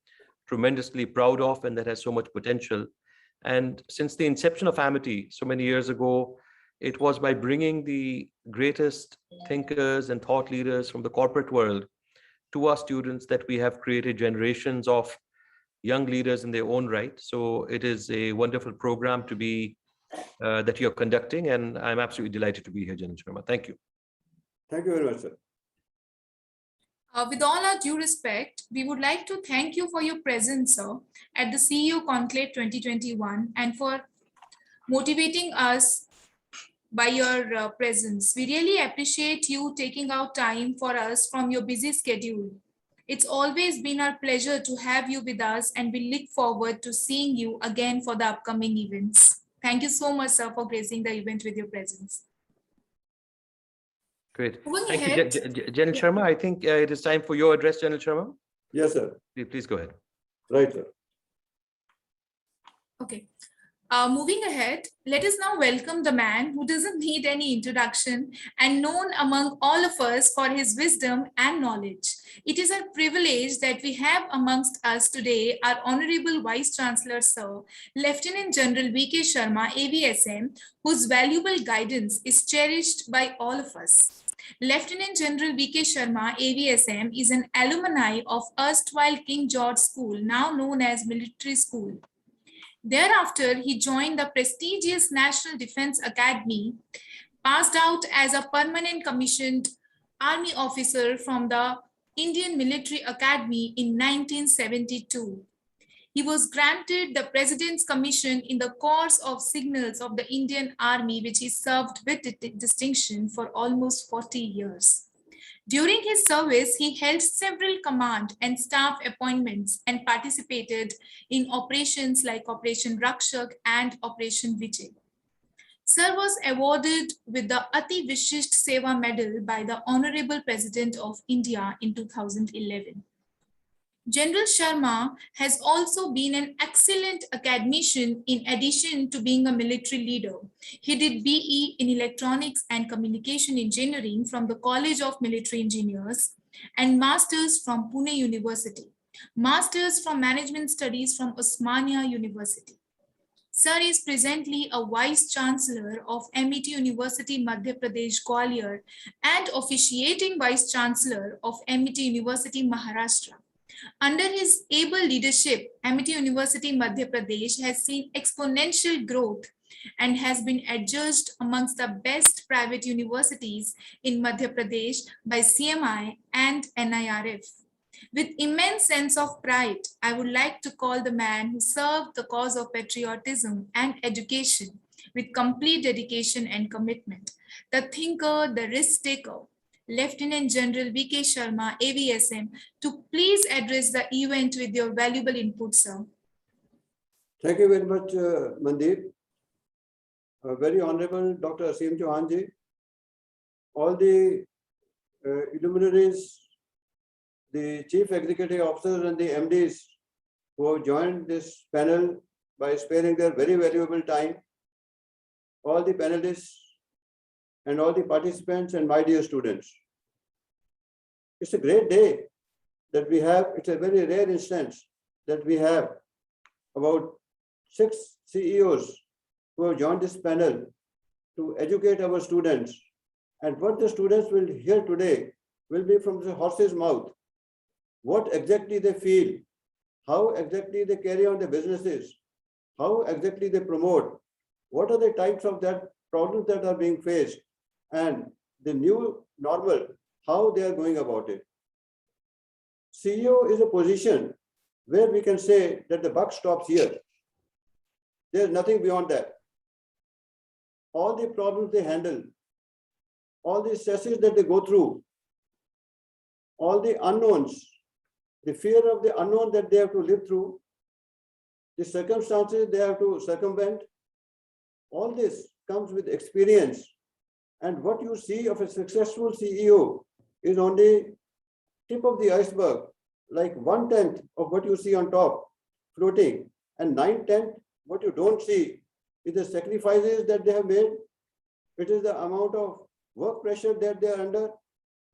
tremendously proud of and that has so much potential. And since the inception of Amity so many years ago, it was by bringing the greatest thinkers and thought leaders from the corporate world to our students that we have created generations of young leaders in their own right. So it is a wonderful program to be that you're conducting, and I'm absolutely delighted to be here, Janan Sharma. Thank you. Thank you very much, sir. With all our due respect, we would like to thank you for your presence, sir, at the CEO Conclave 2021 and for motivating us by your presence. We really appreciate you taking out time for us from your busy schedule. It's always been our pleasure to have you with us, and we look forward to seeing you again for the upcoming events. Thank you so much, sir, for gracing the event with your presence. Great. Moving Thank ahead. you, Janan Sharma. I think it is time for your address, Janan Sharma. Yes, sir. Please go ahead. Right, sir. Okay. Moving ahead, let us now welcome the man who doesn't need any introduction and known among all of us for his wisdom and knowledge. It is a privilege that we have amongst us today our Honorable Vice Chancellor, Sir, Lieutenant General V.K. Sharma, AVSM, whose valuable guidance is cherished by all of us. Lieutenant General V.K. Sharma, AVSM, is an alumni of erstwhile King George School, now known as Military School. Thereafter, he joined the prestigious National Defense Academy, passed out as a permanent commissioned army officer from the Indian Military Academy in 1972. He was granted the President's Commission in the Corps of Signals of the Indian Army, which he served with distinction for almost 40 years. During his service, he held several command and staff appointments and participated in operations like Operation Rakshak and Operation Vijay. Sir was awarded with the Ati Vishisht Seva Medal by the Honorable President of India in 2011. General Sharma has also been an excellent academician in addition to being a military leader. He did BE in Electronics and Communication Engineering from the College of Military Engineers and Masters from Pune University, Masters from Management Studies from Osmania University. Sir is presently a Vice Chancellor of Amity University Madhya Pradesh Gwalior and officiating Vice Chancellor of Amity University Maharashtra. Under his able leadership, Amity University Madhya Pradesh has seen exponential growth and has been adjudged amongst the best private universities in Madhya Pradesh by CMI and NIRF. With immense sense of pride, I would like to call the man who served the cause of patriotism and education with complete dedication and commitment, the thinker, the risk taker, Lieutenant General V.K. Sharma, AVSM, to please address the event with your valuable input, sir. Thank you very much, Mandeep. Very Honorable Dr. Aseem Chauhanji, all the luminaries, the Chief Executive Officers and the MDs who have joined this panel by sparing their very valuable time, all the panelists, and all the participants and my dear students. It's a great day that we have. It's a very rare instance that we have about 6 CEOs who have joined this panel to educate our students. And what the students will hear today will be from the horse's mouth. What exactly they feel, how exactly they carry on their businesses, how exactly they promote, what are the types of that problems that are being faced, and the new normal, how they are going about it. CEO is a position where we can say that the buck stops here. There's nothing beyond that. All the problems they handle, all the stresses that they go through, all the unknowns, the fear of the unknown that they have to live through, the circumstances they have to circumvent, all this comes with experience. And what you see of a successful CEO is only tip of the iceberg, like 1/10 of what you see on top floating, and 9/10 what you don't see is the sacrifices that they have made. It is the amount of work pressure that they are under.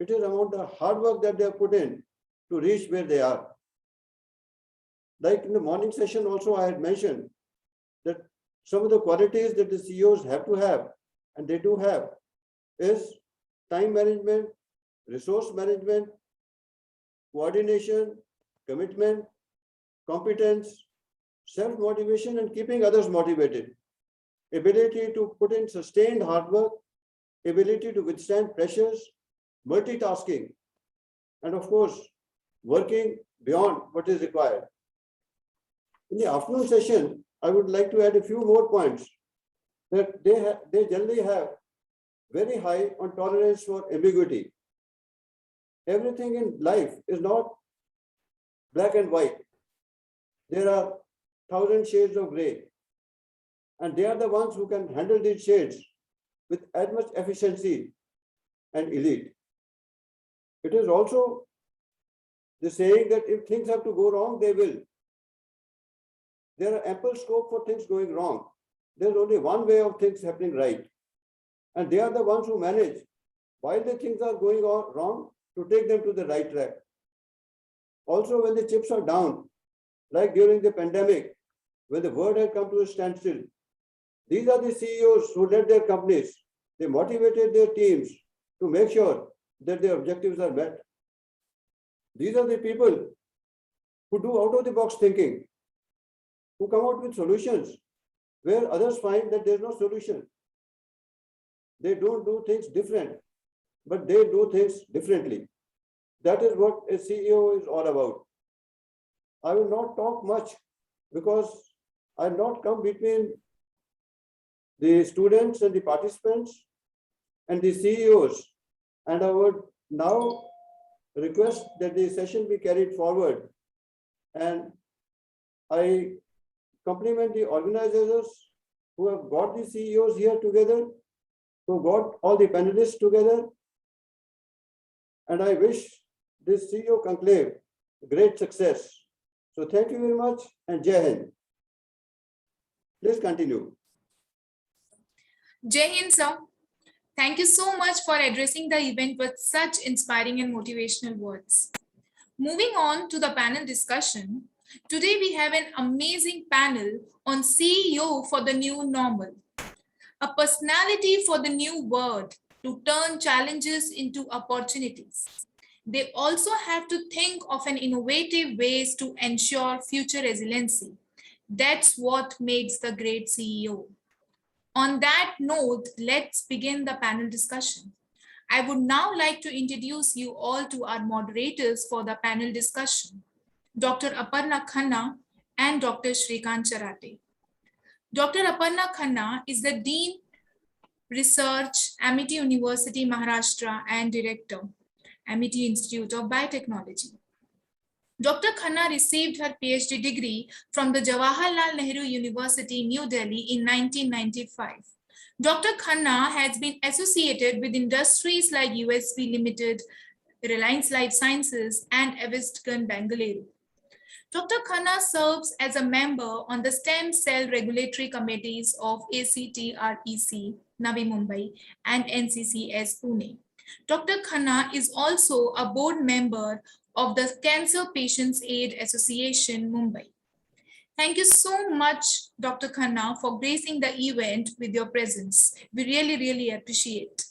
It is the amount of hard work that they have put in to reach where they are. Like in the morning session also, I had mentioned that some of the qualities that the CEOs have to have, and they do have, is time management, resource management, coordination, commitment, competence, self-motivation, and keeping others motivated, ability to put in sustained hard work, ability to withstand pressures, multitasking, and of course, working beyond what is required. In the afternoon session, I would like to add a few more points that they generally have very high on tolerance for ambiguity. Everything in life is not black and white. There are 1,000 shades of gray. And they are the ones who can handle these shades with as much efficiency and elite. It is also the saying that if things have to go wrong, they will. There are ample scope for things going wrong. There's only one way of things happening right. And they are the ones who manage, while the things are going on wrong, to take them to the right track. Also, when the chips are down, like during the pandemic, when the world had come to a standstill, these are the CEOs who led their companies. They motivated their teams to make sure that their objectives are met. These are the people who do out-of-the-box thinking, who come out with solutions where others find that there's no solution. They don't do things different, but they do things differently. That is what a CEO is all about. I will not talk much because I'll not come between the students and the participants and the CEOs. And I would now request that the session be carried forward. And I compliment the organizers who have got the CEOs here together, who got all the panelists together. And I wish this CEO conclave great success. So thank you very much and Jai Hind. Please continue. Jai Hind, sir. Thank you so much for addressing the event with such inspiring and motivational words. Moving on to the panel discussion, today we have an amazing panel on CEO for the new normal, a personality for the new world to turn challenges into opportunities. They also have to think of an innovative ways to ensure future resiliency. That's what makes the great CEO. On that note, let's begin the panel discussion. I would now like to introduce you all to our moderators for the panel discussion, Dr. Aparna Khanna and Dr. Shrikant Charate. Dr. Aparna Khanna is the Dean Research, Amity University, Maharashtra, and Director, Amity Institute of Biotechnology. Dr. Khanna received her PhD degree from the Jawaharlal Nehru University, New Delhi in 1995. Dr. Khanna has been associated with industries like USB Limited, Reliance Life Sciences, and Avestgun Bengaluru. Dr. Khanna serves as a member on the stem cell regulatory committees of ACTREC, Navi Mumbai, and NCCS Pune. Dr. Khanna is also a board member of the Cancer Patients Aid Association, Mumbai. Thank you so much, Dr. Khanna, for gracing the event with your presence. We really, really appreciate.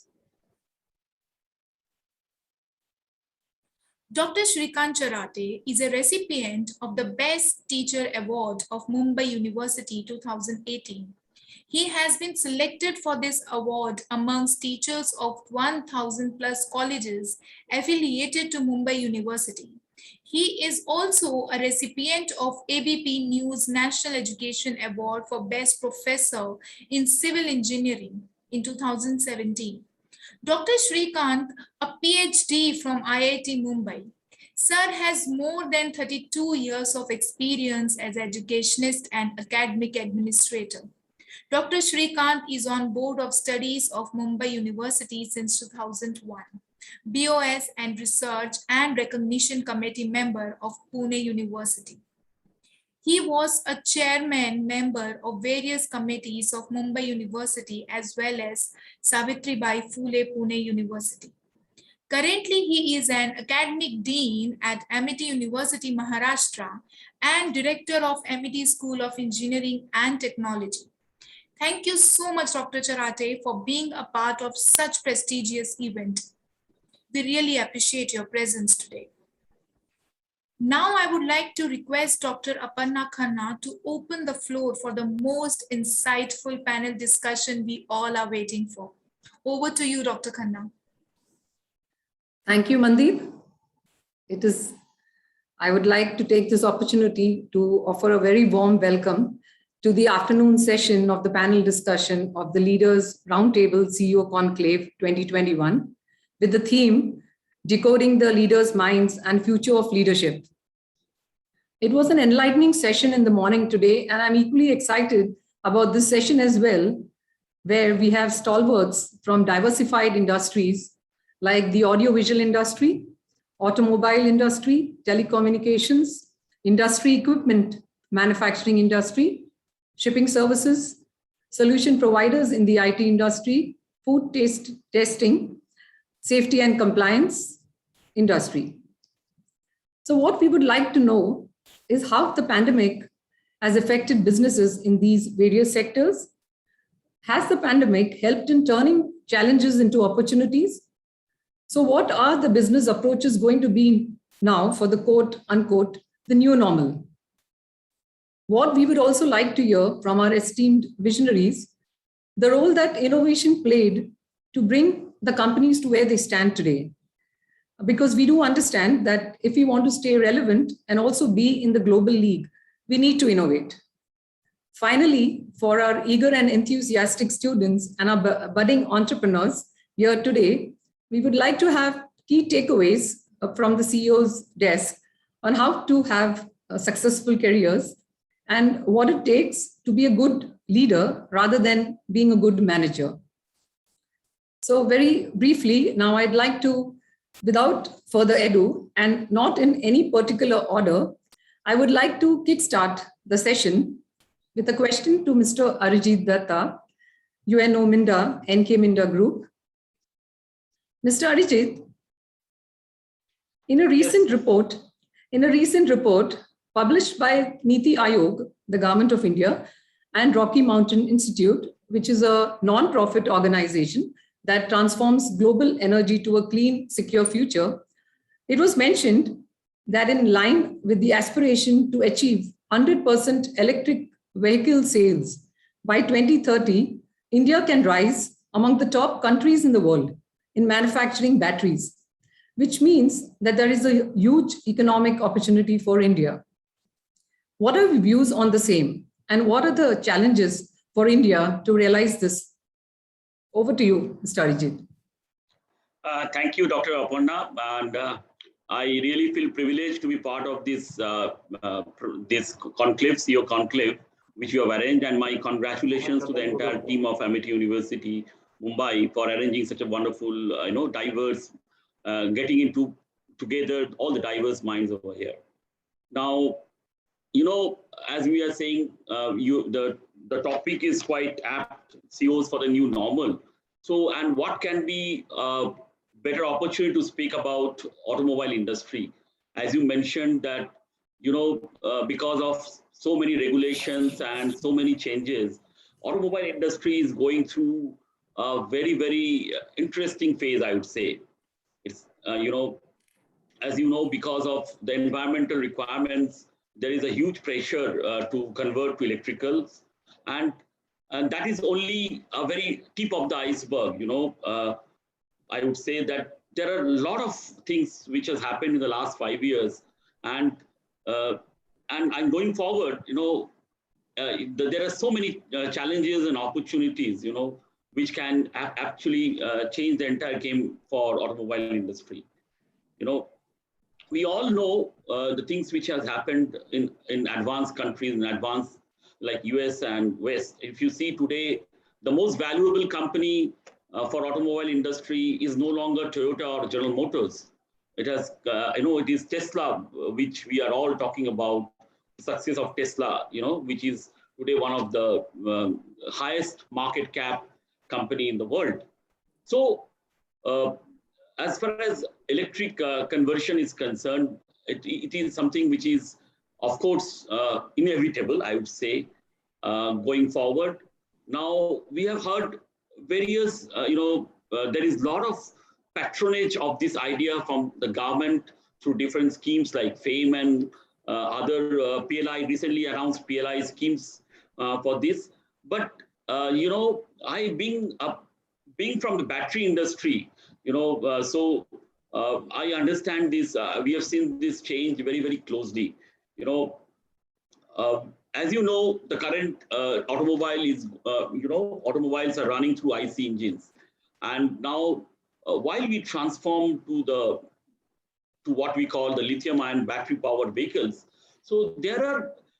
Dr. Shrikant Charate is a recipient of the Best Teacher Award of Mumbai University 2018. He has been selected for this award amongst teachers of 1,000 plus colleges affiliated to Mumbai University. He is also a recipient of ABP News National Education Award for Best Professor in Civil Engineering in 2017. Dr. Shrikant, a PhD from IIT Mumbai. Sir has more than 32 years of experience as educationist and academic administrator. Dr. Shrikant is on Board of Studies of Mumbai University since 2001, BOS and Research and Recognition Committee member of Pune University. He was a chairman member of various committees of Mumbai University as well as Savitribai Phule Pune University. Currently, he is an academic dean at Amity University Maharashtra and director of Amity School of Engineering and Technology. Thank you so much, Dr. Charate, for being a part of such prestigious event. We really appreciate your presence today. Now I would like to request Dr. Aparna Khanna to open the floor for the most insightful panel discussion we all are waiting for. Over to you, Dr. Khanna. Thank you, Mandeep. I would like to take this opportunity to offer a very warm welcome to the afternoon session of the panel discussion of the Leaders Roundtable CEO Conclave 2021 with the theme, Decoding the Leaders' Minds and Future of Leadership. It was an enlightening session in the morning today, and I'm equally excited about this session as well, where we have stalwarts from diversified industries like the audiovisual industry, automobile industry, telecommunications, industry equipment, manufacturing industry, shipping services, solution providers in the IT industry, food testing, safety and compliance industry. So what we would like to know is how the pandemic has affected businesses in these various sectors. Has the pandemic helped in turning challenges into opportunities? So what are the business approaches going to be now for the quote unquote, the new normal? what we would also like to hear from our esteemed visionaries, the role that innovation played to bring the companies to where they stand today. Because we do understand that if we want to stay relevant and also be in the global league, we need to innovate. Finally, for our eager and enthusiastic students and our budding entrepreneurs here today, we would like to have key takeaways from the CEO's desk on how to have successful careers and what it takes to be a good leader rather than being a good manager. So very briefly, now I'd like to, without further ado, and not in any particular order, I would like to kickstart the session with a question to Mr. Arijit Datta, UNO Minda, NK Minda Group. Mr. Arijit, in a recent report published by Niti Aayog, the Government of India, and Rocky Mountain Institute, which is a non-profit organization that transforms global energy to a clean, secure future, it was mentioned that in line with the aspiration to achieve 100% electric vehicle sales by 2030, India can rise among the top countries in the world in manufacturing batteries, which means that there is a huge economic opportunity for India. What are your views on the same? And what are the challenges for India to realize this? Over to you, Mr. Arijit. Thank you, Dr. Aparna. And I really feel privileged to be part of this, this conclave, CEO conclave, which you have arranged. And my congratulations to the entire team of Amity University Mumbai for arranging such a wonderful, diverse, getting into together all the diverse minds over here. Now, as we are saying, the topic is quite apt, CEOs for the new normal. So, and what can be a better opportunity to speak about automobile industry? As you mentioned that, because of so many regulations and so many changes, automobile industry is going through a very, very interesting phase, I would say. It's, as you know, because of the environmental requirements, there is a huge pressure to convert to electricals. And that is only a very tip of the iceberg. I would say that there are a lot of things which has happened in the last 5 years. And going forward, there are so many challenges and opportunities, which can actually change the entire game for automobile industry. We all know the things which has happened in advanced countries, in advanced like US and West. If you see today, the most valuable company for automobile industry is no longer Toyota or General Motors. It has, it is Tesla, which we are all talking about, the success of Tesla, which is today one of the highest market cap company in the world. So, as far as electric conversion is concerned, it is something which is, of course, inevitable, I would say, going forward. Now, we have heard various, there is a lot of patronage of this idea from the government through different schemes like FAME and other PLI, recently announced PLI schemes for this. But, I being from the battery industry, I understand this, we have seen this change very, very closely. As you know, the current automobile is, automobiles are running through IC engines. And now, while we transform to what we call the lithium-ion battery-powered vehicles, so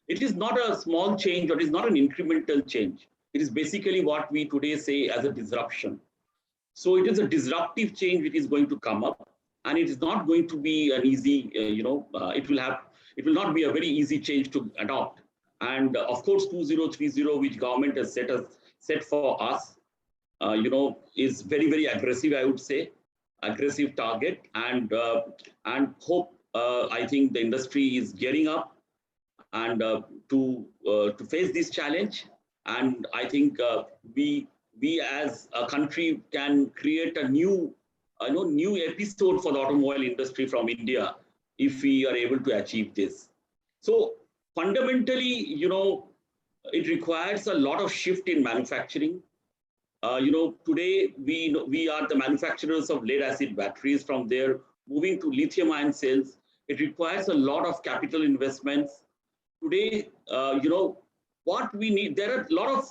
it is not a small change, or it is not an incremental change. It is basically what we today say as a disruption. So it is a disruptive change which is going to come up, and it is not going to be an easy, it will not be a very easy change to adopt. And of course, 2030, which government has set for us, is very, very aggressive, I would say, aggressive target, and hope, I think the industry is gearing up and to face this challenge. And I think we as a country can create a new episode for the automobile industry from India if we are able to achieve this. So fundamentally, it requires a lot of shift in manufacturing. Today we are the manufacturers of lead acid batteries. From there, moving to lithium ion cells, it requires a lot of capital investments. Today, what we need, there are a lot of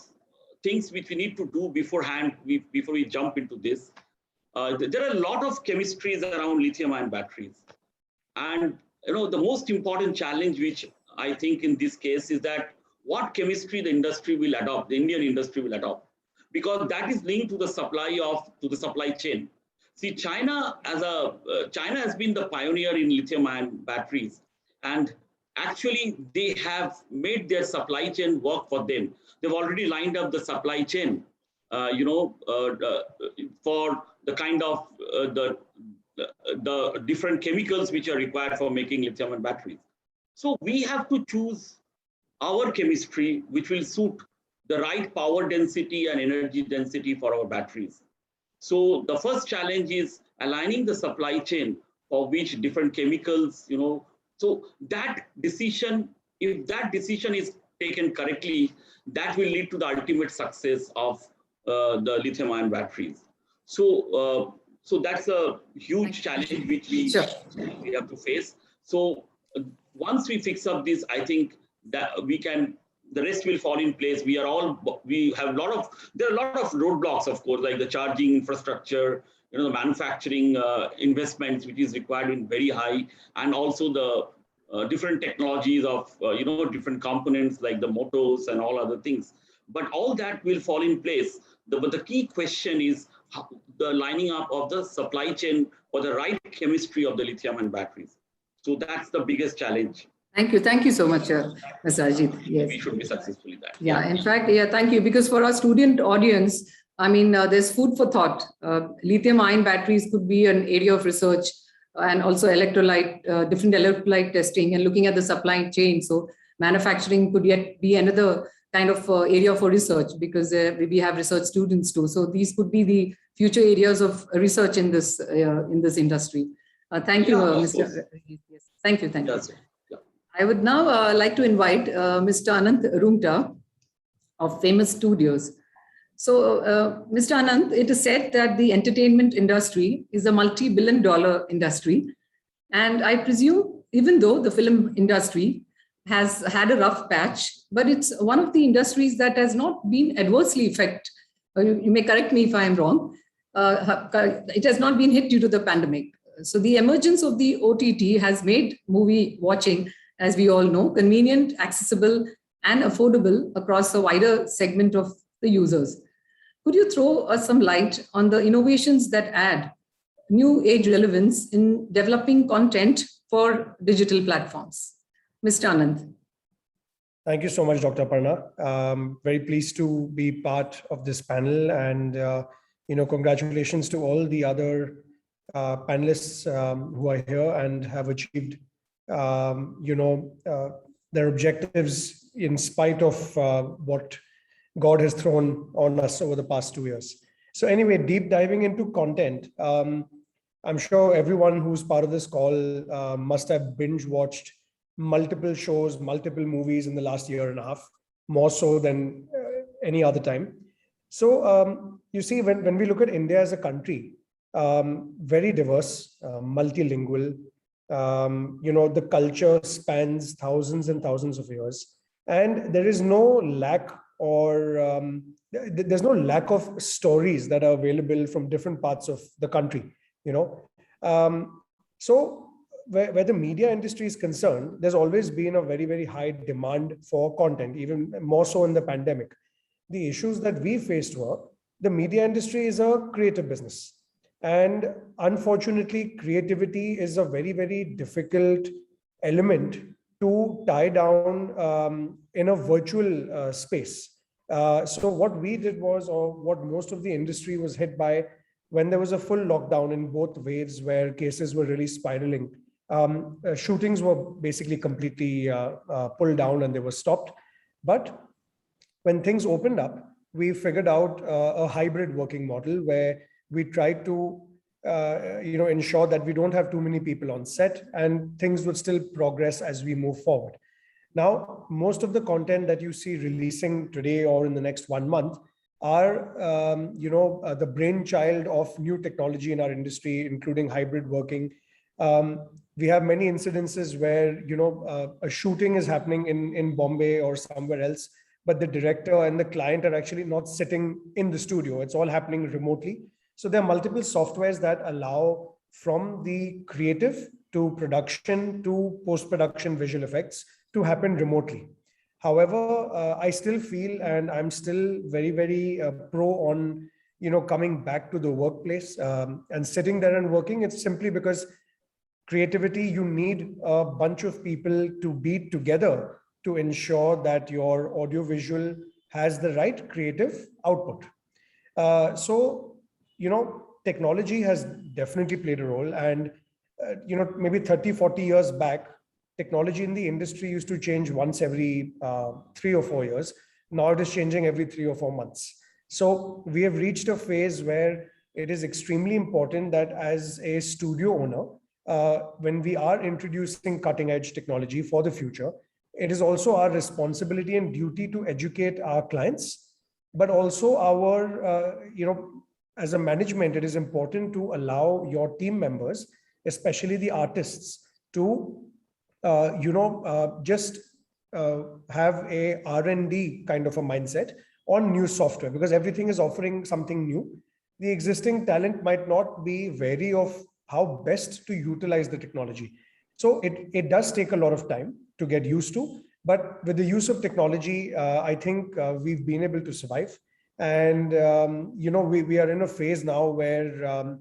things which we need to do beforehand, before we jump into this. There are a lot of chemistries around lithium ion batteries. And the most important challenge, which I think in this case, is that what chemistry the industry will adopt, the Indian industry will adopt, because that is linked to the supply chain. See, China has been the pioneer in lithium ion batteries, and actually they have made their supply chain work for them. They've already lined up the supply chain, for the kind of the different chemicals which are required for making lithium ion batteries. So we have to choose our chemistry which will suit the right power density and energy density for our batteries. So the first challenge is aligning the supply chain for which different chemicals, so that decision, if that decision is taken correctly, that will lead to the ultimate success of the lithium ion batteries. So that's a huge challenge which we have to face. So once we fix up this, I think that the rest will fall in place. There are a lot of roadblocks, of course, like the charging infrastructure, the manufacturing investments, which is required in very high, and also the different technologies of, different components like the motors and all other things. But all that will fall in place. But the key question is the lining up of the supply chain for the right chemistry of the lithium-ion batteries. So that's the biggest challenge. Thank you so much, Mr. Ajit. Yes. We should be successful in that. Yeah, in fact, thank you. Because for our student audience, there's food for thought. Lithium-ion batteries could be an area of research, and also different electrolyte testing and looking at the supply chain. So manufacturing could yet be another kind of area for research, because we have research students too. So these could be the future areas of research in this industry. Thank you, Mr. Yes. Thank you. Yes. I would now like to invite Mr. Anant Roongta of Famous Studios. So, Mr. Anant, it is said that the entertainment industry is a multi-billion-dollar industry. And I presume, even though the film industry has had a rough patch, but it's one of the industries that has not been adversely affected. You may correct me if I'm wrong. It has not been hit due to the pandemic. So the emergence of the OTT has made movie watching, as we all know, convenient, accessible, and affordable across a wider segment of the users. Could you throw us some light on the innovations that add new age relevance in developing content for digital platforms? Mr. Anand. Thank you so much, Dr. Aparna. Very pleased to be part of this panel, and congratulations to all the other panelists who are here and have achieved their objectives in spite of what God has thrown on us over the past 2 years. So anyway, deep diving into content, I'm sure everyone who's part of this call must have binge watched multiple shows, multiple movies in the last year and a half, more so than any other time. So you see, when we look at India as a country, very diverse, multilingual, the culture spans thousands and thousands of years, and there is no lack there's no lack of stories that are available from different parts of the country, So where the media industry is concerned, there's always been a very, very high demand for content, even more so in the pandemic. The issues that we faced were the media industry is a creative business. And unfortunately, creativity is a very, very difficult element to tie down in a virtual space. So what we did was, or what most of the industry was hit by when there was a full lockdown in both waves where cases were really spiraling, shootings were basically completely pulled down and they were stopped. But when things opened up, we figured out a hybrid working model where we tried to ensure that we don't have too many people on set and things would still progress as we move forward. Now, most of the content that you see releasing today or in the next 1 month are, the brainchild of new technology in our industry, including hybrid working. We have many incidences where, a shooting is happening in Bombay or somewhere else, but the director and the client are actually not sitting in the studio. It's all happening remotely. So there are multiple softwares that allow from the creative to production to post-production visual effects to happen remotely. However, I still feel, and I'm still very, very pro on, coming back to the workplace and sitting there and working. It's simply because creativity, you need a bunch of people to be together to ensure that your audiovisual has the right creative output. Technology has definitely played a role. And, maybe 30, 40 years back, technology in the industry used to change once every 3 or 4 years. Now it is changing every 3 or 4 months. So we have reached a phase where it is extremely important that as a studio owner, when we are introducing cutting edge technology for the future, it is also our responsibility and duty to educate our clients, but also our, as a management, it is important to allow your team members, especially the artists, to, just have a R&D kind of a mindset on new software, because everything is offering something new. The existing talent might not be wary of how best to utilize the technology. So it does take a lot of time to get used to, but with the use of technology, I think we've been able to survive. And, we are in a phase now where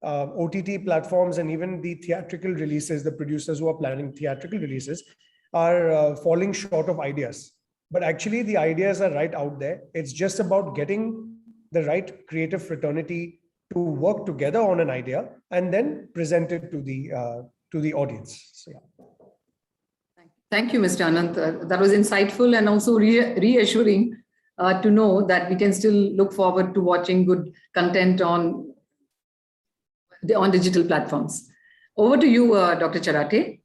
OTT platforms and even the theatrical releases, the producers who are planning theatrical releases are falling short of ideas. But actually the ideas are right out there. It's just about getting the right creative fraternity to work together on an idea and then present it to the audience. So, yeah. Thank you, Mr. Anant. That was insightful and also reassuring to know that we can still look forward to watching good content on digital platforms. Over to you, Dr. Charate.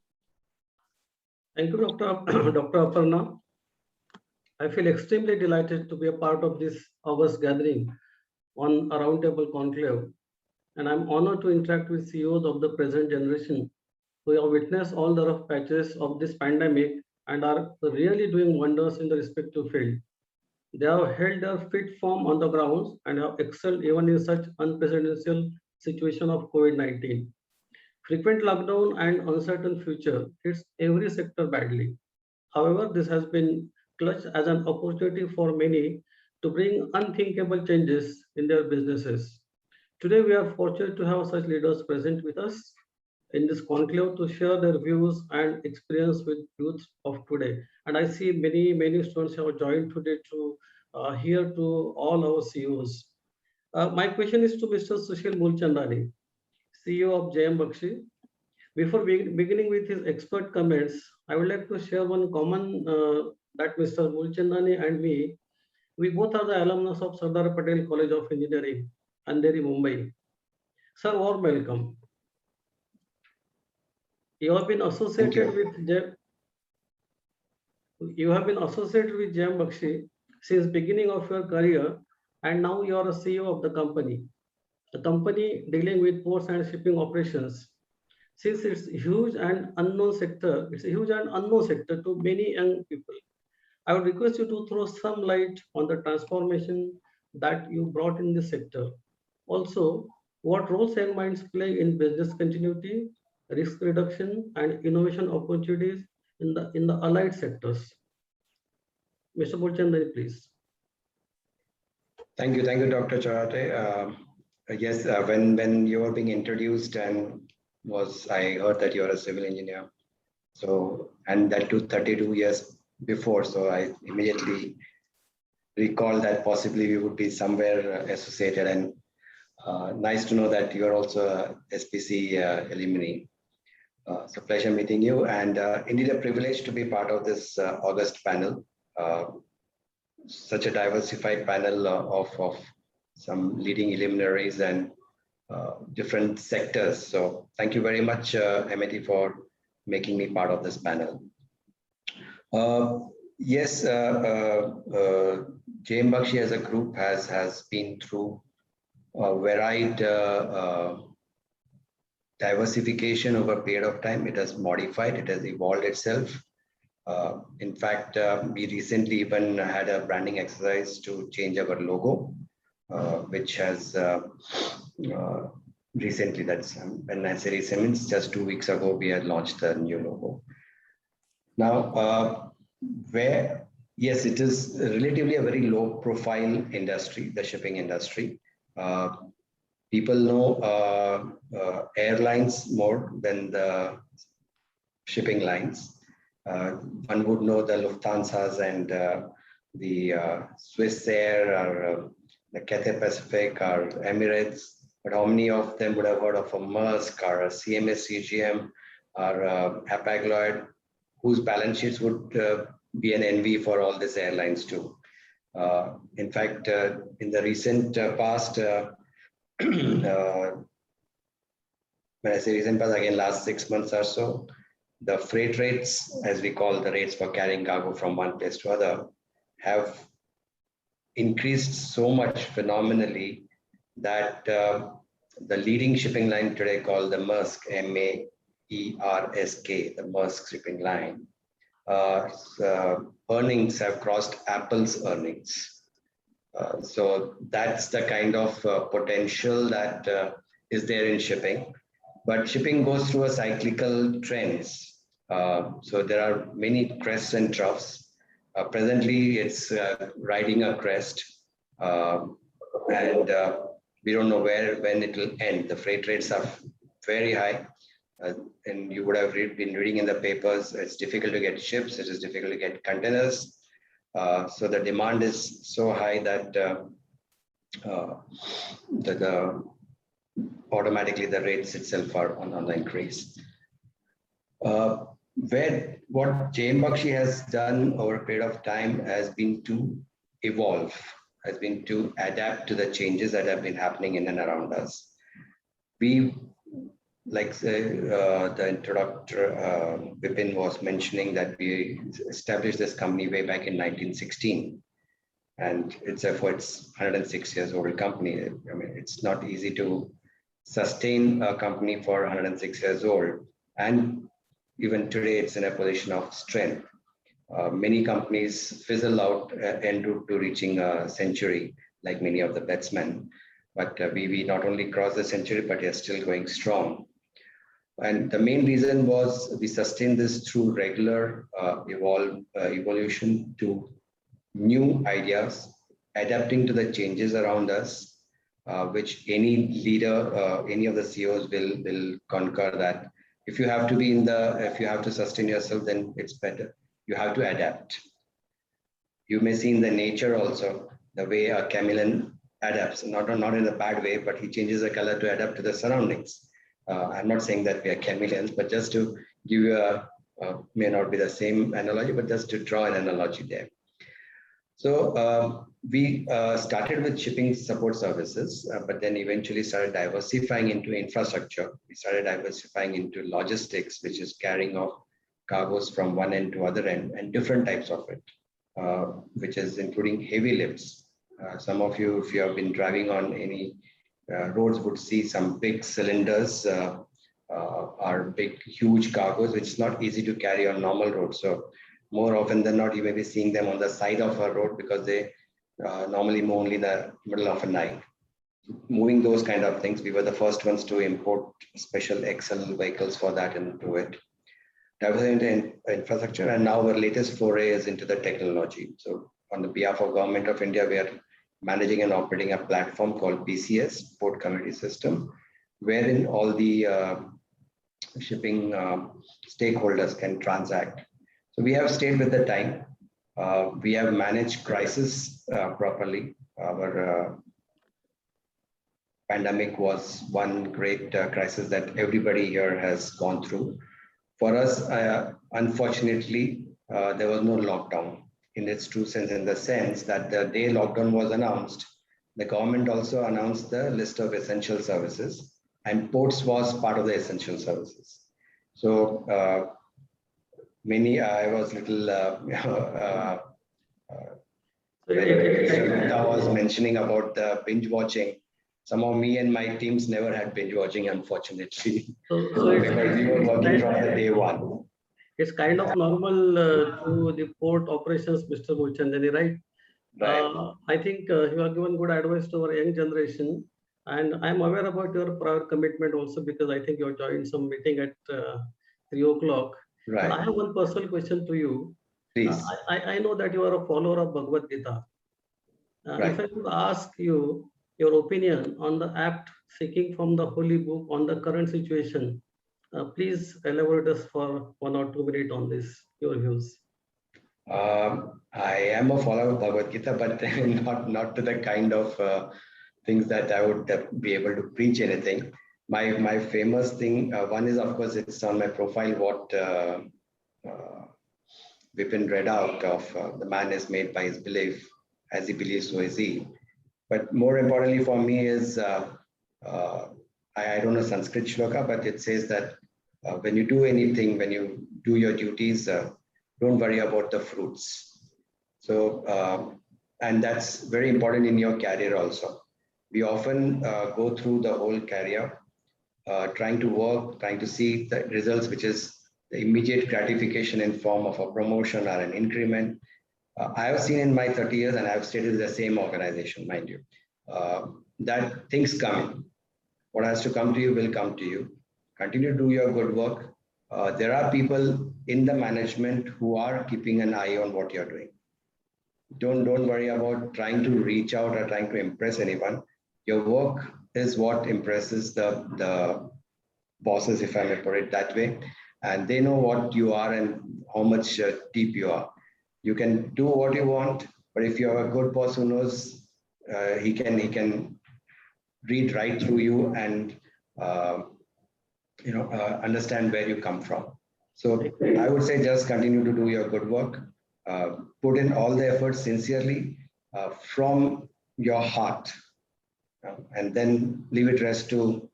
Thank you, Dr. Aparna. I feel extremely delighted to be a part of this August gathering on a roundtable conclave, and I'm honored to interact with CEOs of the present generation who have witnessed all the rough patches of this pandemic and are really doing wonders in the respective field. They have held their fit form on the ground and have excelled even in such unprecedented situation of COVID-19. Frequent lockdown and uncertain future hits every sector badly. However, this has been clutched as an opportunity for many to bring unthinkable changes in their businesses. Today, we are fortunate to have such leaders present with us in this conclave to share their views and experience with youth of today. And I see many students have joined today to hear to all our CEOs. My question is to Mr. Sushil Mulchandani, CEO of JM Bakshi. Before beginning with his expert comments, I would like to share one common that Mr. Mulchandani and me, we both are the alumnus of Sardar Patel College of Engineering, Andheri, Mumbai. Sir, warm welcome. You have been associated with JM Bakshi since beginning of your career, and now you are a CEO of the company, a company dealing with ports and shipping operations. Since it's a huge and unknown sector, to many young people. I would request you to throw some light on the transformation that you brought in this sector. Also, what roles young minds play in business continuity, risk reduction, and innovation opportunities in the allied sectors. Mr. Mulchandani, please. Thank you, Dr. Charate. Yes, when you were being introduced I heard that you're a civil engineer. So, and that too 32 years before. So I immediately recall that possibly we would be somewhere associated, and nice to know that you're also a SPC alumni. So pleasure meeting you, and indeed a privilege to be part of this August panel. Such a diversified panel of some leading luminaries and different sectors. So thank you very much, Amity, for making me part of this panel. Yes, JM Bakshi as a group has been through a varied diversification over a period of time. It has modified, it has evolved itself. In fact, we recently even had a branding exercise to change our logo, which has recently, that's when I say recently, it's just 2 weeks ago, we had launched the new logo. Now, yes, it is relatively a very low profile industry, the shipping industry. People know airlines more than the shipping lines. One would know the Lufthansa's and the Swiss Air or the Cathay Pacific or Emirates, but how many of them would have heard of a Maersk or a CMS CGM or Hapag-Lloyd, whose balance sheets would be an envy for all these airlines too. In fact, in the recent past, when I say recent past, again, last 6 months or so, the freight rates, as we call the rates for carrying cargo from one place to other, have increased so much phenomenally that the leading shipping line today called the Maersk, M-A-E-R-S-K, the Maersk shipping line, earnings have crossed Apple's earnings. So that's the kind of potential that is there in shipping. But shipping goes through a cyclical trends. So there are many crests and troughs. Presently, it's riding a crest, and we don't know when it will end. The freight rates are very high, and you would have been reading in the papers. It's difficult to get ships. It is difficult to get containers. So the demand is so high that automatically the rates itself are on the increase. What JM Bakshi has done over a period of time has been to evolve, has been to adapt to the changes that have been happening in and around us. We, like the introductor Vipin was mentioning, that we established this company way back in 1916. And it's a 106 years old company. I mean, it's not easy to sustain a company for 106 years old. And even today, it's in a position of strength. Many companies fizzle out en route to reaching a century, like many of the batsmen. But we not only crossed the century, but we are still going strong. And the main reason was we sustained this through regular evolution to new ideas, adapting to the changes around us, which any leader, any of the CEOs will concur that if you have to be if you have to sustain yourself, then it's better. You have to adapt. You may see in the nature also the way a chameleon adapts, not in a bad way, but he changes the color to adapt to the surroundings. I'm not saying that we are chameleons, but just to give you may not be the same analogy, but just to draw an analogy there. So we started with shipping support services, but then eventually started diversifying into infrastructure. We started diversifying into logistics, which is carrying of cargoes from one end to other end, and different types of it, which is including heavy lifts. Some of you, if you have been driving on any roads, would see some big cylinders are big, huge cargoes, which is not easy to carry on normal roads. So more often than not, you may be seeing them on the side of a road because they normally move only in the middle of a night. Moving those kind of things, we were the first ones to import special XL vehicles for that and do it. Diversifying into infrastructure, and now our latest foray is into the technology. So on the behalf of Government of India, we are managing and operating a platform called PCS, Port Community System, wherein all the shipping stakeholders can transact. So we have stayed with the time. We have managed crisis properly. Our pandemic was one great crisis that everybody here has gone through. For us, unfortunately, there was no lockdown in its true sense, in the sense that the day lockdown was announced, the government also announced the list of essential services, and ports was part of the essential services. So I was little when Mr. Gupta was mentioning about the binge watching. Somehow me and my teams never had binge watching, unfortunately, because we were working from the day one. It's kind of normal to the port operations, Mr. Mulchandani, right? Right. I think you have given good advice to our young generation. And I'm aware about your prior commitment also, because I think you have joined some meeting at 3 o'clock. Right. I have one personal question to you. Please. I know that you are a follower of Bhagavad Gita. Right. If I could ask you your opinion on the apt seeking from the holy book on the current situation, please elaborate us for 1 or 2 minutes on this, your views. I am a follower of Bhagavad Gita, but not to the kind of things that I would be able to preach anything. My famous thing, one is, of course, it's on my profile, what Vipin read out of the man is made by his belief, as he believes, so is he. But more importantly for me is, I don't know Sanskrit shloka, but it says that when you do anything, when you do your duties, don't worry about the fruits. So, and that's very important in your career also. We often go through the whole career, trying to work, trying to see the results, which is the immediate gratification in form of a promotion or an increment. I have seen in my 30 years, and I've stayed in the same organization, mind you, that things come. What has to come to you will come to you. Continue to do your good work. There are people in the management who are keeping an eye on what you're doing. Don't worry about trying to reach out or trying to impress anyone. Your work is what impresses the bosses, if I may put it that way. And they know what you are and how much deep you are. You can do what you want, but if you have a good boss who knows, he can read right through you and understand where you come from. So I would say just continue to do your good work, put in all the efforts sincerely from your heart, and then leave it rest to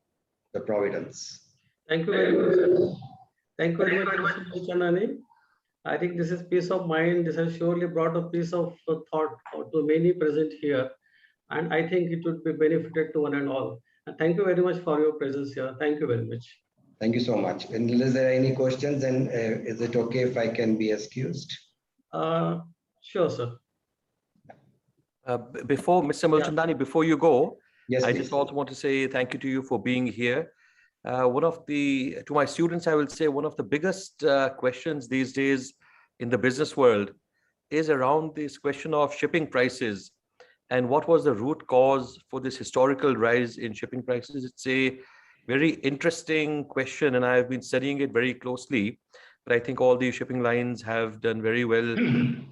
the providence. Thank you very much. Thank you very much, Mr. Mulchandani. I think this is peace of mind. This has surely brought a piece of thought to many present here. And I think it would be benefited to one and all. And thank you very much for your presence here. Thank you very much. Thank you so much. And is there any questions? And is it okay if I can be excused? Sure, sir. Before Mr. Mulchandani, before you go, yes, I please. just also want to say thank you to you for being here. To my students, I will say one of the biggest questions these days in the business world is around this question of shipping prices and what was the root cause for this historical rise in shipping prices. It's a very interesting question, and I've been studying it very closely. But I think all the shipping lines have done very well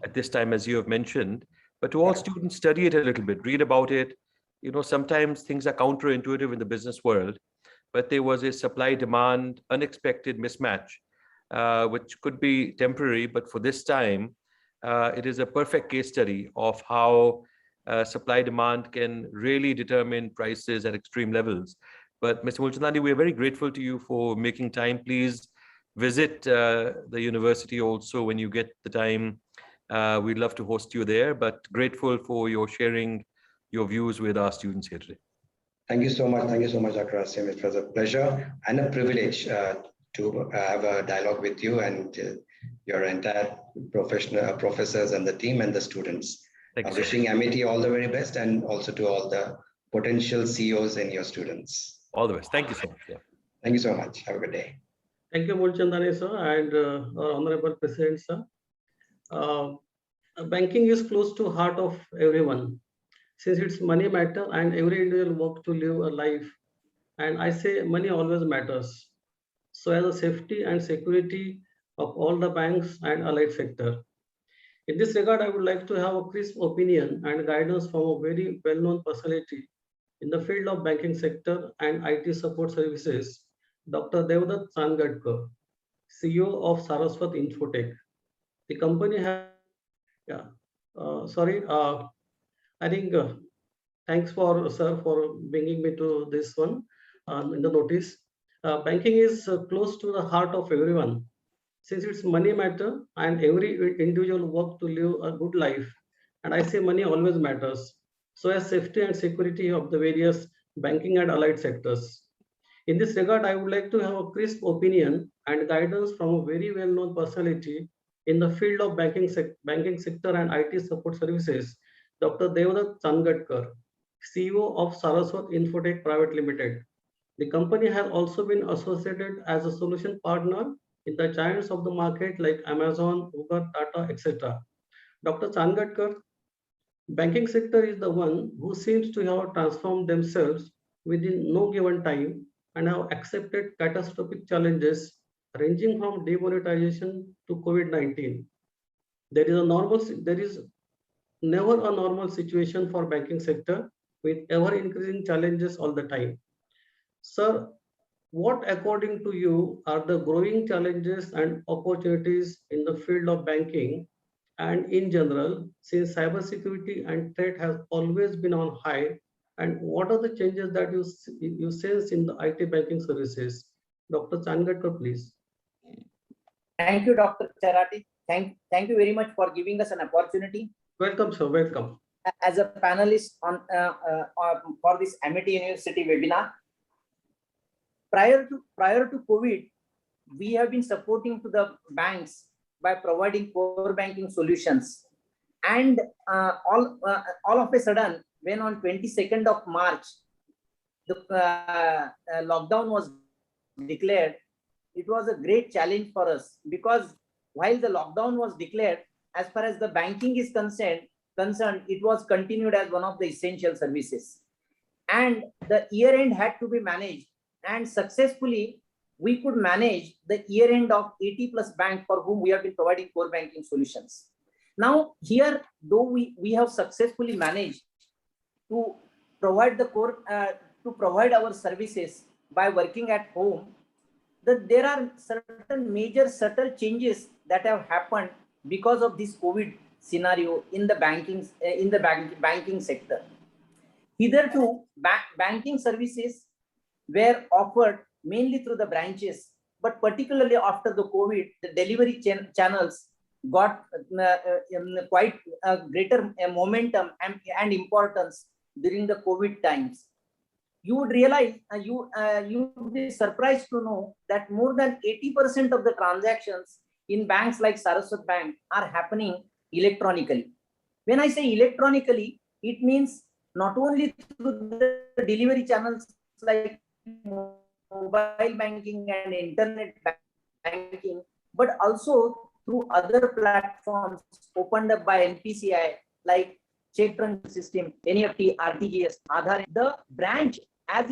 at this time, as you have mentioned. But to all students, study it a little bit, read about it. Sometimes things are counterintuitive in the business world. But there was a supply-demand unexpected mismatch, which could be temporary, but for this time, it is a perfect case study of how supply-demand can really determine prices at extreme levels. But Mr. Mulchandani, we are very grateful to you for making time. Please visit the university also when you get the time. We'd love to host you there, but grateful for your sharing your views with our students here today. Thank you so much. Thank you so much, Dr. Asim. It was a pleasure and a privilege to have a dialogue with you and your entire professors and the team and the students. Wishing Amity all the very best, and also to all the potential CEOs and your students. All the best. Thank you so much. Yeah. Thank you so much. Have a good day. Thank you, Mulchandani, sir, and our Honorable President, sir. Banking is close to heart of everyone, since it's money matter and every individual work to live a life. And I say money always matters. So as a safety and security of all the banks and allied sector. In this regard, I would like to have a crisp opinion and guidance from a very well-known personality in the field of banking sector and IT support services, Dr. Devdutt Changadkar, CEO of Saraswat Infotech. The company has, I think, thanks for sir for bringing me to this one in the notice. Banking is close to the heart of everyone, since it's money matter and every individual work to live a good life. And I say money always matters. So as safety and security of the various banking and allied sectors. In this regard, I would like to have a crisp opinion and guidance from a very well-known personality in the field of banking sector and IT support services, Dr. Devdutt Changatkar, CEO of Saraswat Infotech Private Limited. The company has also been associated as a solution partner in the giants of the market like Amazon, Uber, Tata, etc. Dr. Changatkar, banking sector is the one who seems to have transformed themselves within no given time and have accepted catastrophic challenges ranging from demonetization to COVID-19. There is never a normal situation for banking sector with ever increasing challenges all the time. Sir, what according to you are the growing challenges and opportunities in the field of banking and in general, since cybersecurity and threat has always been on high, and what are the changes that you sense in the IT banking services? Dr. Changatkar, please. Thank you, Dr. Charati. Thank you very much for giving us an opportunity. Welcome, sir. Welcome. As a panelist on for this Amity University webinar. Prior to COVID, we have been supporting to the banks by providing core banking solutions, and all of a sudden, when on 22nd of March, the lockdown was declared, it was a great challenge for us, because while the lockdown was declared, as far as the banking is concerned, it was continued as one of the essential services, and the year end had to be managed, and successfully we could manage the year end of 80 plus banks for whom we have been providing core banking solutions. Now here, though we have successfully managed to provide the core to provide our services by working at home, there are certain major subtle changes that have happened because of this COVID scenario in the banking sector. Hitherto, banking services were offered mainly through the branches, but particularly after the COVID, the delivery channels got quite a greater momentum and importance during the COVID times. You would realize, you would be surprised to know that more than 80% of the transactions in banks like Saraswat Bank are happening electronically. When I say electronically, it means not only through the delivery channels like mobile banking and internet banking, but also through other platforms opened up by NPCI like check transfer system, NEFT, RTGS, Aadhaar. The branch as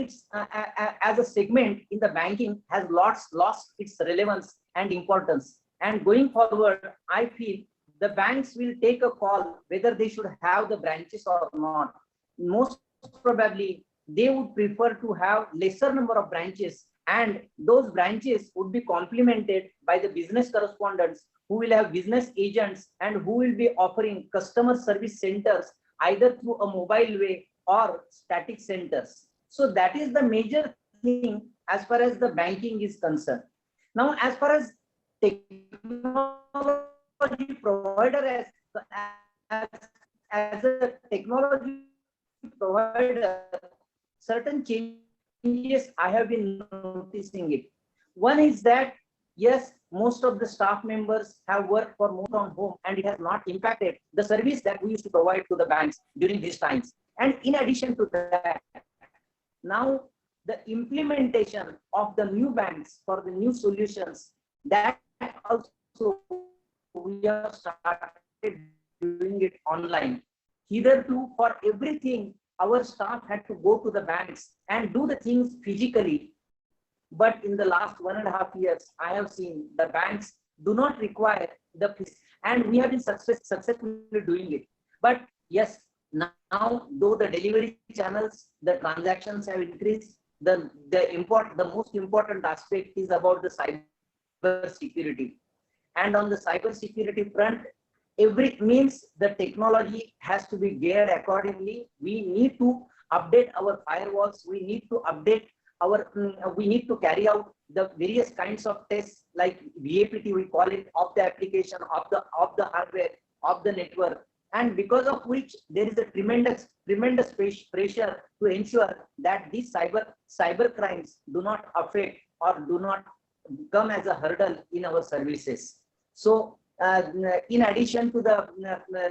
a segment in the banking has lost its relevance and importance. And going forward, I feel the banks will take a call whether they should have the branches or not. Most probably, they would prefer to have lesser number of branches, and those branches would be complemented by the business correspondents who will have business agents and who will be offering customer service centers either through a mobile way or static centers. So that is the major thing as far as the banking is concerned. Now, as far as technology provider, as a technology provider, certain changes I have been noticing it. One is that, yes, most of the staff members have worked for more from home, and it has not impacted the service that we used to provide to the banks during these times. And in addition to that, now the implementation of the new banks for the new solutions, that also we have started doing it online. Hitherto, for everything, our staff had to go to the banks and do the things physically. But in the last 1.5 years, I have seen the banks do not require the, and we have been successfully doing it. But yes, now though the delivery channels, the transactions have increased, the most important aspect is about the cyber security. And on the cyber security front, means the technology has to be geared accordingly. We need to update our firewalls. We need to update we need to carry out the various kinds of tests like VAPT, we call it, of the application, of the hardware, of the network, and because of which there is a tremendous pressure to ensure that these cyber crimes do not affect or do not come as a hurdle in our services. So in addition to the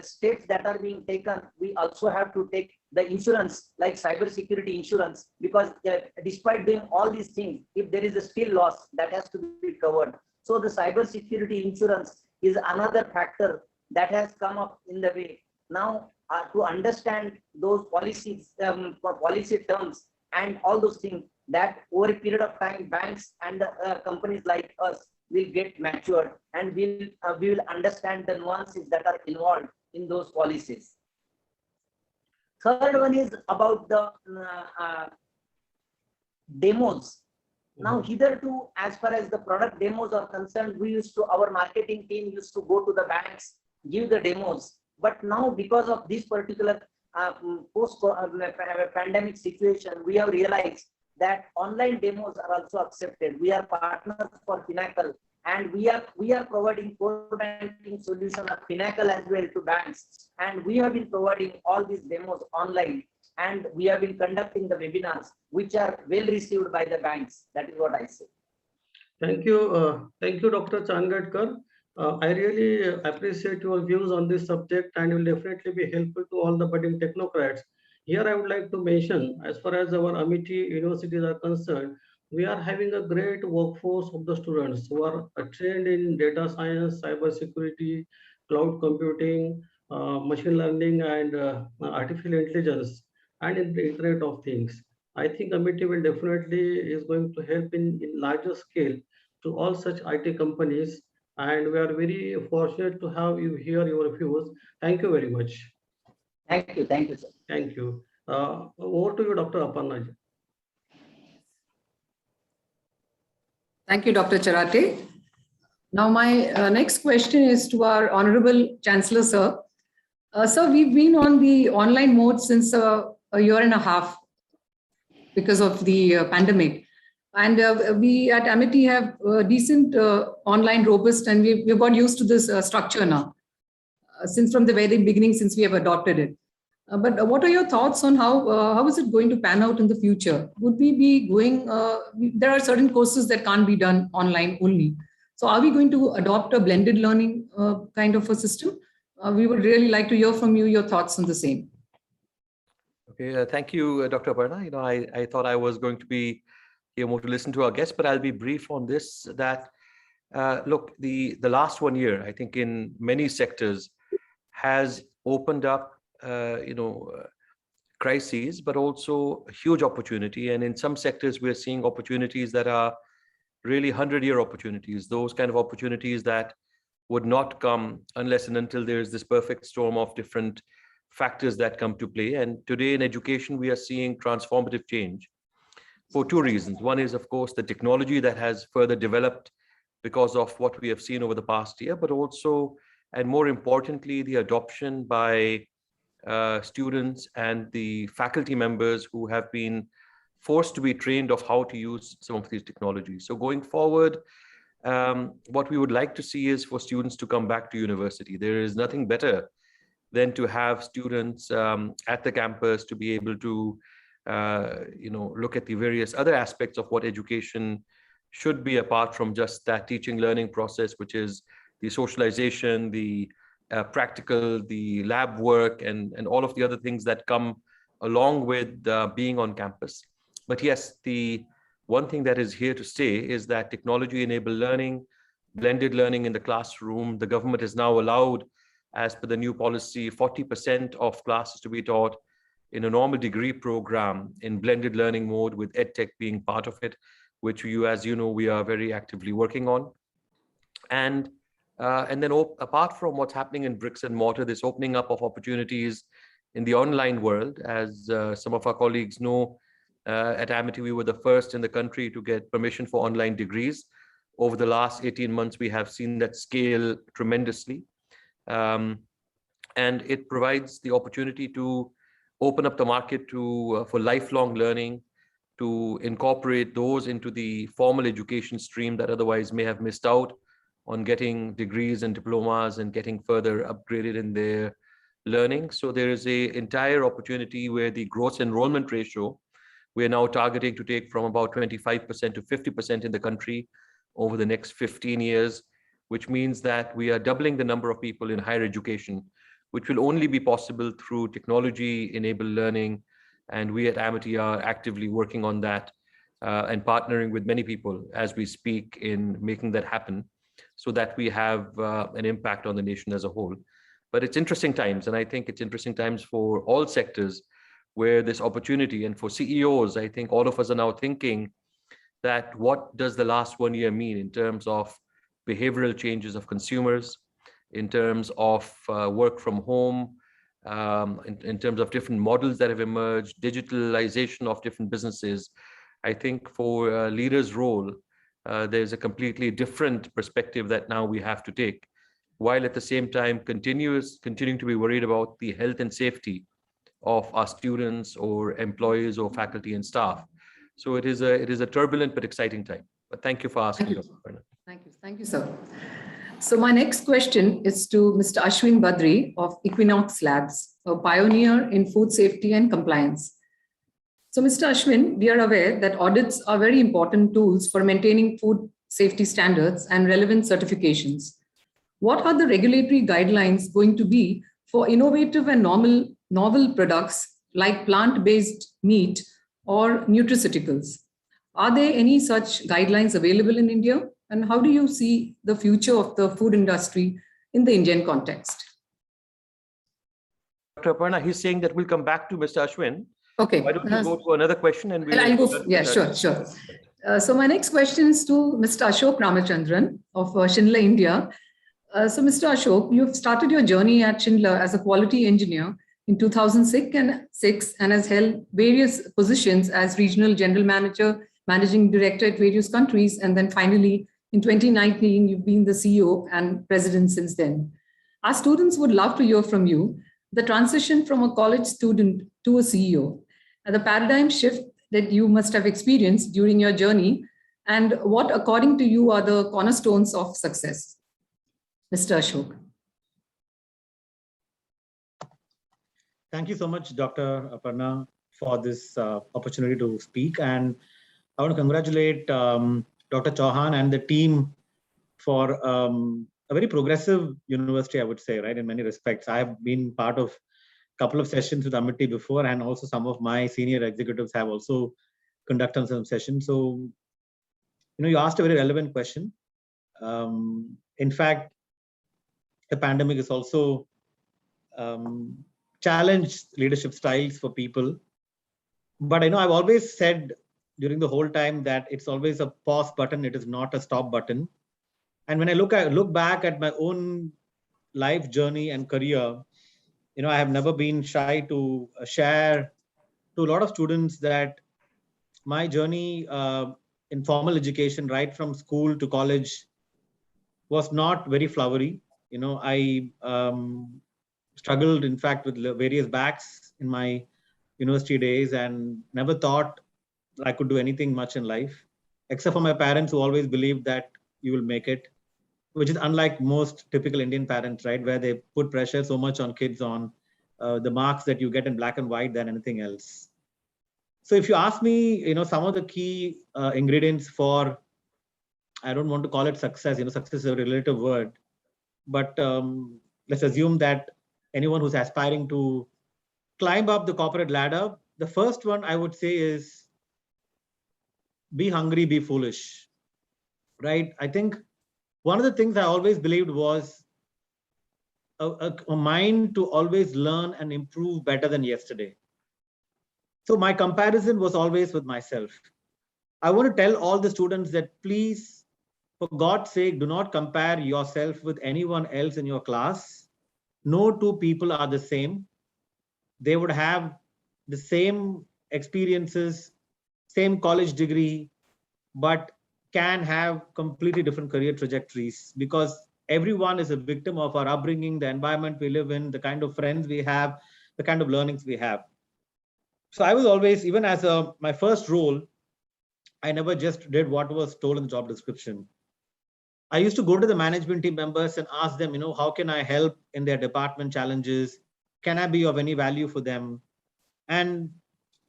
steps that are being taken, we also have to take the insurance, like cyber security insurance, because despite doing all these things, if there is a still loss, that has to be covered. So the cyber security insurance is another factor that has come up in the way. Now to understand those policies, policy terms and all those things, that over a period of time, banks and companies like us will get matured, and we will understand the nuances that are involved in those policies. Third one is about the demos. Now hitherto, as far as the product demos are concerned, our marketing team used to go to the banks, give the demos. But now, because of this particular post-pandemic situation, we have realized that online demos are also accepted. We are partners for Finacle, and we are providing core banking solution of Finacle as well to banks. And we have been providing all these demos online, and we have been conducting the webinars, which are well received by the banks. That is what I say. Thank you, Dr. Changadkar. I really appreciate your views on this subject, and will definitely be helpful to all the budding technocrats. Here, I would like to mention, as far as our Amity universities are concerned, we are having a great workforce of the students who are trained in data science, cyber security, cloud computing, machine learning, and artificial intelligence, and in the Internet of Things. I think Amity will definitely is going to help in larger scale to all such IT companies, and we are very fortunate to have you here, your views. Thank you very much. Thank you, sir. Thank you. Over to you, Dr. Aparna. Thank you, Dr. Charate. Now, my next question is to our Honorable Chancellor, sir. Sir, we've been on the online mode since a year and a half because of the pandemic. And we at Amity have decent online robust, and we've got used to this structure now, since from the very beginning, since we have adopted it. But what are your thoughts on how is it going to pan out in the future? Would we be going, there are certain courses that can't be done online only. So are we going to adopt a blended learning kind of a system? We would really like to hear from you, your thoughts on the same. Okay, thank you, Dr. Aparna. I thought I was going to be here more to listen to our guests, but I'll be brief on this, that look, the last 1 year, I think in many sectors has opened up crises, but also a huge opportunity. And in some sectors, we're seeing opportunities that are really 100-year opportunities, those kind of opportunities that would not come unless and until there's this perfect storm of different factors that come to play. And today in education, we are seeing transformative change for two reasons. One is, of course, the technology that has further developed because of what we have seen over the past year, but also, and more importantly, the adoption by students and the faculty members who have been forced to be trained of how to use some of these technologies. So going forward, what we would like to see is for students to come back to university. There is nothing better than to have students at the campus to be able to look at the various other aspects of what education should be, apart from just that teaching learning process, which is the socialization, the practical, the lab work, and all of the other things that come along with being on campus. But yes, the one thing that is here to stay is that technology-enabled learning, blended learning in the classroom. The government has now allowed, as per the new policy, 40% of classes to be taught in a normal degree program in blended learning mode, with EdTech being part of it, which you, as you know, we are very actively working on. And then apart from what's happening in bricks and mortar, this opening up of opportunities in the online world, as some of our colleagues know, at Amity, we were the first in the country to get permission for online degrees. Over the last 18 months, we have seen that scale tremendously. And it provides the opportunity to open up the market for lifelong learning, to incorporate those into the formal education stream that otherwise may have missed out on getting degrees and diplomas and getting further upgraded in their learning. So there is an entire opportunity where the gross enrollment ratio, we're now targeting to take from about 25% to 50% in the country over the next 15 years, which means that we are doubling the number of people in higher education, which will only be possible through technology-enabled learning. And we at Amity are actively working on that and partnering with many people as we speak in making that happen so that we have an impact on the nation as a whole. But it's interesting times, and I think it's interesting times for all sectors where this opportunity, and for CEOs, I think all of us are now thinking that what does the last 1 year mean in terms of behavioral changes of consumers, in terms of work from home, in terms of different models that have emerged, digitalization of different businesses. I think for a leader's role, there's a completely different perspective that now we have to take, while at the same time continuing to be worried about the health and safety of our students or employees or faculty and staff. So it is a turbulent but exciting time. But thank you for asking. Thank you, sir. So my next question is to Mr. Ashwin Badri of Equinox Labs, a pioneer in food safety and compliance. So Mr. Ashwin, we are aware that audits are very important tools for maintaining food safety standards and relevant certifications. What are the regulatory guidelines going to be for innovative and novel products like plant-based meat or nutraceuticals? Are there any such guidelines available in India? And how do you see the future of the food industry in the Indian context? Dr. Aparna, he's saying that we'll come back to Mr. Ashwin. Okay. Why don't you go to another question and we'll... I'll go. Yeah, sure. So my next question is to Mr. Ashok Ramachandran of Schindler India. So Mr. Ashok, you've started your journey at Schindler as a quality engineer in 2006 and has held various positions as regional general manager, managing director at various countries, and then finally in 2019, you've been the CEO and president since then. Our students would love to hear from you the transition from a college student to a CEO, and the paradigm shift that you must have experienced during your journey, and what, according to you, are the cornerstones of success. Mr. Ashok. Thank you so much, Dr. Aparna, for this opportunity to speak. And I want to congratulate Dr. Chauhan and the team for a very progressive university, I would say, right, in many respects. I have been part of a couple of sessions with Amity before, and also some of my senior executives have also conducted some sessions. So, you asked a very relevant question. In fact, the pandemic has also challenged leadership styles for people. But I've always said during the whole time that it's always a pause button, it is not a stop button. And when I look back at my own life journey and career, I have never been shy to share to a lot of students that my journey in formal education, right from school to college, was not very flowery. I struggled, in fact, with various backs in my university days and never thought I could do anything much in life, except for my parents who always believed that you will make it, which is unlike most typical Indian parents, right, where they put pressure so much on kids on the marks that you get in black and white than anything else. So if you ask me, some of the key ingredients for, I don't want to call it success, success is a relative word, but let's assume that anyone who's aspiring to climb up the corporate ladder, the first one I would say is be hungry, be foolish, right? I think one of the things I always believed was a mind to always learn and improve better than yesterday. So my comparison was always with myself. I want to tell all the students that please, for God's sake, do not compare yourself with anyone else in your class. No two people are the same. They would have the same experiences, same college degree, but can have completely different career trajectories because everyone is a victim of our upbringing, the environment we live in, the kind of friends we have, the kind of learnings we have. So I was always, even as my first role, I never just did what was told in the job description. I used to go to the management team members and ask them, how can I help in their department challenges? Can I be of any value for them? And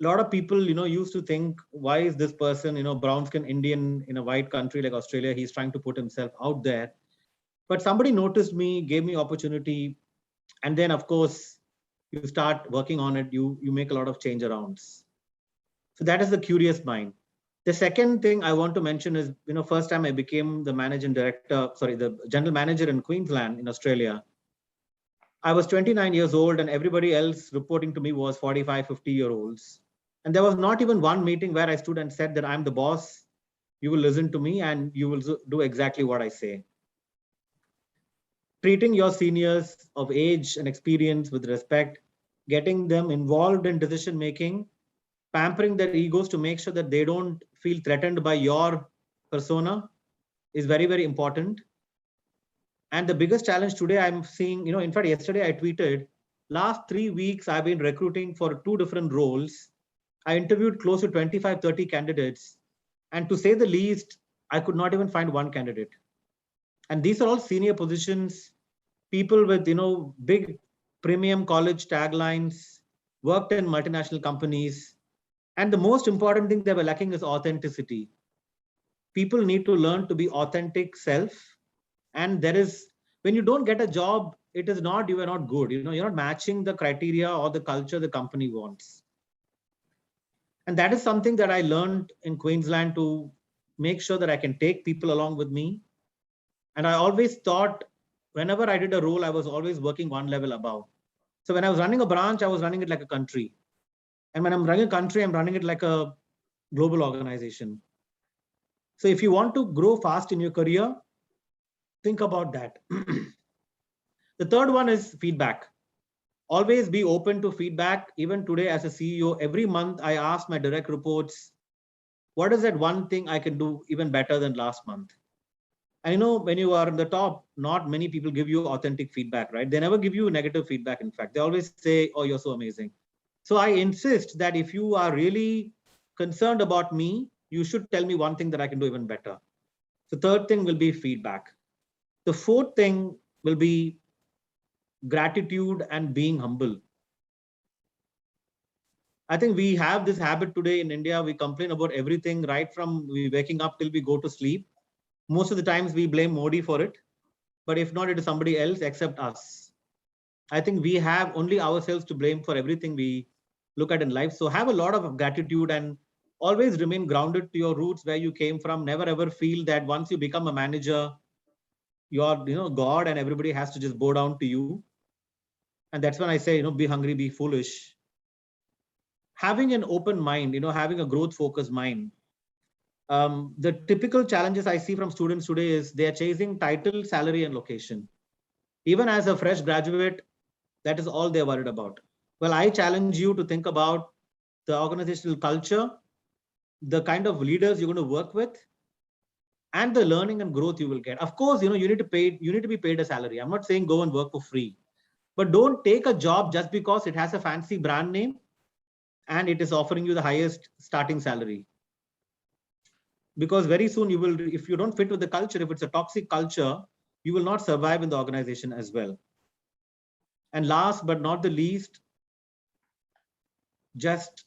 a lot of people, used to think, why is this person, brown skin Indian in a white country like Australia, he's trying to put himself out there. But somebody noticed me, gave me opportunity. And then, of course, you start working on it, you make a lot of change arounds. So that is the curious mind. The second thing I want to mention is, first time I became the the general manager in Queensland in Australia. I was 29 years old and everybody else reporting to me was 45, 50-year-olds. And there was not even one meeting where I stood and said that I'm the boss, you will listen to me and you will do exactly what I say. Treating your seniors of age and experience with respect, getting them involved in decision-making, pampering their egos to make sure that they don't feel threatened by your persona is very, very important. And the biggest challenge today I'm seeing, in fact, yesterday I tweeted, last 3 weeks, I've been recruiting for 2 different roles. I interviewed close to 25, 30 candidates. And to say the least, I could not even find one candidate. And these are all senior positions, people with, big premium college taglines, worked in multinational companies. And the most important thing they were lacking is authenticity. People need to learn to be authentic self. And when you don't get a job, it is not, you are not good. You're not matching the criteria or the culture the company wants. And that is something that I learned in Queensland to make sure that I can take people along with me. And I always thought, whenever I did a role, I was always working one level above. So when I was running a branch, I was running it like a country. And when I'm running a country, I'm running it like a global organization. So if you want to grow fast in your career, think about that. The third one is feedback. Always be open to feedback. Even today as a CEO, every month I ask my direct reports, what is that one thing I can do even better than last month? And when you are in the top, not many people give you authentic feedback, right? They never give you negative feedback. In fact, they always say, oh, you're so amazing. So I insist that if you are really concerned about me, you should tell me one thing that I can do even better. The third thing will be feedback. The fourth thing will be gratitude and being humble. I think we have this habit today in India. We complain about everything right from we waking up till we go to sleep. Most of the times we blame Modi for it. But if not, it is somebody else except us. I think we have only ourselves to blame for everything we look at in life. So have a lot of gratitude and always remain grounded to your roots, where you came from. Never ever feel that once you become a manager, you're God and everybody has to just bow down to you. And that's when I say, be hungry, be foolish. Having an open mind, having a growth focused mind. The typical challenges I see from students today is they are chasing title, salary, and location. Even as a fresh graduate, that is all they're worried about. Well, I challenge you to think about the organizational culture, the kind of leaders you're going to work with, and the learning and growth you will get. Of course, you need to be paid a salary. I'm not saying go and work for free, but don't take a job just because it has a fancy brand name and it is offering you the highest starting salary. Because very soon you will, if you don't fit with the culture, if it's a toxic culture, you will not survive in the organization as well. And last but not the least, just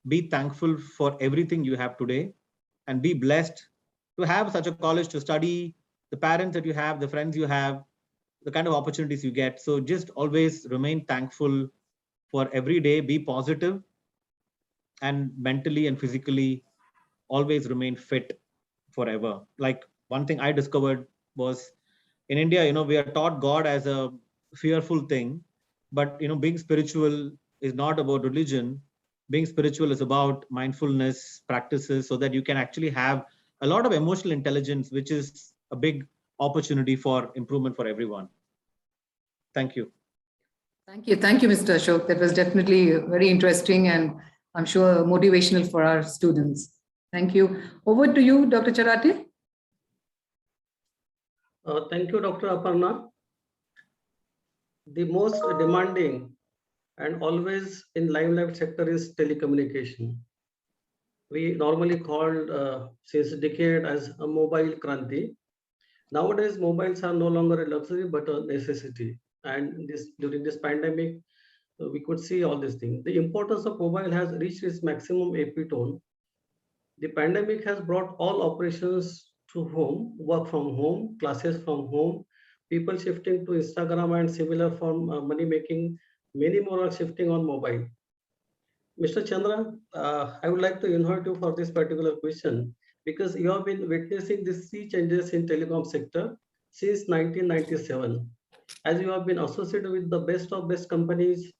be thankful for everything you have today and be blessed to have such a college to study, the parents that you have, the friends you have, the kind of opportunities you get. So just always remain thankful for every day, be positive, and mentally and physically always remain fit forever. Like one thing I discovered was in India, we are taught God as a fearful thing, but being spiritual is not about religion. Being spiritual is about mindfulness practices, so that you can actually have a lot of emotional intelligence, which is a big opportunity for improvement for everyone. Thank you. Thank you, Mr. Ashok. That was definitely very interesting and I'm sure motivational for our students. Thank you. Over to you, Dr. Charate. Thank you, Dr. Aparna. The most demanding and always in limelight sector is telecommunication. We normally called since decade as a mobile kranti. Nowadays, mobiles are no longer a luxury but a necessity. And during this pandemic, we could see all these things. The importance of mobile has reached its maximum epitome. The pandemic has brought all operations to home, work from home, classes from home, people shifting to Instagram and similar form money making. Many more are shifting on mobile. Mr. Chandra, I would like to invite you for this particular question because you have been witnessing these sea changes in telecom sector since 1997. As you have been associated with the best of best companies,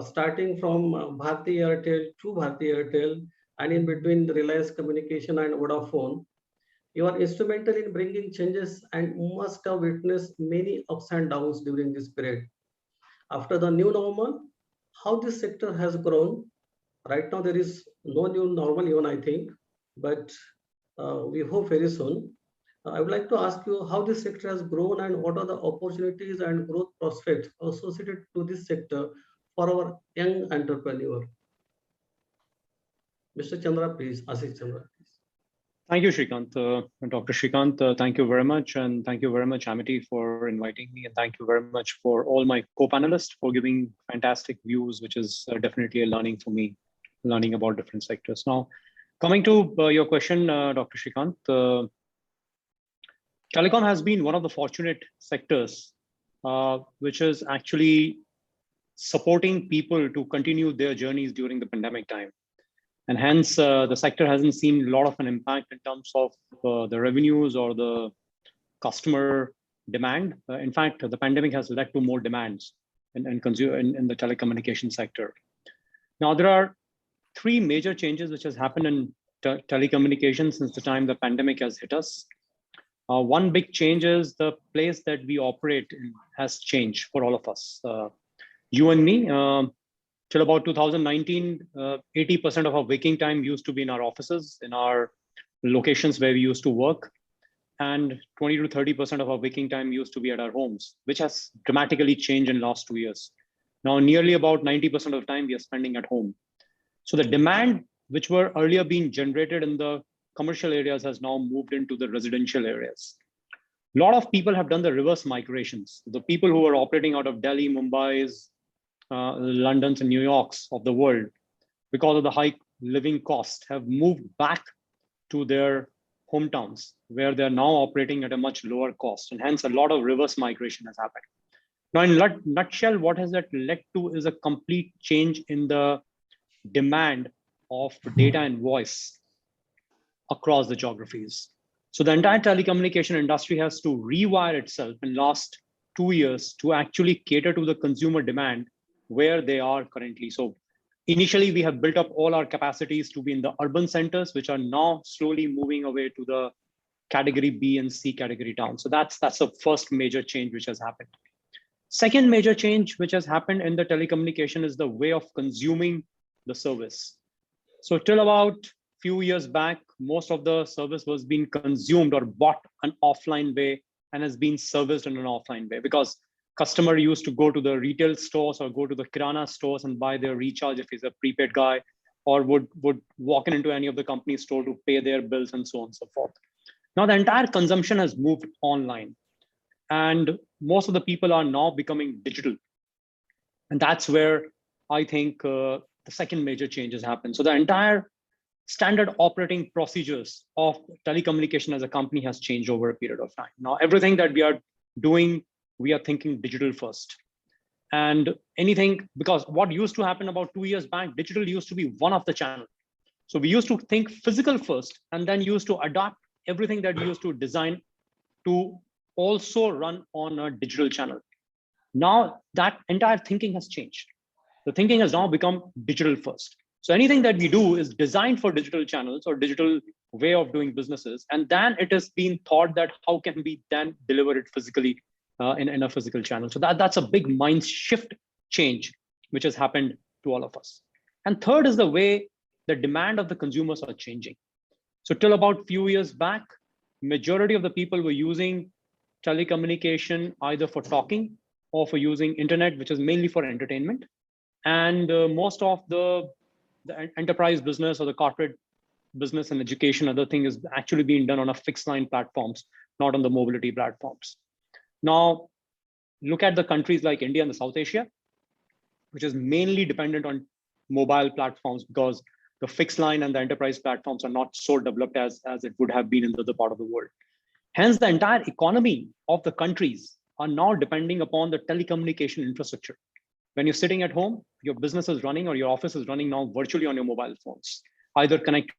starting from Bharti Airtel to Bharti Airtel, and in between Reliance Communication and Vodafone, you are instrumental in bringing changes and must have witnessed many ups and downs during this period. After the new normal, how this sector has grown. Right now, there is no new normal even, I think, but we hope very soon. I would like to ask you how this sector has grown and what are the opportunities and growth prospects associated to this sector for our young entrepreneur. Mr. Chandra, please. Ashish Chandra, please. Thank you, Shrikant. Dr. Shrikant, thank you very much. And thank you very much, Amity, for inviting me. And thank you very much for all my co-panelists for giving fantastic views, which is definitely a learning for me, learning about different sectors. Now, coming to your question, Dr. Shrikant, telecom has been one of the fortunate sectors, which is actually supporting people to continue their journeys during the pandemic time. And hence, the sector hasn't seen a lot of an impact in terms of the revenues or the customer demand. In fact, the pandemic has led to more demands in the telecommunication sector. Now, there are three major changes which has happened in telecommunications since the time the pandemic has hit us. One big change is the place that we operate in has changed for all of us. You and me, till about 2019, 80% of our waking time used to be in our offices, in our locations where we used to work. And 20 to 30% of our waking time used to be at our homes, which has dramatically changed in the last 2 years. Now, nearly about 90% of the time we are spending at home. So the demand, which were earlier being generated in the commercial areas, has now moved into the residential areas. A lot of people have done the reverse migrations. The people who are operating out of Delhi, Mumbai's, London's and New York's of the world, because of the high living cost, have moved back to their hometowns where they're now operating at a much lower cost. And hence a lot of reverse migration has happened. Now, in a nutshell, what has that led to is a complete change in the demand of data and voice across the geographies. So the entire telecommunication industry has to rewire itself in the last 2 years to actually cater to the consumer demand where they are currently. So initially we have built up all our capacities to be in the urban centers, which are now slowly moving away to the category B and C category towns. So that's the first major change which has happened. Second major change which has happened in the telecommunication is the way of consuming the service. So till about few years back, most of the service was being consumed or bought an offline way and has been serviced in an offline way, because customer used to go to the retail stores or go to the kirana stores and buy their recharge if he's a prepaid guy, or would walk into any of the company store to pay their bills and so on and so forth. Now the entire consumption has moved online, and most of the people are now becoming digital. And that's where I think the second major change has happened. So the entire standard operating procedures of telecommunication as a company has changed over a period of time. Now, everything that we are doing, we are thinking digital first. And anything, because what used to happen about 2 years back, digital used to be one of the channels. So we used to think physical first, and then used to adapt everything that we used to design to also run on a digital channel. Now that entire thinking has changed. The thinking has now become digital first. So anything that we do is designed for digital channels or digital way of doing businesses. And then it has been thought that how can we then deliver it physically in a physical channel. So that's a big mind shift change, which has happened to all of us. And third is the way the demand of the consumers are changing. So till about few years back, majority of the people were using telecommunication either for talking or for using internet, which is mainly for entertainment. And most of the enterprise business or the corporate business and education, other thing is actually being done on a fixed line platforms, not on the mobility platforms. Now, look at the countries like India and the South Asia, which is mainly dependent on mobile platforms because the fixed line and the enterprise platforms are not so developed as it would have been in the other part of the world. Hence, the entire economy of the countries are now depending upon the telecommunication infrastructure. When you're sitting at home, your business is running or your office is running now virtually on your mobile phones, either connected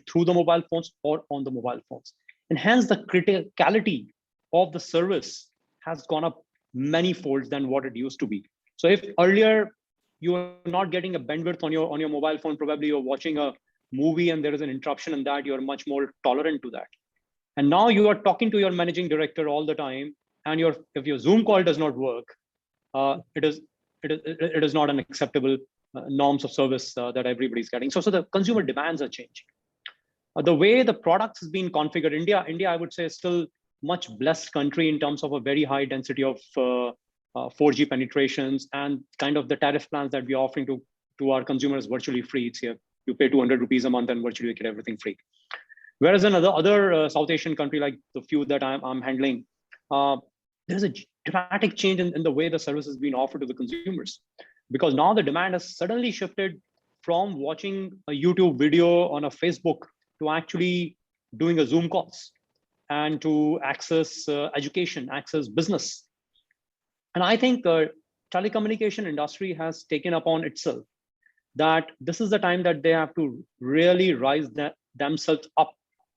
through the mobile phones or on the mobile phones. And hence the criticality of the service has gone up many folds than what it used to be. So if earlier you are not getting a bandwidth on your mobile phone, probably you're watching a movie and there is an interruption in that, you're much more tolerant to that. And now you are talking to your managing director all the time, and if your Zoom call does not work, it is not an acceptable norms of service that everybody's getting. So the consumer demands are changing. The way the products has been configured, India, I would say, is still much blessed country in terms of a very high density of 4G penetrations and kind of the tariff plans that we're offering to our consumers virtually free. It's here. You pay 200 rupees a month and virtually you get everything free. Whereas in other South Asian country, like the few that I'm handling, there's a dramatic change in the way the service is being offered to the consumers. Because now the demand has suddenly shifted from watching a YouTube video on a Facebook to actually doing a Zoom calls and to access education, access business. And I think the telecommunication industry has taken upon itself that this is the time that they have to really rise themselves up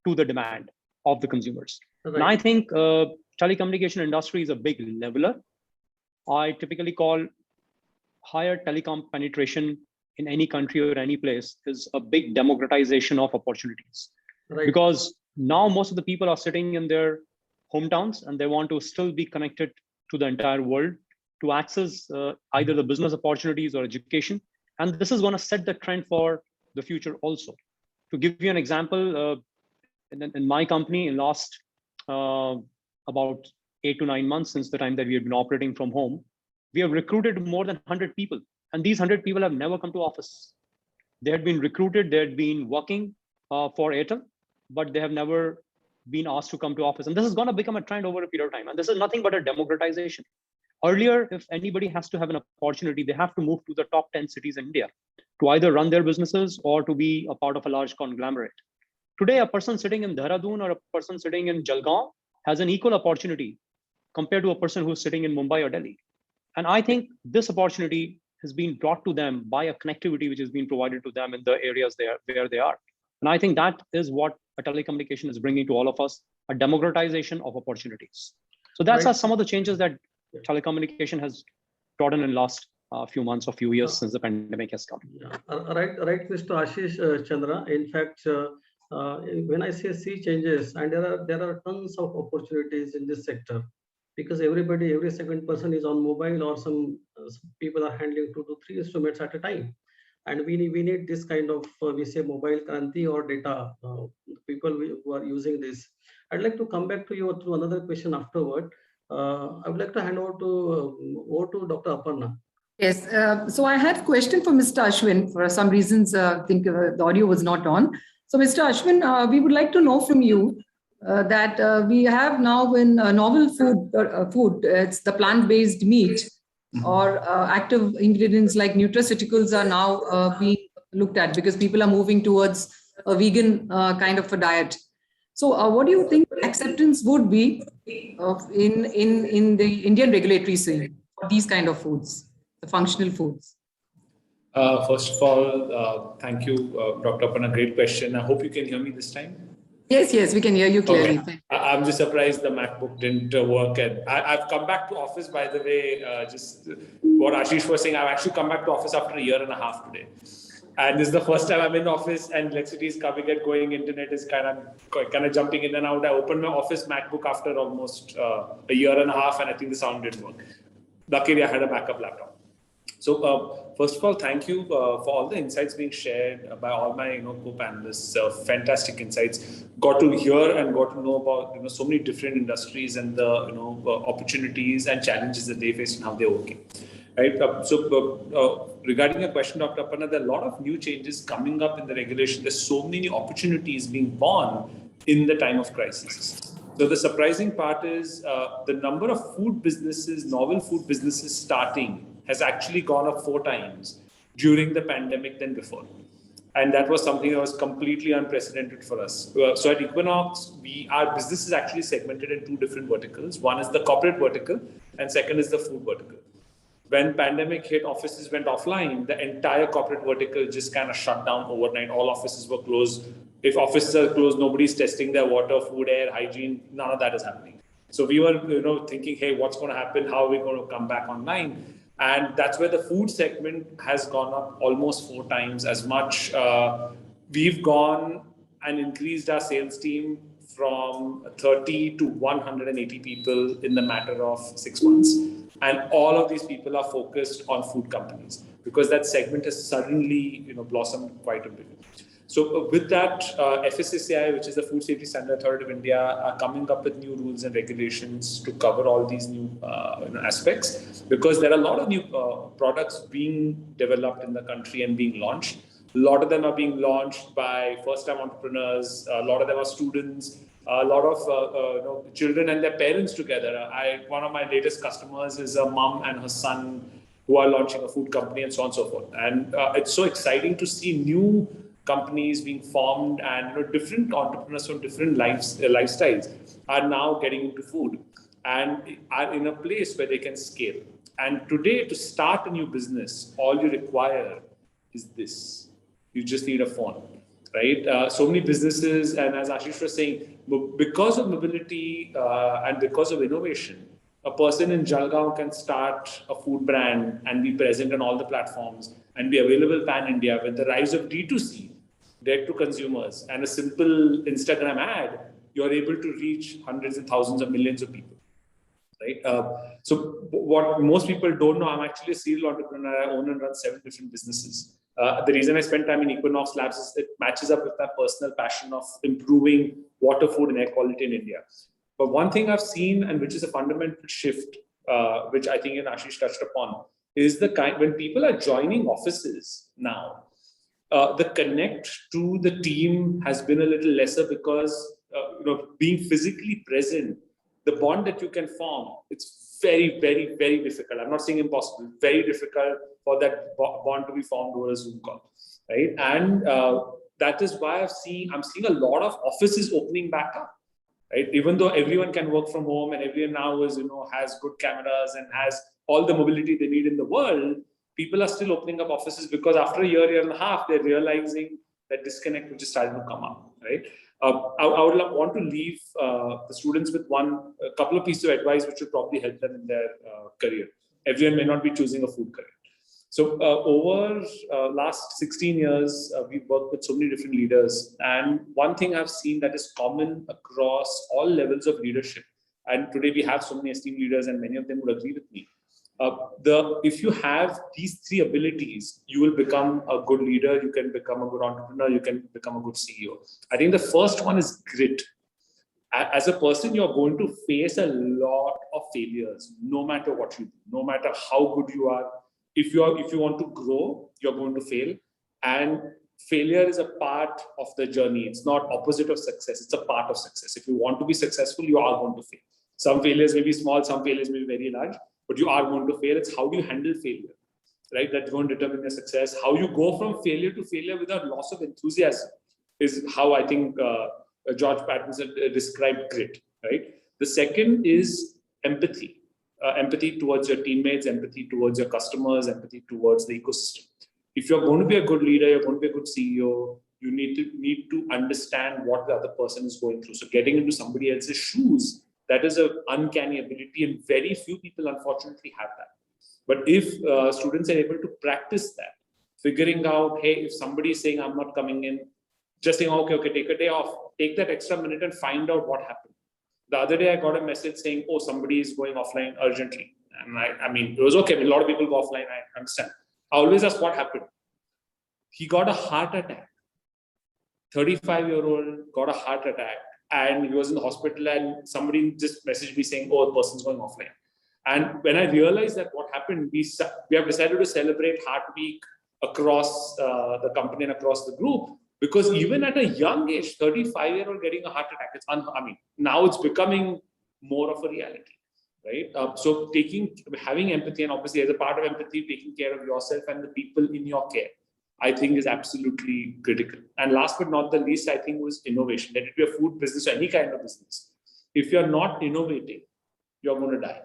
to the demand of the consumers. Right. And I think telecommunication industry is a big leveler. I typically call higher telecom penetration in any country or any place is a big democratization of opportunities. Right. Because now most of the people are sitting in their hometowns and they want to still be connected to the entire world to access either the business opportunities or education. And this is going to set the trend for the future also. To give you an example, in my company, in last about 8 to 9 months since the time that we have been operating from home, we have recruited more than 100 people. And these 100 people have never come to office. They had been recruited, they had been working for Airtel, but they have never been asked to come to office. And this is going to become a trend over a period of time. And this is nothing but a democratization. Earlier, if anybody has to have an opportunity, they have to move to the top 10 cities in India to either run their businesses or to be a part of a large conglomerate. Today, a person sitting in Dehradun or a person sitting in Jalgaon has an equal opportunity compared to a person who's sitting in Mumbai or Delhi. And I think this opportunity has been brought to them by a connectivity which has been provided to them in the areas where they are. And I think that is what a telecommunication is bringing to all of us, a democratization of opportunities. So that's some of the changes that telecommunication has brought in last few months or few years since the pandemic has come. Yeah. Right, Mr. Ashish Chandra. In fact, when I say sea changes, and there are tons of opportunities in this sector, because every second person is on mobile, or some people are handling 2 to 3 instruments at a time, and we need this kind of we say mobile kranti or data people who are using this. I'd like to come back to you to another question afterward. I would like to hand over to Dr. Aparna. Yes, so I had a question for Mr. Ashwin. For some reasons, I think the audio was not on. So Mr. Ashwin, we would like to know from you that we have now in novel food, it's the plant-based meat or active ingredients like nutraceuticals are now being looked at because people are moving towards a vegan kind of a diet. So what do you think acceptance would be in the Indian regulatory scene for these kind of foods, the functional foods? First of all, thank you, Dr. Aparna, great question. I hope you can hear me this time. Yes, we can hear you clearly. Okay. I'm just surprised the MacBook didn't work. And I've come back to office, by the way, just what Ashish was saying, I've actually come back to office after 1.5 years today. And this is the first time I'm in office and electricity is coming and going, internet is kind of jumping in and out. I opened my office MacBook after almost 1.5 years and I think the sound didn't work. Luckily, I had a backup laptop. So first of all, thank you for all the insights being shared by all my co-panelists. Fantastic insights. Got to hear and got to know about so many different industries and the opportunities and challenges that they face and how they're working. right? Regarding your question, Dr. Aparna, there are a lot of new changes coming up in the regulation. There's so many opportunities being born in the time of crisis. So the surprising part is the number of food businesses, novel food businesses starting has actually gone up 4 times during the pandemic than before. And that was something that was completely unprecedented for us. So at Equinox, our business is actually segmented in 2 different verticals. One is the corporate vertical, and second is the food vertical. When pandemic hit, offices went offline, the entire corporate vertical just kind of shut down overnight. All offices were closed. If offices are closed, nobody's testing their water, food, air, hygiene. None of that is happening. So we were, thinking, hey, what's going to happen? How are we going to come back online? And that's where the food segment has gone up almost 4 times as much. We've gone and increased our sales team from 30 to 180 people in the matter of 6 months. And all of these people are focused on food companies because that segment has suddenly, blossomed quite a bit. So with that, FSSAI, which is the Food Safety Standard Authority of India, are coming up with new rules and regulations to cover all these new aspects, because there are a lot of new products being developed in the country and being launched. A lot of them are being launched by first-time entrepreneurs. A lot of them are students. A lot of children and their parents together. One of my latest customers is a mom and her son who are launching a food company and so on and so forth. And it's so exciting to see new companies being formed, and different entrepreneurs from different lifestyles are now getting into food and are in a place where they can scale. And today, to start a new business, all you require is this. You just need a phone, right? So many businesses, and as Ashish was saying, because of mobility and because of innovation, a person in Jalgaon can start a food brand and be present on all the platforms and be available pan-India. With the rise of D2C, direct to consumers, and a simple Instagram ad, you're able to reach hundreds and thousands of millions of people, right? So what most people don't know, I'm actually a serial entrepreneur. I own and run 7 different businesses. The reason I spend time in Equinox Labs is it matches up with my personal passion of improving water, food, and air quality in India. But one thing I've seen, and which is a fundamental shift, which I think Ashish touched upon, is when people are joining offices now, the connect to the team has been a little lesser because being physically present, the bond that you can form, it's very, very, very difficult. I'm not saying impossible, very difficult for that bond to be formed over a Zoom call, right? And that is why I'm seeing a lot of offices opening back up, right? Even though everyone can work from home and everyone now has good cameras and has all the mobility they need in the world, people are still opening up offices because after a year and a half, they're realizing that disconnect which is starting to come up, right? I would want to leave the students with a couple of pieces of advice which will probably help them in their career. Everyone may not be choosing a food career. So over last 16 years, we've worked with so many different leaders. And one thing I've seen that is common across all levels of leadership, and today we have so many esteemed leaders and many of them would agree with me, if you have these 3 abilities, you will become a good leader, you can become a good entrepreneur, you can become a good CEO. I think the first one is grit. As a person, you're going to face a lot of failures, no matter what you do, no matter how good you are. If you want to grow, you're going to fail. And failure is a part of the journey. It's not opposite of success. It's a part of success. If you want to be successful, you are going to fail. Some failures may be small, some failures may be very large, but you are going to fail. It's how do you handle failure, right? That's going to determine your success. How you go from failure to failure without loss of enthusiasm is how I think George Patterson described grit, right? The second is empathy. Empathy towards your teammates, empathy towards your customers, empathy towards the ecosystem. If you're going to be a good leader, you're going to be a good CEO, you need to understand what the other person is going through. So getting into somebody else's shoes, that is an uncanny ability, and very few people unfortunately have that. But if students are able to practice that, figuring out, hey, if somebody is saying I'm not coming in, just saying, okay, take a day off, take that extra minute and find out what happened. The other day I got a message saying, oh, somebody is going offline urgently. And I mean, it was okay. A lot of people go offline, I understand. I always ask what happened. He got a heart attack. 35-year-old got a heart attack and he was in the hospital, and somebody just messaged me saying, oh, the person's going offline. And when I realized that what happened, we have decided to celebrate Heart Week across the company and across the group, because even at a young age, 35-year-old getting a heart attack, now it's becoming more of a reality, right? So having empathy, and obviously as a part of empathy, taking care of yourself and the people in your care, I think is absolutely critical. And last but not the least, I think was innovation. Let it be a food business or any kind of business. If you're not innovating, you're going to die.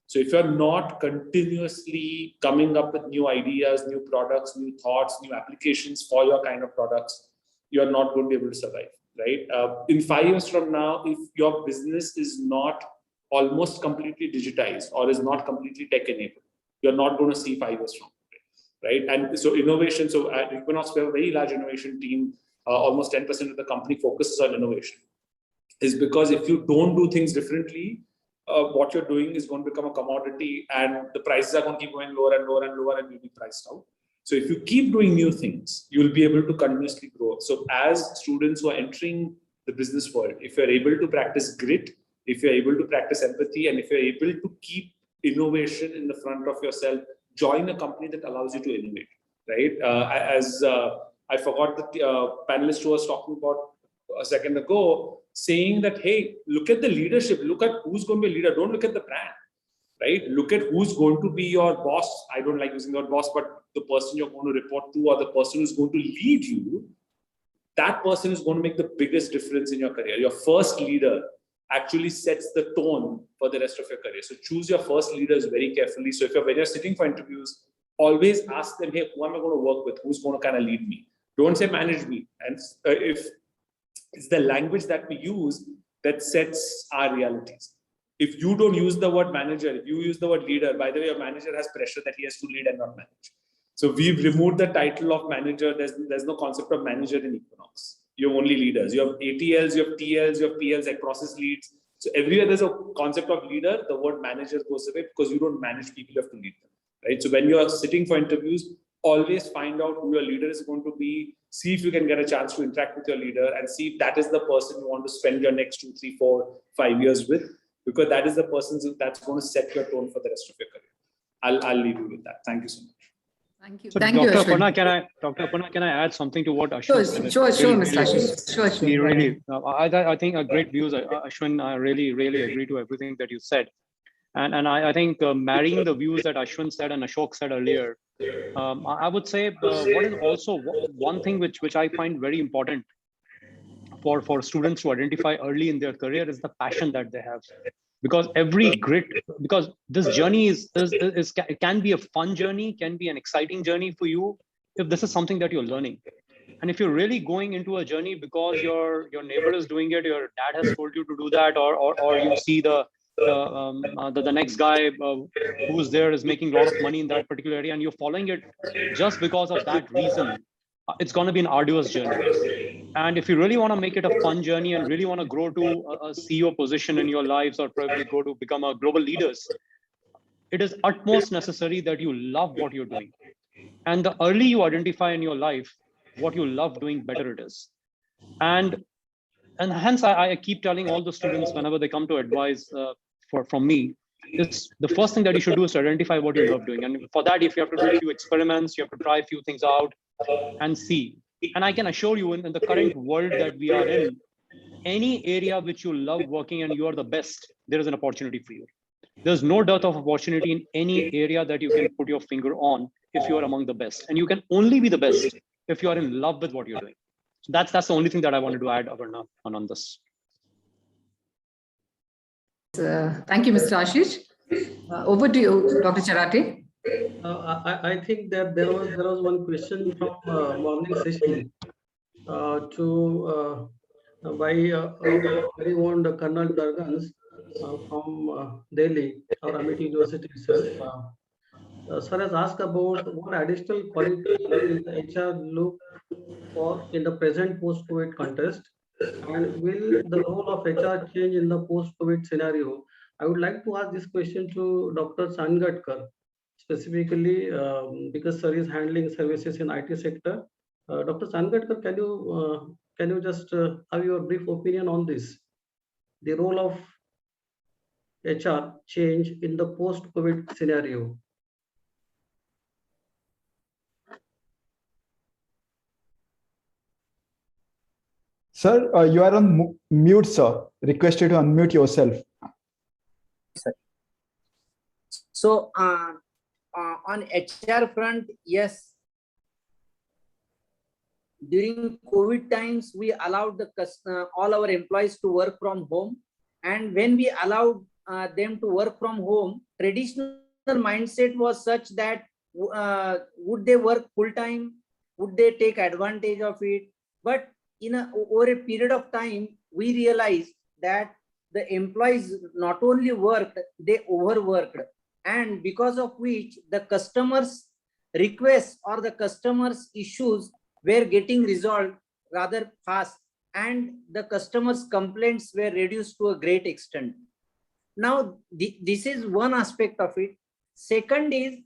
So if you're not continuously coming up with new ideas, new products, new thoughts, new applications for your kind of products, you're not going to be able to survive, right? In 5 years from now, if your business is not almost completely digitized or is not completely tech-enabled, you're not going to see 5 years from now, right? And so innovation, so at Equinox, we have a very large innovation team. Almost 10% of the company focuses on innovation. Is because if you don't do things differently, what you're doing is going to become a commodity, and the prices are going to keep going lower and lower and lower, and you'll be priced out. So if you keep doing new things, you'll be able to continuously grow. So as students who are entering the business world, if you're able to practice grit, if you're able to practice empathy, and if you're able to keep innovation in the front of yourself, join a company that allows you to innovate, right? I forgot the panelist who was talking about a second ago, saying that, hey, look at the leadership, look at who's going to be a leader, don't look at the brand, right? Look at who's going to be your boss. I don't like using the word boss, but the person you're going to report to, or the person who's going to lead you, that person is going to make the biggest difference in your career. Your first leader actually sets the tone for the rest of your career. So choose your first leaders very carefully. So when you're sitting for interviews, always ask them, hey, who am I going to work with? Who's going to kind of lead me? Don't say manage me. And if it's the language that we use that sets our realities. If you don't use the word manager, if you use the word leader, by the way, your manager has pressure that he has to lead and not manage. So we've removed the title of manager. There's no concept of manager in Equinox. You have only leaders. You have ATLs, you have TLs, you have PLs, like process leads. So everywhere there's a concept of leader, the word manager goes away, because you don't manage people, you have to lead them, right? So when you are sitting for interviews, always find out who your leader is going to be. See if you can get a chance to interact with your leader, and see if that is the person you want to spend your next 2, 3, 4, 5 years with, because that is the person that's going to set your tone for the rest of your career. I'll leave you with that. Thank you so much. Thank you. So Thank you, Dr. Ashwin. Aparna, can I add something to what Ashwin said? Sure, Mr. Ashish. Sure. Really, I think a great views. Ashwin, I really agree to everything that you said. And I think marrying the views that Ashwin said and Ashok said earlier, I would say what is also one thing which I find very important for students to identify early in their career is the passion that they have. Because because this journey can be a fun journey, can be an exciting journey for you if this is something that you're learning. And if you're really going into a journey because your neighbor is doing it, your dad has told you to do that, or you see the next guy who's there is making a lot of money in that particular area, and you're following it just because of that reason, it's going to be an arduous journey. And if you really want to make it a fun journey and really want to grow to a CEO position in your lives, or probably go to become a global leaders, it is utmost necessary that you love what you're doing. And the early you identify in your life what you love doing, better it is. And hence I keep telling all the students whenever they come to advise from me, is the first thing that you should do is to identify what you love doing. And for that, if you have to do a few experiments, you have to try a few things out and see. And I can assure you, in the current world that we are in, any area which you love working and you are the best, there is an opportunity for you. There's no dearth of opportunity in any area that you can put your finger on if you are among the best. And you can only be the best if you are in love with what you're doing. So that's the only thing that I wanted to add, Aparna, on this. Thank you, Mr. Ashish. Over to you, Dr. Charate. I think that there was one question from morning session by very own Colonel Dargans from Delhi, or Amity University itself. Sir has asked about what additional qualities will the HR look for in the present post-COVID context, and will the role of HR change in the post-COVID scenario? I would like to ask this question to Dr. Sangatkar, specifically because sir is handling services in IT sector. Dr. Sangatkar, can you just have your brief opinion on this? The role of HR change in the post-COVID scenario? Sir, you are on mute, sir. Request you to unmute yourself. So on HR front, yes, during COVID times, we allowed all our employees to work from home. And when we allowed them to work from home, traditional mindset was such that would they work full time? Would they take advantage of it? But over a period of time, we realized that the employees not only worked, they overworked. And because of which the customers' requests or the customers' issues were getting resolved rather fast, and the customers' complaints were reduced to a great extent. Now, this is one aspect of it. Second is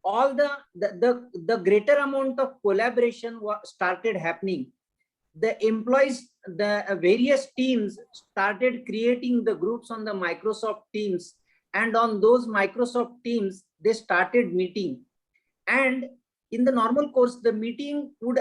all the greater amount of collaboration started happening. The employees, the various teams started creating the groups on the Microsoft Teams, and on those Microsoft Teams, they started meeting. And in the normal course, the meeting would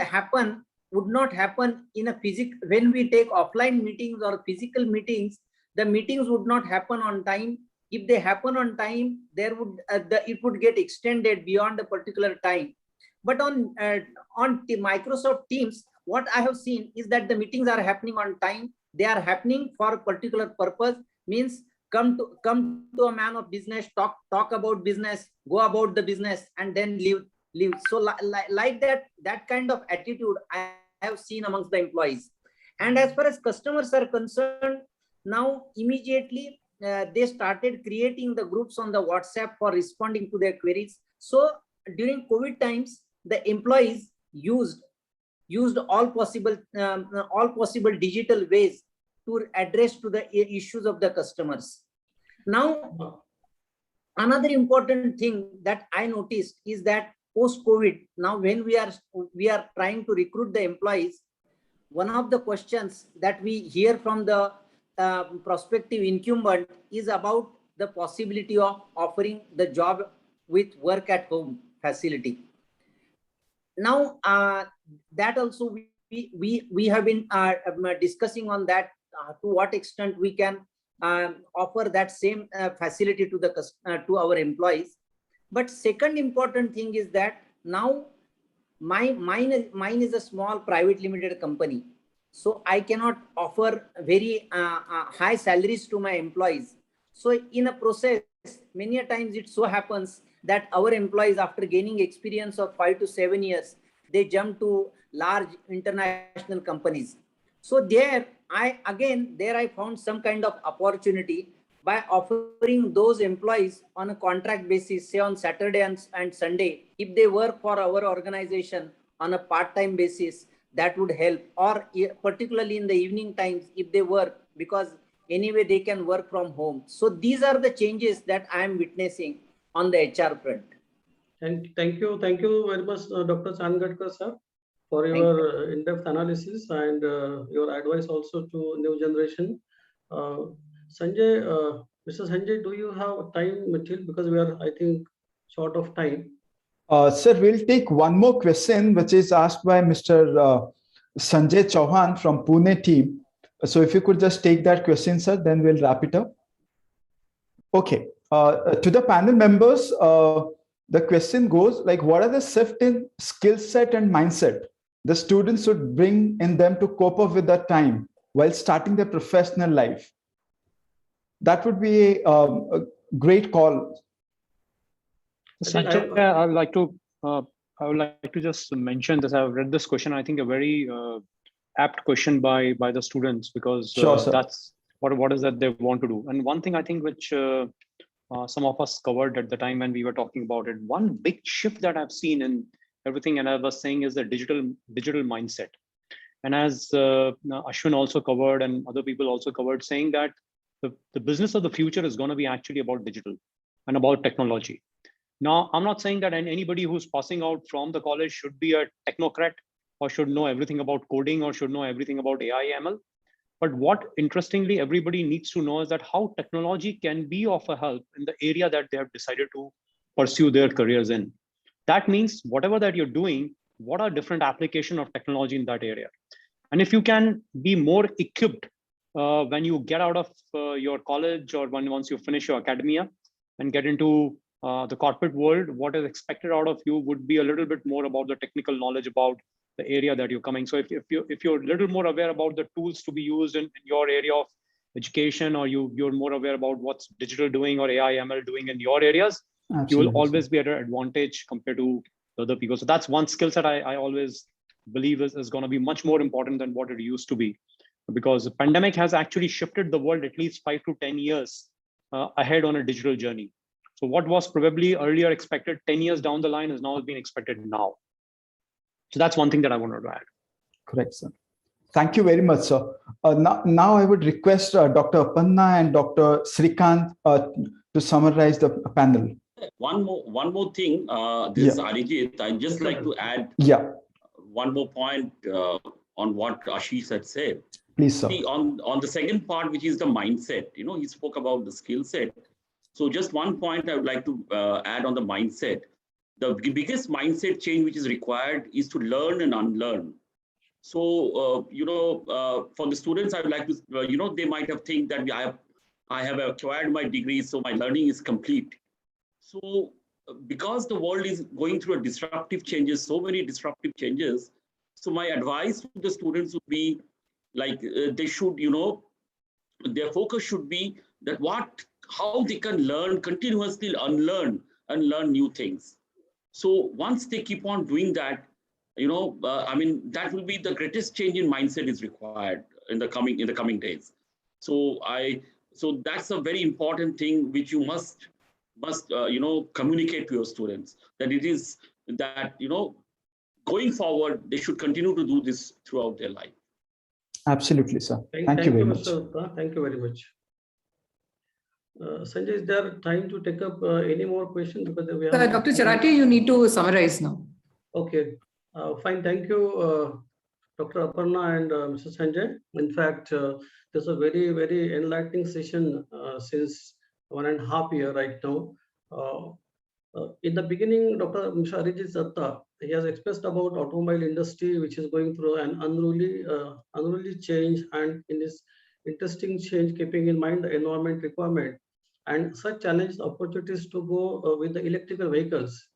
not happen in a physical. When we take offline meetings or physical meetings, the meetings would not happen on time. If they happen on time, it would get extended beyond a particular time. But on the Microsoft Teams, what I have seen is that the meetings are happening on time. They are happening for a particular purpose. Means come to a man of business, talk about business, go about the business, and then leave. So like that kind of attitude I have seen amongst the employees. And as far as customers are concerned, now immediately they started creating the groups on the WhatsApp for responding to their queries. So during COVID times, the employees used all possible digital ways to address to the issues of the customers. Now, another important thing that I noticed is that post-COVID, now when we are trying to recruit the employees, one of the questions that we hear from the prospective incumbent is about the possibility of offering the job with work at home facility. Now, that also we have been discussing on that, to what extent we can offer that same facility to our employees. But second important thing is that now mine is a small private limited company, so I cannot offer very high salaries to my employees. So in a process, many a times it so happens that our employees, after gaining experience of 5 to 7 years, they jump to large international companies. So there I found some kind of opportunity by offering those employees on a contract basis, say on Saturday and Sunday, if they work for our organization on a part-time basis, that would help. Or particularly in the evening times, if they work, because anyway they can work from home. So these are the changes that I am witnessing on the HR front. And thank you very much, Dr. Changadkar sir, for your in-depth analysis and your advice also to new generation. Sanjay, Mr. Sanjay, do you have time, Mathil? Because we are, I think, short of time. Sir, we'll take one more question, which is asked by Mr. Sanjay Chauhan from Pune team. So if you could just take that question, sir, then we'll wrap it up. Okay. To the panel members, the question goes like, what are the shift in skill set and mindset the students should bring in them to cope up with that time while starting their professional life? That would be a great call. Sanjay, I would like to just mention this. I've read this question. I think a very apt question by the students, because Sure, that's what is that they want to do. And one thing I think which some of us covered at the time when we were talking about it, one big shift that I've seen in everything, and I was saying, is the digital mindset. And as Ashwin also covered and other people also covered, saying that the business of the future is going to be actually about digital and about technology. Now, I'm not saying that anybody who's passing out from the college should be a technocrat or should know everything about coding or should know everything about AI, ML. But what interestingly everybody needs to know is that how technology can be of a help in the area that they have decided to pursue their careers in. That means whatever that you're doing, what are different application of technology in that area? And if you can be more equipped when you get out of your college or once you finish your academia and get into the corporate world, what is expected out of you would be a little bit more about the technical knowledge about the area that you're coming. So if you're a little more aware about the tools to be used in your area of education, or you're more aware about what's digital doing or AI ML doing in your areas, you will always be at an advantage compared to the other people. So that's one skill set I always believe is going to be much more important than what it used to be, because the pandemic has actually shifted the world at least 5 to 10 years ahead on a digital journey. So what was probably earlier expected 10 years down the line is now being expected now. So that's one thing that I wanted to add. Correct, sir. Thank you very much, sir. Now I would request Dr. Aparna and Dr. Srikant to summarize the panel. One more thing. This is Arijit. I'd just like to add one more point on what Ashish had said. Please, sir. See, on the second part, which is the mindset, he spoke about the skill set. So just one point I would like to add on the mindset. The biggest mindset change which is required is to learn and unlearn. So, for the students, I would like to, they might have think that I have acquired my degree, so my learning is complete. So because the world is going through a disruptive changes, so many disruptive changes. So my advice to the students would be like, they should, their focus should be that how they can learn, continuously unlearn and learn new things. So once they keep on doing that, that will be the greatest change in mindset is required in the coming days. So that's a very important thing which you must communicate to your students, that it is that, going forward, they should continue to do this throughout their life. Absolutely, sir. Thank you very much. Mr. Uppa. Thank you very much. Sanjay, is there time to take up any more questions? Because we have Dr. Charati, you need to summarize now. Okay, fine. Thank you, Dr. Aparna and Mr. Sanjay. In fact, this is a very, very enlightening session since 1.5 years right now. In the beginning, Mr. Arijit Datta, he has expressed about automobile industry, which is going through an unruly change, and in this interesting change, keeping in mind the environment requirement and such challenge opportunities to go with the electrical vehicles.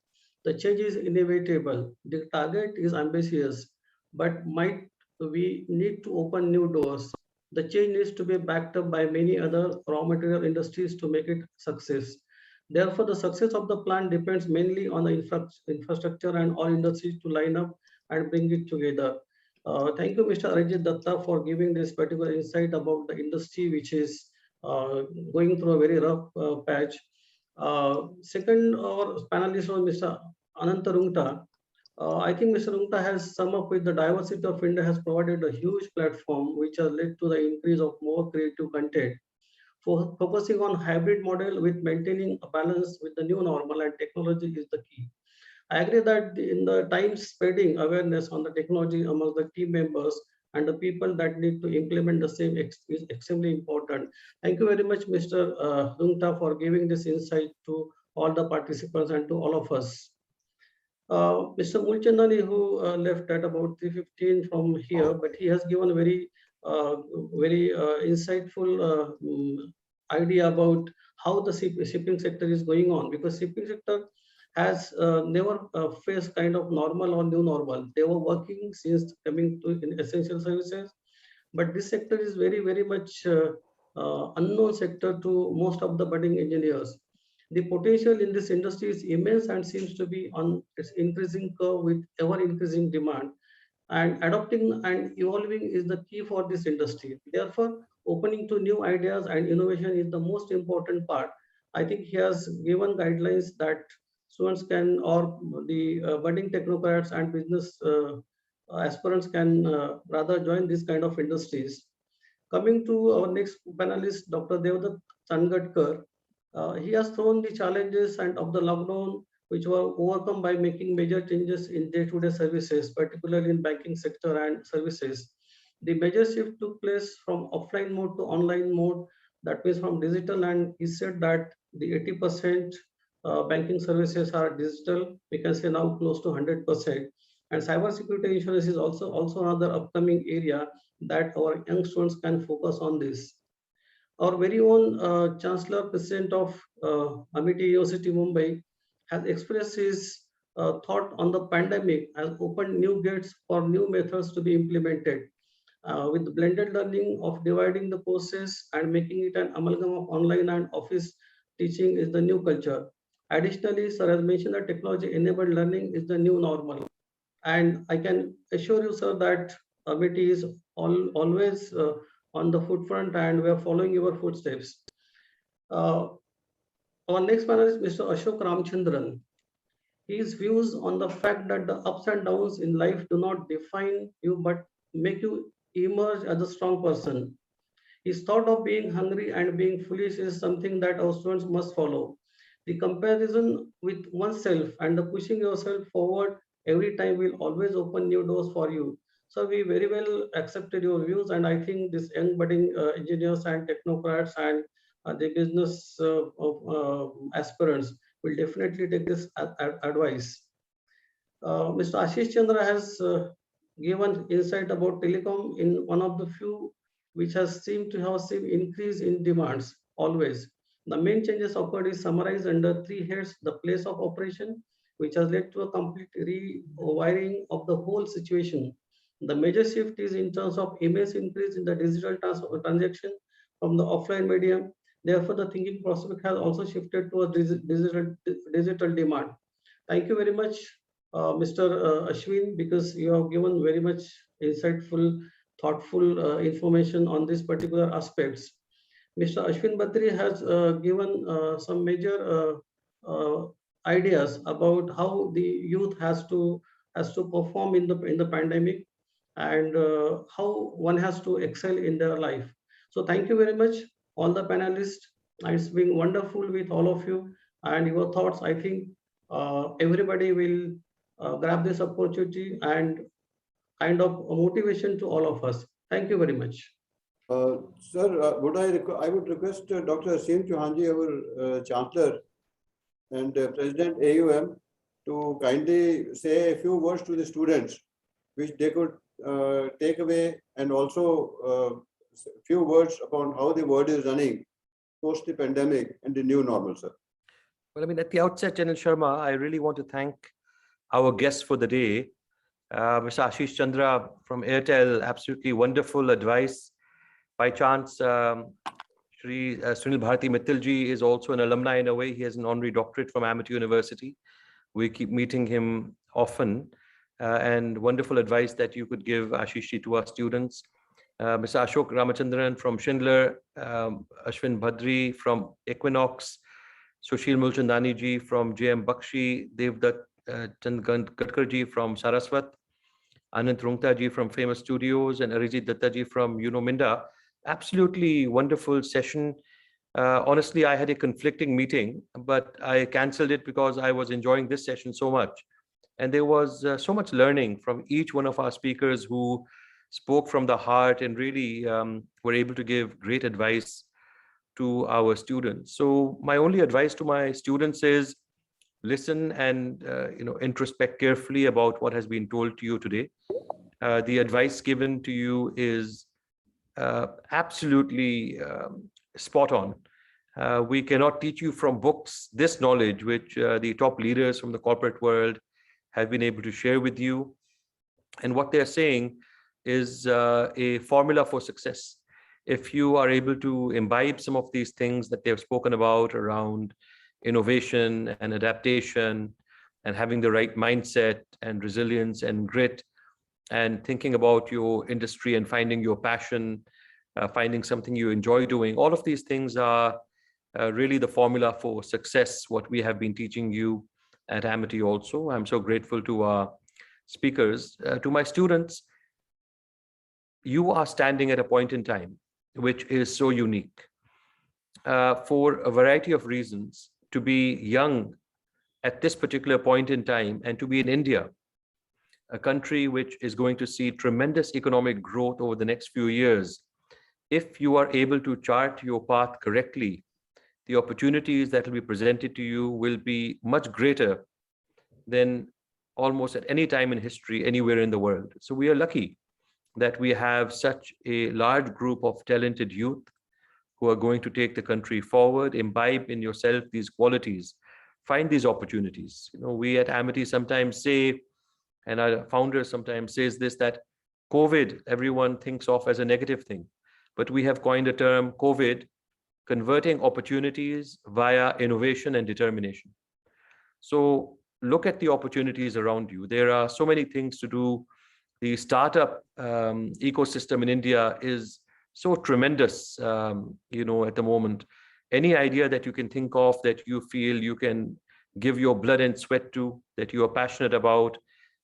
The change is inevitable. The target is ambitious, but we need to open new doors. The change needs to be backed up by many other raw material industries to make it success. Therefore, the success of the plan depends mainly on the infrastructure and all industries to line up and bring it together. Thank you, Mr. Arijit Datta, for giving this particular insight about the industry, which is going through a very rough patch. Second, our panelist was Mr. Ananta Rungta. I think Mr. Rungta has summed up with the diversity of India has provided a huge platform which has led to the increase of more creative content. For focusing on hybrid model with maintaining a balance with the new normal and technology is the key. I agree that in the times spreading awareness on the technology among the team members and the people that need to implement the same is extremely important. Thank you very much, Mr. Rungta, for giving this insight to all the participants and to all of us. Mr. Mulchandani, who left at about 3:15 from here, but he has given a very insightful idea about how the shipping sector is going on, because shipping sector has never faced kind of normal or new normal. They were working since coming to in essential services, but this sector is very, very much unknown sector to most of the budding engineers. The potential in this industry is immense and seems to be on its increasing curve with ever increasing demand. And adopting and evolving is the key for this industry. Therefore, opening to new ideas and innovation is the most important part. I think he has given guidelines that students can, or the budding technocrats and business aspirants can rather join this kind of industries. Coming to our next panelist, Dr. Devdutt Changatkar, he has thrown the challenges and of the lockdown, which were overcome by making major changes in day-to-day services, particularly in banking sector and services. the major shift took place from offline mode to online mode, that means from digital, and he said that the 80% banking services are digital. We can say now close to 100%. And cybersecurity insurance is also another upcoming area that our young students can focus on this. Our very own Chancellor, President of Amity University Mumbai, has expressed his thought on the pandemic, has opened new gates for new methods to be implemented. With blended learning of dividing the courses and making it an amalgam of online and office teaching is the new culture. Additionally, sir has mentioned that technology-enabled learning is the new normal. And I can assure you, sir, that Amity is always on the forefront, and we are following your footsteps. Our next panelist, Mr. Ashok Ramchandran. His views on the fact that the ups and downs in life do not define you, but make you emerge as a strong person. His thought of being hungry and being foolish is something that our students must follow. The comparison with oneself and the pushing yourself forward every time will always open new doors for you. So we very well accepted your views, and I think these young budding engineers and technocrats and the business aspirants will definitely take this advice. Mr. Ashish Chandra has given insight about telecom in one of the few which has seemed to have seen increase in demands always. The main changes occurred is summarized under 3 heads: the place of operation, which has led to a complete rewiring of the whole situation. The major shift is in terms of immense increase in the digital transaction from the offline medium. Therefore, the thinking prospect has also shifted to a digital demand. Thank you very much, Mr. Ashwin, because you have given very much insightful, thoughtful information on these particular aspects. Mr. Ashwin Badri has given some major ideas about how the youth has to perform in the pandemic, and how one has to excel in their life. So thank you very much, all the panelists. It's been wonderful with all of you and your thoughts. I think everybody will grab this opportunity and kind of a motivation to all of us. Thank you very much. Sir, I would request Dr. Esteemed Chauhanji, our Chancellor and President AUM, to kindly say a few words to the students, which they could take away, and also a few words upon how the world is running post the pandemic and the new normal, sir. Well, I mean, at the outset, General Sharma, I really want to thank our guests for the day. Mr. Ashish Chandra from Airtel, absolutely wonderful advice. By chance, Shri Sunil Bharati Mittalji is also an alumni in a way. He has an honorary doctorate from Amity University. We keep meeting him often, and wonderful advice that you could give, Ashish, to our students. Mr. Ashok Ramachandran from Schindler, Ashwin Badri from Equinox, Sushil Mulchandani ji from JM Bakshi, Devdutt Gadkar ji from Saraswat, Anant Rungta ji from Famous Studios, and Arijit Datta ji from Minda. Absolutely wonderful session. Honestly, I had a conflicting meeting, but I cancelled it because I was enjoying this session so much. And there was so much learning from each one of our speakers who spoke from the heart and really were able to give great advice to our students. So my only advice to my students is listen and introspect carefully about what has been told to you today. The advice given to you is absolutely spot on. We cannot teach you from books this knowledge which the top leaders from the corporate world have been able to share with you. And what they're saying is a formula for success. If you are able to imbibe some of these things that they've spoken about around innovation and adaptation and having the right mindset and resilience and grit and thinking about your industry and finding your passion, finding something you enjoy doing, all of these things are really the formula for success, what we have been teaching you at Amity also. I'm so grateful to our speakers. To my students, you are standing at a point in time which is so unique. For a variety of reasons, to be young at this particular point in time and to be in India a country which is going to see tremendous economic growth over the next few years, if you are able to chart your path correctly, the opportunities that will be presented to you will be much greater than almost at any time in history anywhere in the world. So we are lucky that we have such a large group of talented youth who are going to take the country forward. Imbibe in yourself these qualities, find these opportunities. We at Amity sometimes say, and our founder sometimes says this, that COVID, everyone thinks of as a negative thing, but we have coined a term, COVID, converting opportunities via innovation and determination. So look at the opportunities around you. There are so many things to do. The startup ecosystem in India is so tremendous, at the moment. Any idea that you can think of that you feel you can give your blood and sweat to, that you are passionate about,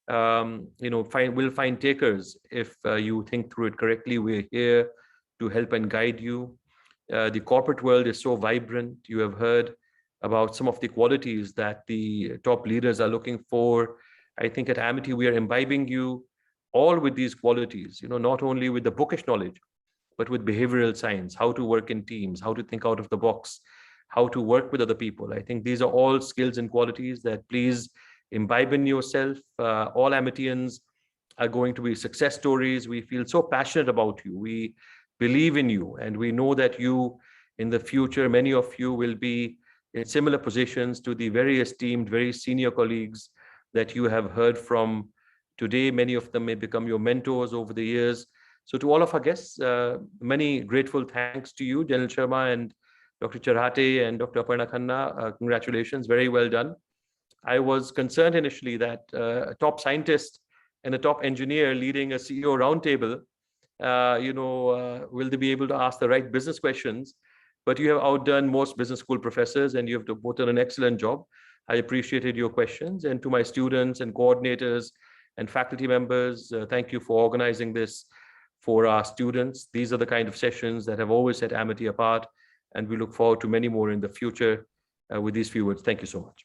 we'll find takers if you think through it correctly. We're here to help and guide you. The corporate world is so vibrant. You have heard about some of the qualities that the top leaders are looking for. I think at Amity, we are imbibing you all with these qualities, not only with the bookish knowledge, but with behavioral science, how to work in teams, how to think out of the box, how to work with other people. I think these are all skills and qualities that please imbibe in yourself. All Amitians are going to be success stories. We feel so passionate about you. We believe in you, and we know that you, in the future, many of you will be in similar positions to the very esteemed, very senior colleagues that you have heard from today. Many of them may become your mentors over the years. So to all of our guests, many grateful thanks to you, General Sharma and Dr. Charhate and Dr. Aparna Khanna. Congratulations, very well done. I was concerned initially that a top scientist and a top engineer leading a CEO roundtable, will they be able to ask the right business questions? But you have outdone most business school professors, and you have both done an excellent job. I appreciated your questions. And to my students and coordinators and faculty members, thank you for organizing this for our students. These are the kind of sessions that have always set Amity apart, and we look forward to many more in the future. With these few words, thank you so much.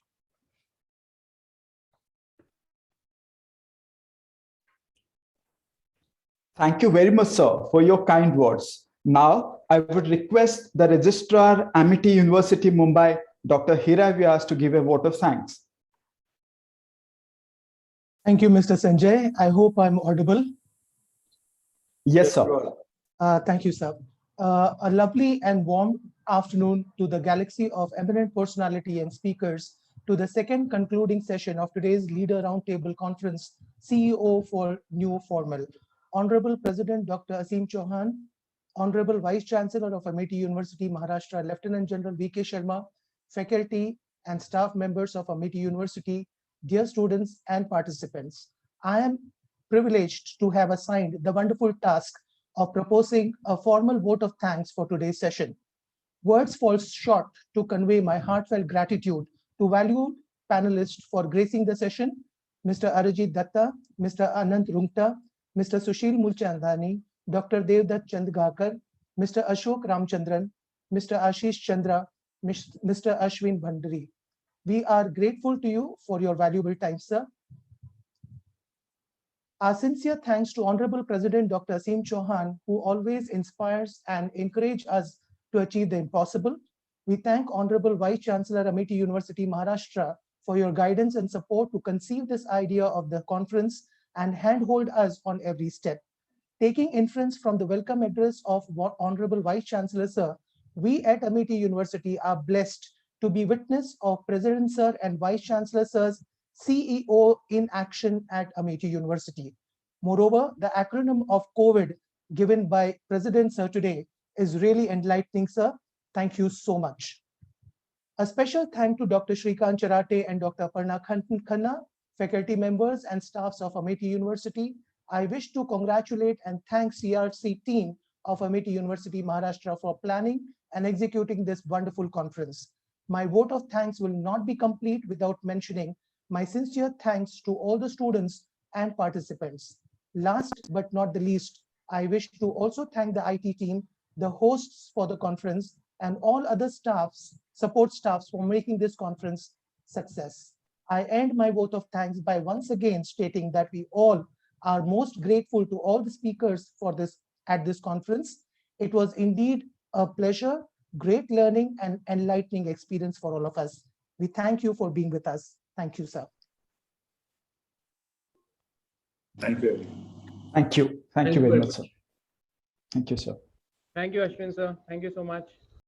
Thank you very much, sir, for your kind words. Now, I would request the Registrar, Amity University Mumbai, Dr. Hira Vyas, to give a vote of thanks. Thank you, Mr. Sanjay. I hope I'm audible. Yes, sir. Thank you, sir. A lovely and warm afternoon to the galaxy of eminent personality and speakers to the second concluding session of today's Leader Roundtable Conference, CEO for New Formal. Honorable President Dr. Esteemed Chauhan, Honorable Vice Chancellor of Amity University, Maharashtra, Lieutenant General V.K. Sharma, faculty and staff members of Amity University, dear students and participants. I am privileged to have assigned the wonderful task of proposing a formal vote of thanks for today's session. Words fall short to convey my heartfelt gratitude to valued panelists for gracing the session, Mr. Arijit Datta, Mr. Anant Rungta, Mr. Sushil Mulchandani, Dr. Devdutt Chandgakar, Mr. Ashok Ramchandran, Mr. Ashish Chandra, Mr. Ashwin Bhandari. We are grateful to you for your valuable time, sir. Our sincere thanks to Honorable President Dr. Esteemed Chauhan, who always inspires and encourages us to achieve the impossible. We thank Honorable Vice Chancellor, Amity University, Maharashtra, for your guidance and support to conceive this idea of the conference and handhold us on every step. Taking inference from the welcome address of Honorable Vice Chancellor, sir, we at Amity University are blessed to be witness of President Sir and Vice Chancellor Sir's CEO in action at Amity University. Moreover, the acronym of COVID given by President Sir today is really enlightening, sir. Thank you so much. A special thank to Dr. Shrikant Charate and Dr. Aparna Khanna, faculty members and staffs of Amity University. I wish to congratulate and thank CRC team of Amity University Maharashtra for planning and executing this wonderful conference. My vote of thanks will not be complete without mentioning my sincere thanks to all the students and participants. Last but not the least, I wish to also thank the IT team, the hosts for the conference, and all other staffs, support staffs for making this conference success. I end my vote of thanks by once again stating that we all are most grateful to all the speakers for this at this conference. It was indeed a pleasure, great learning and enlightening experience for all of us. We thank you for being with us. Thank you, sir. Thank you. Thank you. Thank you very much, sir. Thank you, sir. Thank you, Ashwin, sir. Thank you so much.